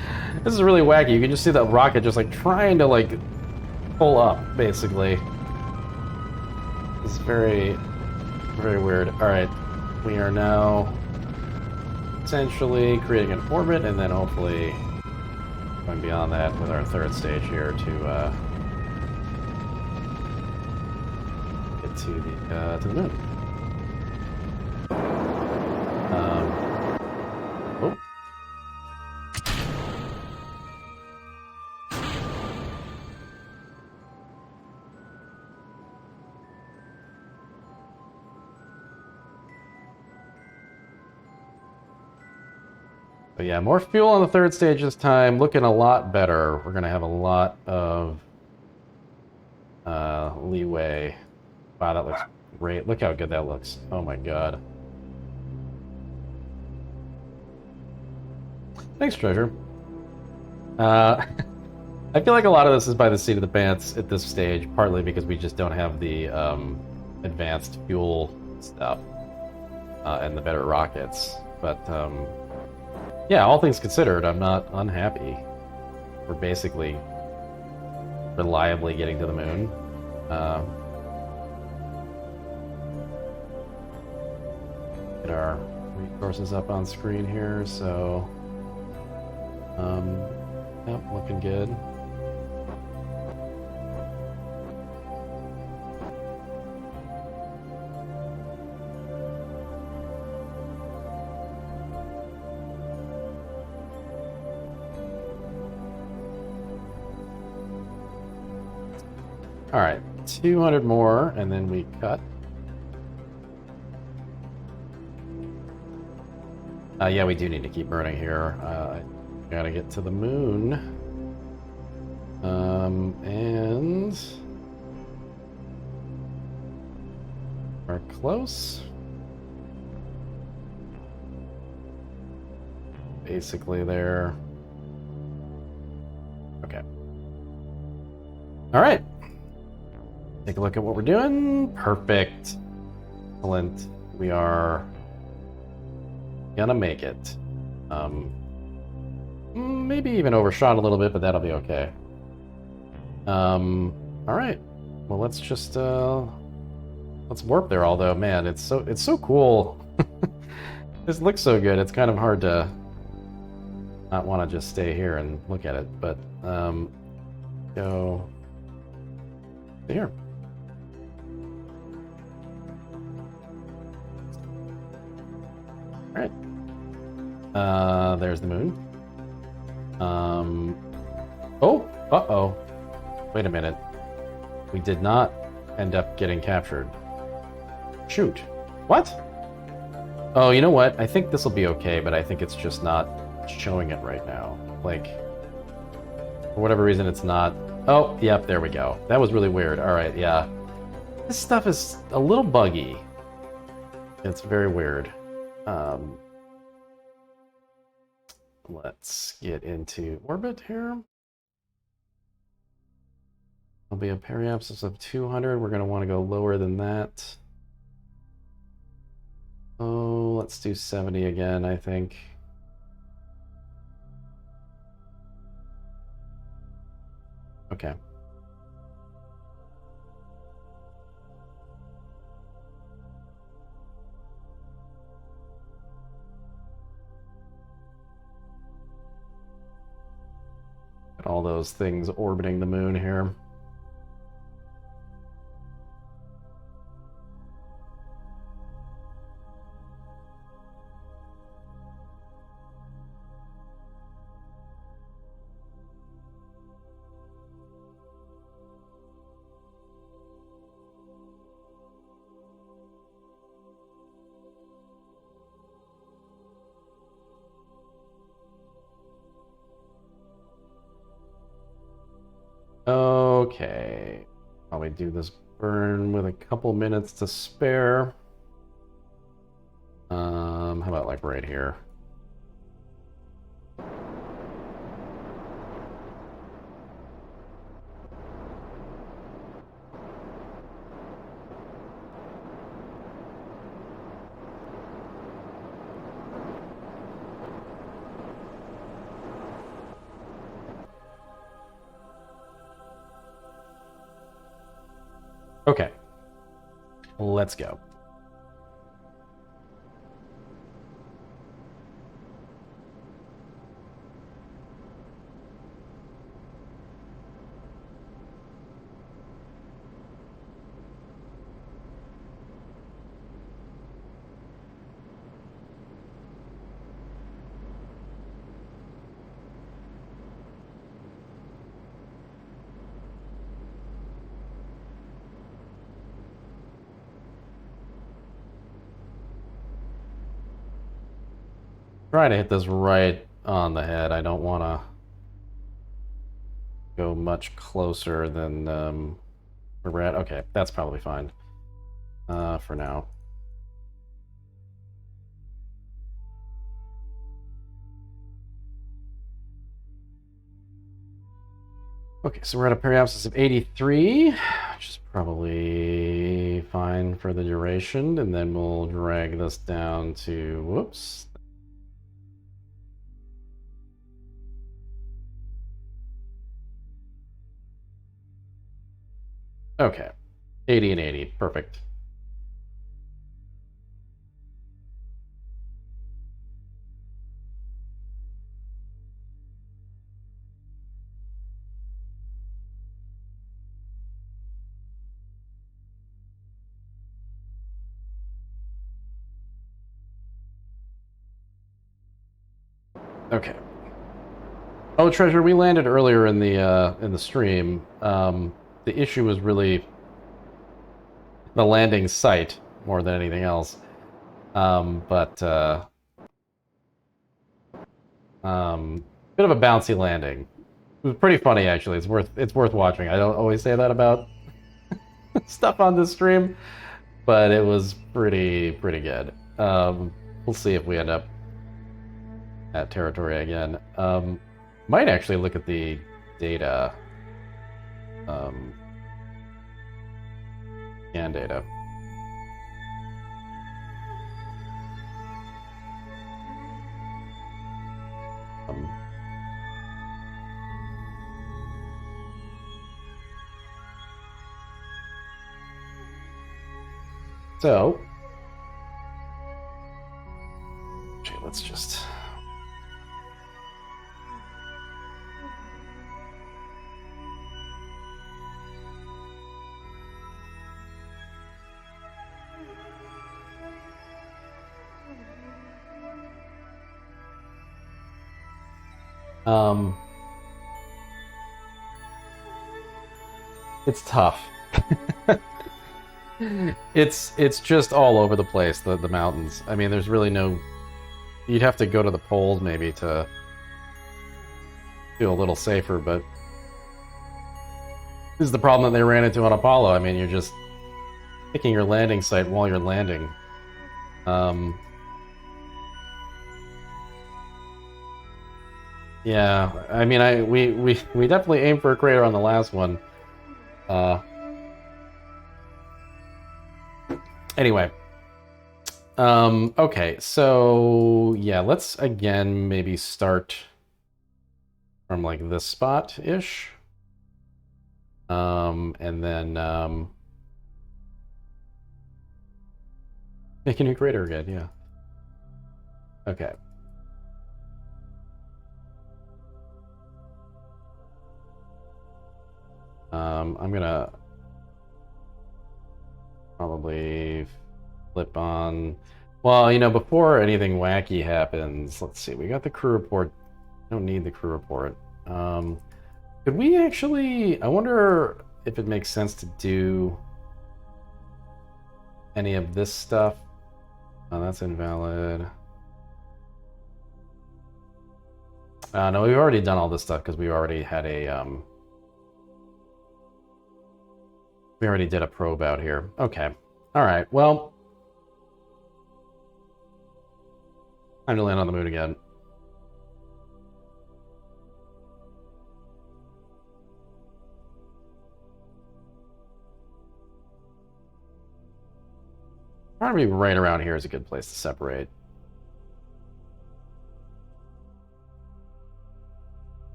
is really wacky. You can just see that rocket just like trying to like pull up, basically. It's very, very weird. All right, we are now essentially creating an orbit, and then hopefully going beyond that with our third stage here to get to the moon. Oh. But yeah, more fuel on the third stage this time. Looking a lot better. We're gonna have a lot of leeway. Wow, that looks great. Look how good that looks. Oh my god. Thanks, Treasure. I feel like a lot of this is by the seat of the pants at this stage, partly because we just don't have the advanced fuel stuff and the better rockets. But yeah, all things considered, I'm not unhappy. We're basically reliably getting to the moon. Get our resources up on screen here, so yep, looking good. All right, 200 more, and then we cut. Yeah, we do need to keep burning here. Gotta get to the moon. And we're close. Basically there. Okay. All right. Take a look at what we're doing. Perfect. Excellent. We are gonna make it. Maybe even overshot a little bit, but that'll be okay. All right. Well, let's just let's warp there. Although, man, it's so cool. This looks so good. It's kind of hard to not want to just stay here and look at it. But go here. All right. There's the moon. Oh, uh-oh. Wait a minute. We did not end up getting captured. Shoot. What? Oh, you know what? I think this will be okay, but I think it's just not showing it right now. Like, for whatever reason, it's not. Oh, yep, there we go. That was really weird. All right, yeah. This stuff is a little buggy. It's very weird. Let's get into orbit here. There'll be a periapsis of 200. We're going to want to go lower than that. Oh, let's do 70 again, I think. Okay. Got all those things orbiting the moon here. Okay. Probably do this burn with a couple minutes to spare. How about like right here? Okay. Let's go. Try to hit this right on the head. I don't want to go much closer than where we're at. Okay, that's probably fine for now. Okay, so we're at a periapsis of 83, which is probably fine for the duration, and then we'll drag this down to, whoops. Okay, 80 and 80, perfect. Okay. Oh, Treasure, we landed earlier in the stream. The issue was really the landing site more than anything else. But bit of a bouncy landing. It was pretty funny actually. It's worth watching. I don't always say that about stuff on this stream, but it was pretty good. We'll see if we end up at territory again. Might actually look at the data. Scan data. So, actually, let's just. It's tough. It's just all over the place, the mountains. I mean, there's really no. You'd have to go to the poles maybe to feel a little safer, but this is the problem that they ran into on Apollo. I mean, you're just picking your landing site while you're landing. Yeah, I mean, we definitely aimed for a crater on the last one. Anyway. Okay, so yeah, let's again maybe start from like this spot-ish. And then make a new crater again, yeah. Okay. I'm gonna probably flip on. Well, you know, before anything wacky happens, let's see. We got the crew report. I don't need the crew report. Could we actually? I wonder if it makes sense to do any of this stuff. Oh, that's invalid. No, we've already done all this stuff because we already had a we already did a probe out here. Okay. All right. Well, time to land on the moon again. Probably right around here is a good place to separate.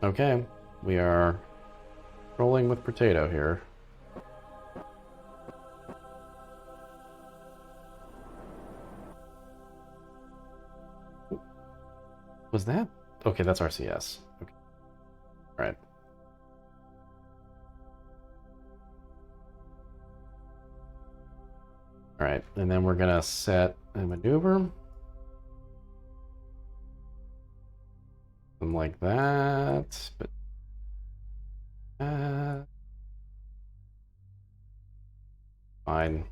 Okay, we are rolling with potato here. Was that? Okay, that's RCS. Okay. All right. All right, and then we're gonna set a maneuver. Something like that, but fine.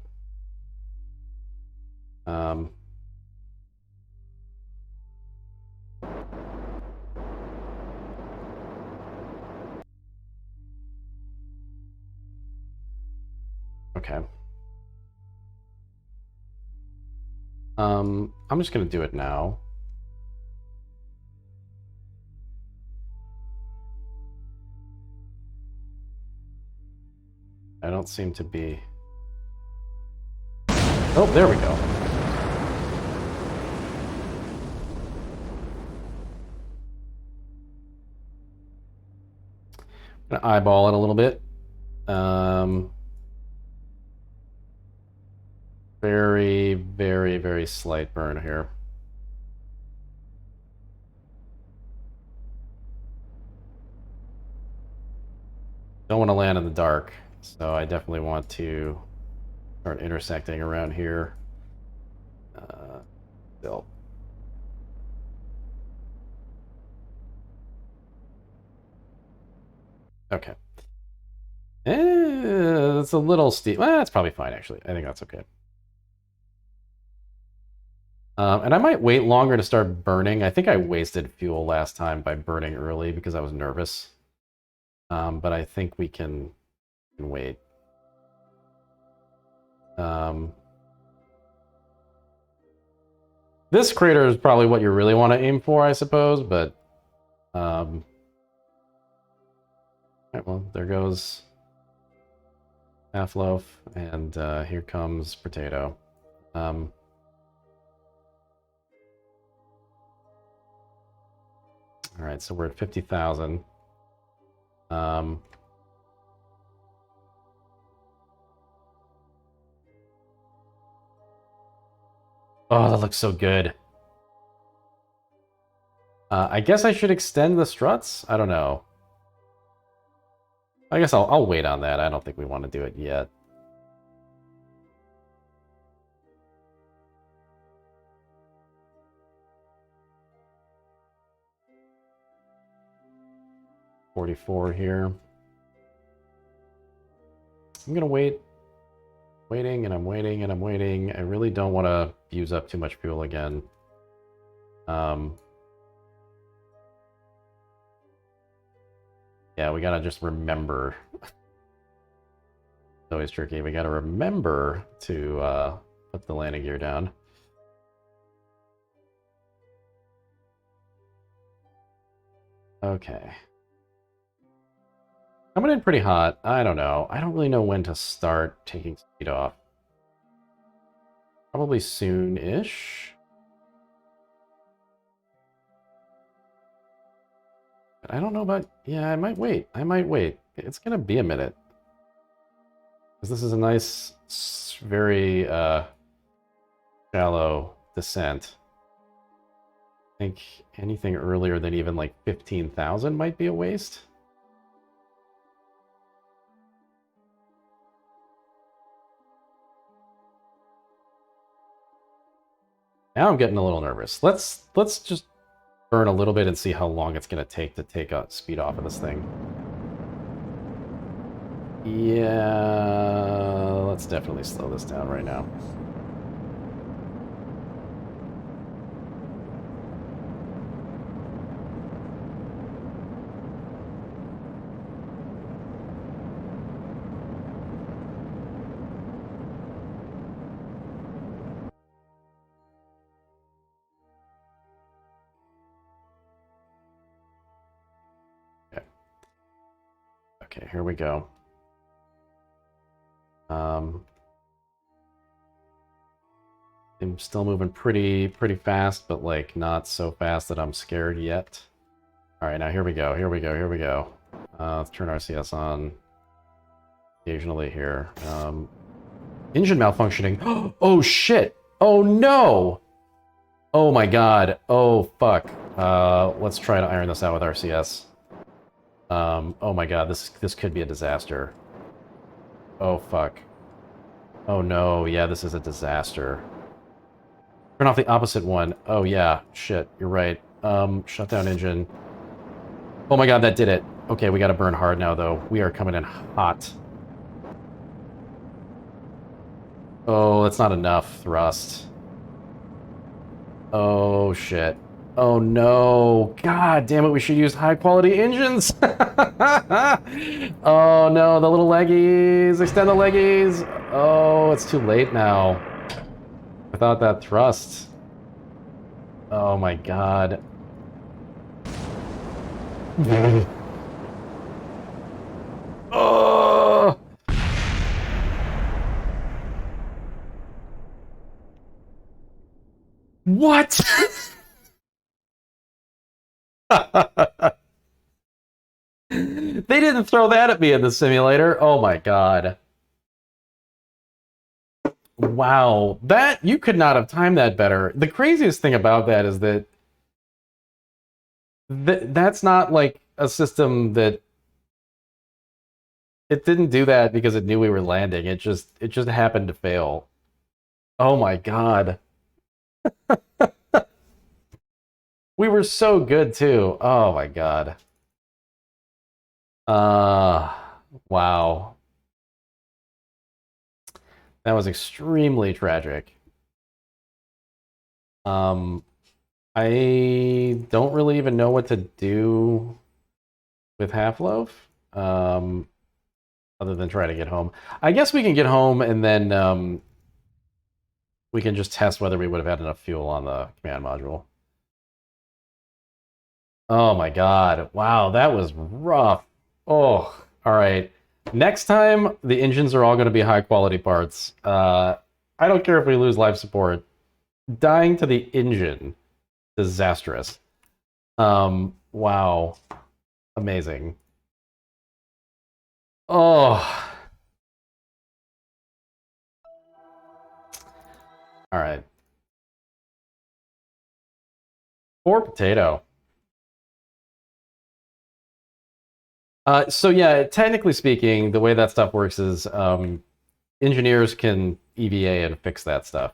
Okay. I'm just gonna do it now. I don't seem to be... Oh, there we go. I'm gonna eyeball it a little bit. Very, very, very slight burn here. Don't want to land in the dark, so I definitely want to start intersecting around here. Still. Okay. It's a little steep. Well, that's probably fine, actually. I think that's okay. And I might wait longer to start burning. I think I wasted fuel last time by burning early because I was nervous. But I think we can wait. This crater is probably what you really want to aim for, I suppose, but... Alright, well, there goes half loaf, and here comes potato. Alright, so we're at 50,000. Oh, that looks so good. I guess I should extend the struts? I don't know. I guess I'll wait on that. I don't think we want to do it yet. $44 here. I'm gonna wait. Waiting, and I'm waiting, and I'm waiting. I really don't want to use up too much fuel again. Yeah, we gotta just remember. It's always tricky. We gotta remember to put the landing gear down. Okay. Coming in pretty hot. I don't know. I don't really know when to start taking speed off. Probably soon-ish. But I don't know about... Yeah, I might wait. I might wait. It's gonna be a minute. Because this is a nice, very shallow descent. I think anything earlier than even like 15,000 might be a waste. Now I'm getting a little nervous. Let's just burn a little bit and see how long it's going to take speed off of this thing. Yeah, let's definitely slow this down right now. Okay, here we go. I'm still moving pretty fast, but like not so fast that I'm scared yet. All right, now here we go. Here we go. Let's turn RCS on occasionally here. Engine malfunctioning. Oh shit! Oh no! Oh my god! Oh fuck! Let's try to iron this out with RCS. Oh my god, this could be a disaster. Oh fuck. Oh no, yeah, this is a disaster. Turn off the opposite one. Oh yeah, shit, you're right. Shut down engine. Oh my god, that did it. Okay, we gotta burn hard now though. We are coming in hot. Oh, that's not enough thrust. Oh, shit. Oh, no. God damn it, we should use high-quality engines! Oh, no, the little leggies! Extend the leggies! Oh, it's too late now. Without that thrust. Oh, my God. Oh! What? They didn't throw that at me in the simulator. Oh my god. Wow. That, you could not have timed that better. The craziest thing about that is that that's not like a system that it didn't do that because it knew we were landing. It just happened to fail. Oh my god. We were so good too. Oh my god. Uh wow. That was extremely tragic. Um I don't really even know what to do with Half-Loaf, other than try to get home. I guess we can get home and then we can just test whether we would have had enough fuel on the command module. Oh my god. Wow, that was rough. Oh, alright. Next time, the engines are all going to be high-quality parts. I don't care if we lose life support. Dying to the engine, disastrous. Wow. Amazing. Oh. Alright. Poor potato. So yeah, technically speaking, the way that stuff works is engineers can EVA and fix that stuff.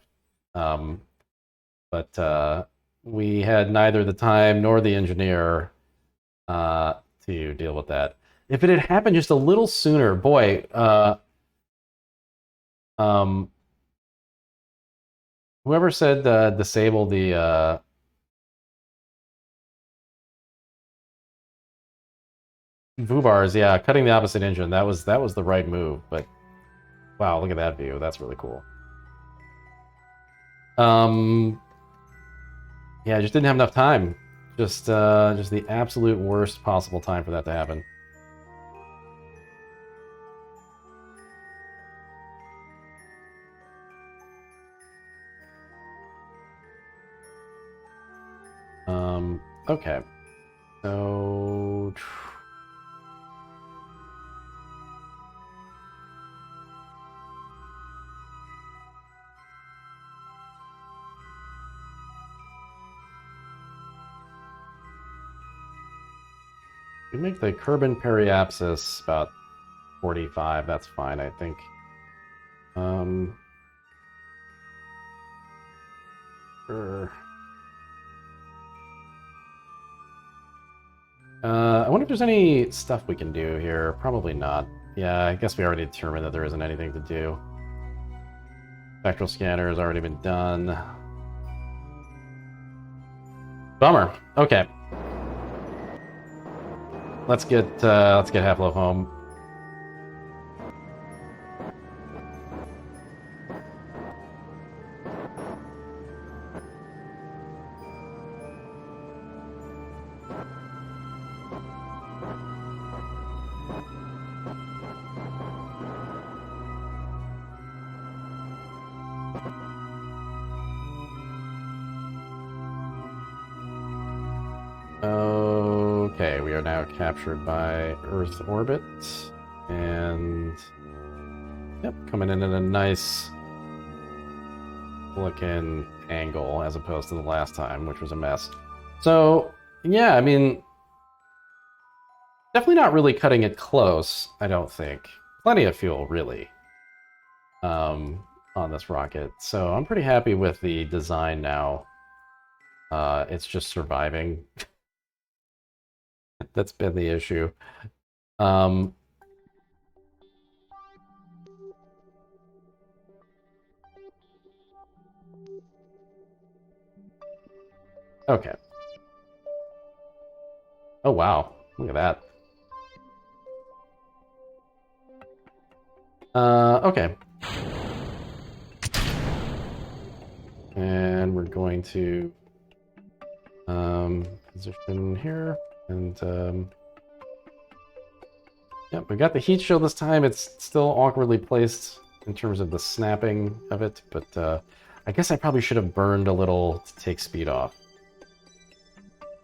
But we had neither the time nor the engineer to deal with that. If it had happened just a little sooner, boy, whoever said disable the VU-bars, yeah, cutting the opposite engine, that was the right move, but wow, look at that view. That's really cool. Yeah, I just didn't have enough time. Just the absolute worst possible time for that to happen. Okay. So we make the Kerbal periapsis about 45. That's fine, I think. Sure. I wonder if there's any stuff we can do here. Probably not. Yeah, I guess we already determined that there isn't anything to do. Spectral scanner has already been done. Bummer. Okay. Let's get Half-Life home. Okay, we are now captured by Earth orbit, and yep, coming in at a nice looking angle as opposed to the last time, which was a mess. So yeah, I mean, definitely not really cutting it close, I don't think. Plenty of fuel, really, on this rocket. So I'm pretty happy with the design now. It's just surviving. That's been the issue. Um, Okay. Oh, wow. Look at that. Okay. And we're going to position here, and yeah, we got the heat shield this time. It's still awkwardly placed in terms of the snapping of it, but I guess I probably should have burned a little to take speed off.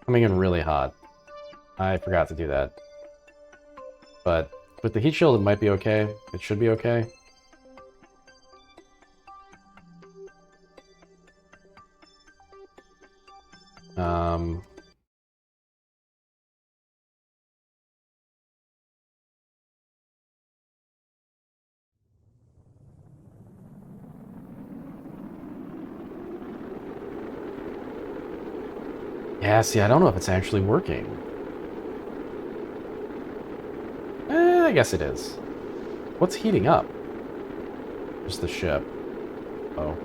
Coming in really hot. I forgot to do that. But with the heat shield, it might be okay. It should be okay. Yeah, see, I don't know if it's actually working. I guess it is. What's heating up? Just the ship. Oh.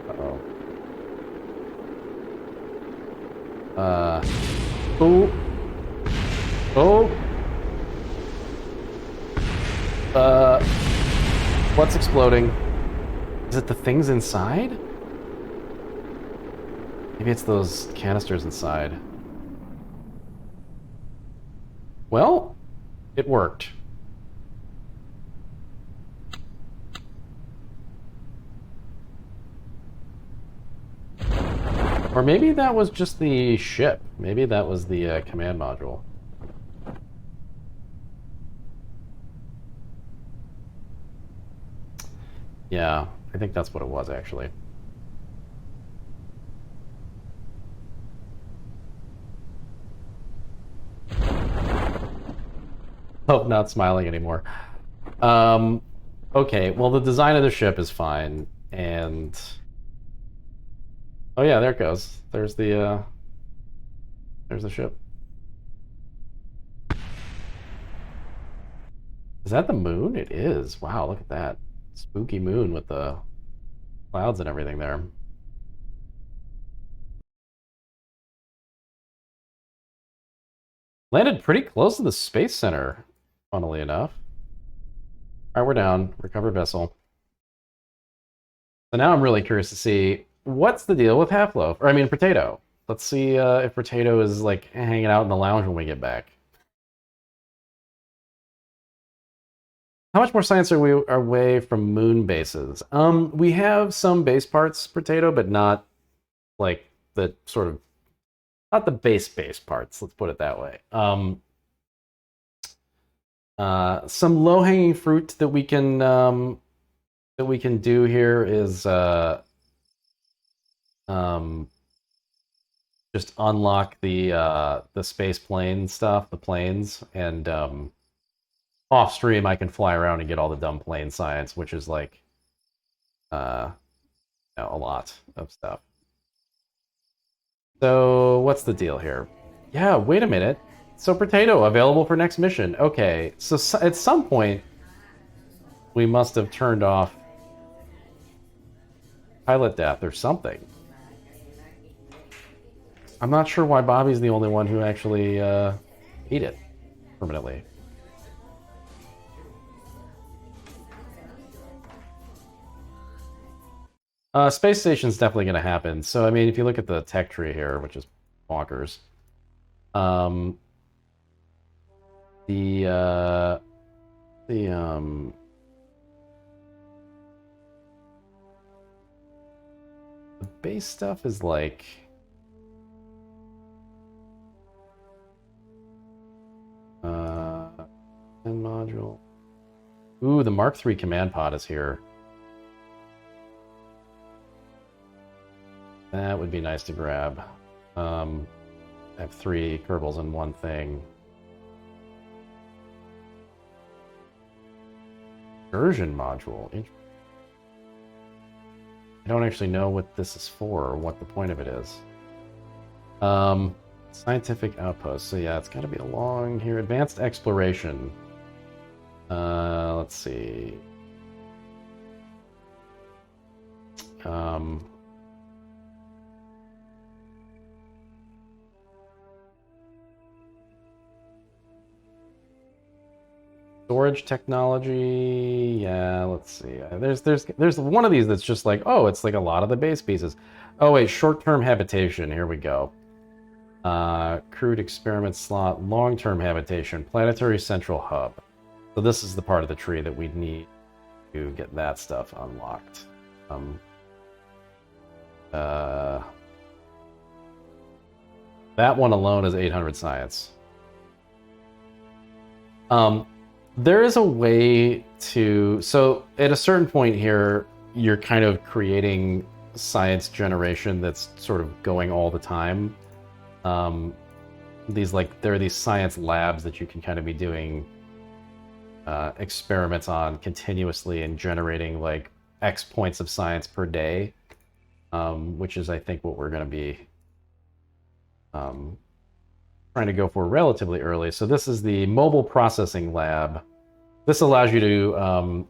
Uh-oh. Oh. Oh. What's exploding? Is it the things inside? Maybe it's those canisters inside. Well, it worked. Or maybe that was just the ship. Maybe that was the command module. Yeah, I think that's what it was, actually. Oh, not smiling anymore. Okay, well, the design of the ship is fine, and... Oh yeah, there it goes. There's the ship. Is that the moon? It is. Wow, look at that. Spooky moon with the clouds and everything there. Landed pretty close to the Space Center, funnily enough. Alright, we're down. Recovered vessel. So now I'm really curious to see what's the deal with Half-Loaf? Or, I mean, Potato. Let's see if Potato is, like, hanging out in the lounge when we get back. How much more science are we away from moon bases? We have some base parts, Potato, but not, like, the sort of... Not the base parts, let's put it that way. Some low-hanging fruit that we can do here is just unlock the space plane stuff, the planes, and off stream I can fly around and get all the dumb plane science, which is like a lot of stuff. So what's the deal here? Yeah, wait a minute. So Potato available for next mission. Okay, so at some point we must have turned off pilot death or something. I'm not sure why Bobby's the only one who actually beat it permanently. Space station's definitely going to happen. So, I mean, if you look at the tech tree here, which is bonkers, the base stuff is like... command module. Ooh, the Mark III command pod is here. That would be nice to grab. I have 3 Kerbals in one thing. Excursion module. I don't actually know what this is for or what the point of it is. Scientific outpost. So yeah, it's got to be along here. Advanced exploration. Let's see. Storage technology, yeah, let's see. There's one of these that's just like, oh, it's like a lot of the base pieces. Oh wait, short-term habitation, here we go. Crude experiment slot, long-term habitation, planetary central hub. So this is the part of the tree that we'd need to get that stuff unlocked. That one alone is 800 science. There is a way to... So at a certain point here, you're kind of creating science generation that's sort of going all the time. There are these science labs that you can kind of be doing experiments on continuously and generating like X points of science per day, which is, I think, what we're going to be trying to go for relatively early. So this is the mobile processing lab. This allows you to,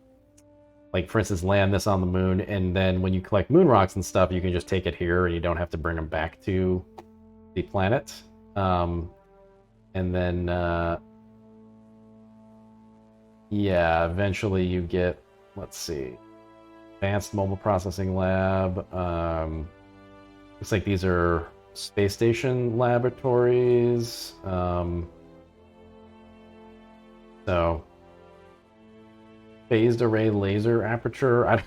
like, for instance, land this on the moon, and then when you collect moon rocks and stuff, you can just take it here, and you don't have to bring them back to the planet. And then, yeah, eventually you get, let's see, advanced mobile processing lab. Looks like these are space station laboratories. So phased array laser aperture.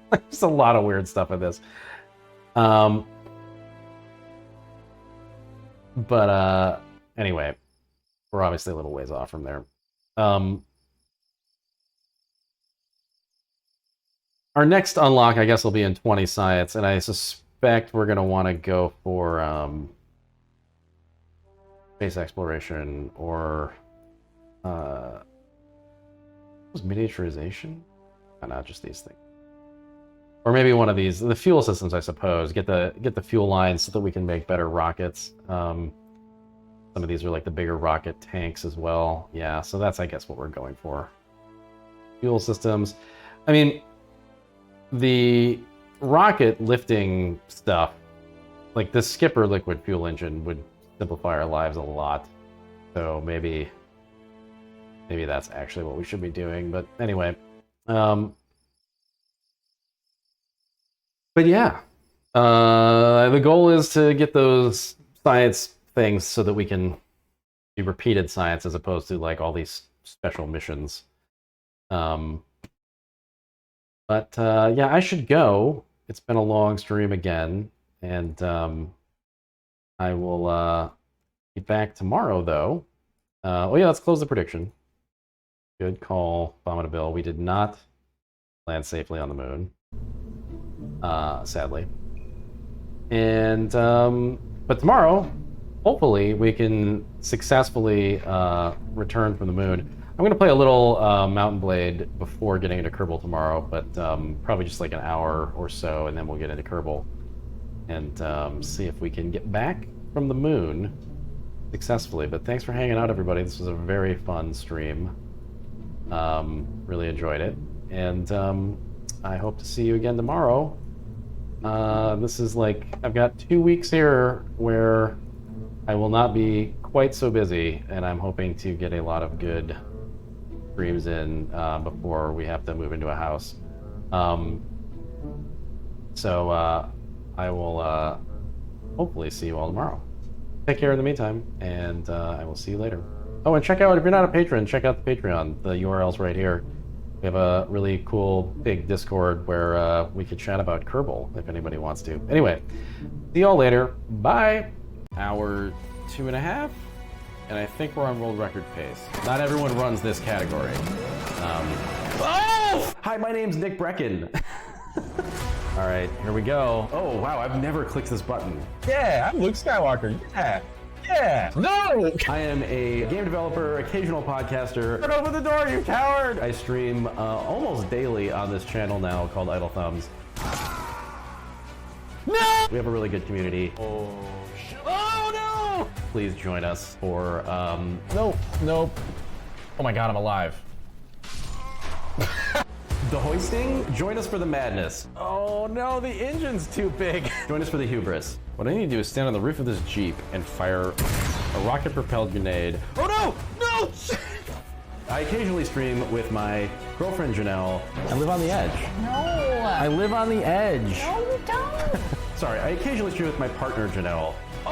There's a lot of weird stuff in this. But anyway, we're obviously a little ways off from there. Our next unlock, I guess, will be in 20 science, and I suspect we're going to want to go for space exploration or miniaturization? Oh, not just these things. Or maybe one of these, the fuel systems, I suppose. Get the fuel lines so that we can make better rockets. Some of these are like the bigger rocket tanks as well. Yeah, so that's, I guess, what we're going for. Fuel systems. I mean, the rocket lifting stuff, like the Skipper liquid fuel engine, would simplify our lives a lot. So maybe that's actually what we should be doing. But anyway, but yeah, the goal is to get those science things so that we can do repeated science as opposed to like all these special missions. But yeah, I should go. It's been a long stream again, and I will be back tomorrow though. Oh yeah, let's close the prediction. Good call, Abominable. We did not land safely on the moon, sadly. And but tomorrow, hopefully, we can successfully return from the moon. I'm going to play a little Mountain Blade before getting into Kerbal tomorrow, but probably just like an hour or so, and then we'll get into Kerbal and see if we can get back from the moon successfully. But thanks for hanging out, everybody. This was a very fun stream. Really enjoyed it, and I hope to see you again tomorrow. This is like, I've got 2 weeks here where I will not be quite so busy, and I'm hoping to get a lot of good streams in before we have to move into a house. So I will hopefully see you all tomorrow. Take care in the meantime, and I will see you later. Oh, and check out, if you're not a patron, check out the Patreon. The URL's right here. We have a really cool big Discord where we could chat about Kerbal if anybody wants to. Anyway, see y'all later. Bye. Hour 2.5, and I think we're on world record pace. Not everyone runs this category. Oh! Hi, my name's Nick Brecken. All right, here we go. Oh, wow, I've never clicked this button. Yeah, I'm Luke Skywalker. Yeah. Yeah. No! I am a game developer, occasional podcaster. Turn over the door, you coward! I stream almost daily on this channel now called Idle Thumbs. No! We have a really good community. Oh, oh no! Please join us for Nope. Oh my god, I'm alive. The hoisting? Join us for the madness. Oh no, the engine's too big. Join us for the hubris. What I need to do is stand on the roof of this Jeep and fire a rocket-propelled grenade. Oh no! No! I occasionally stream with my girlfriend Janelle. I live on the edge. No. I live on the edge. No, you don't. Sorry, I occasionally stream with my partner Janelle. Oh,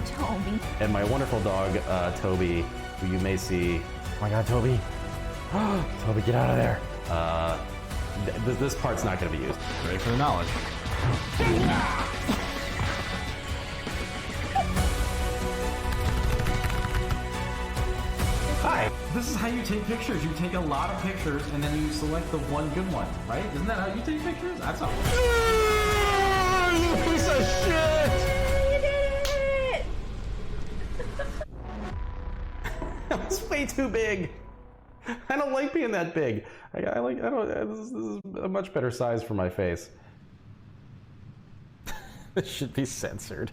Toby. And my wonderful dog, Toby, who you may see. Oh my god, Toby. Toby, get out of there. This part's not going to be used. Ready for the knowledge. Hi. This is how you take pictures. You take a lot of pictures and then you select the one good one, right? Isn't that how you take pictures? That's how. You piece of shit! You did it. That was way too big. I don't like being that big. This is a much better size for my face. This should be censored.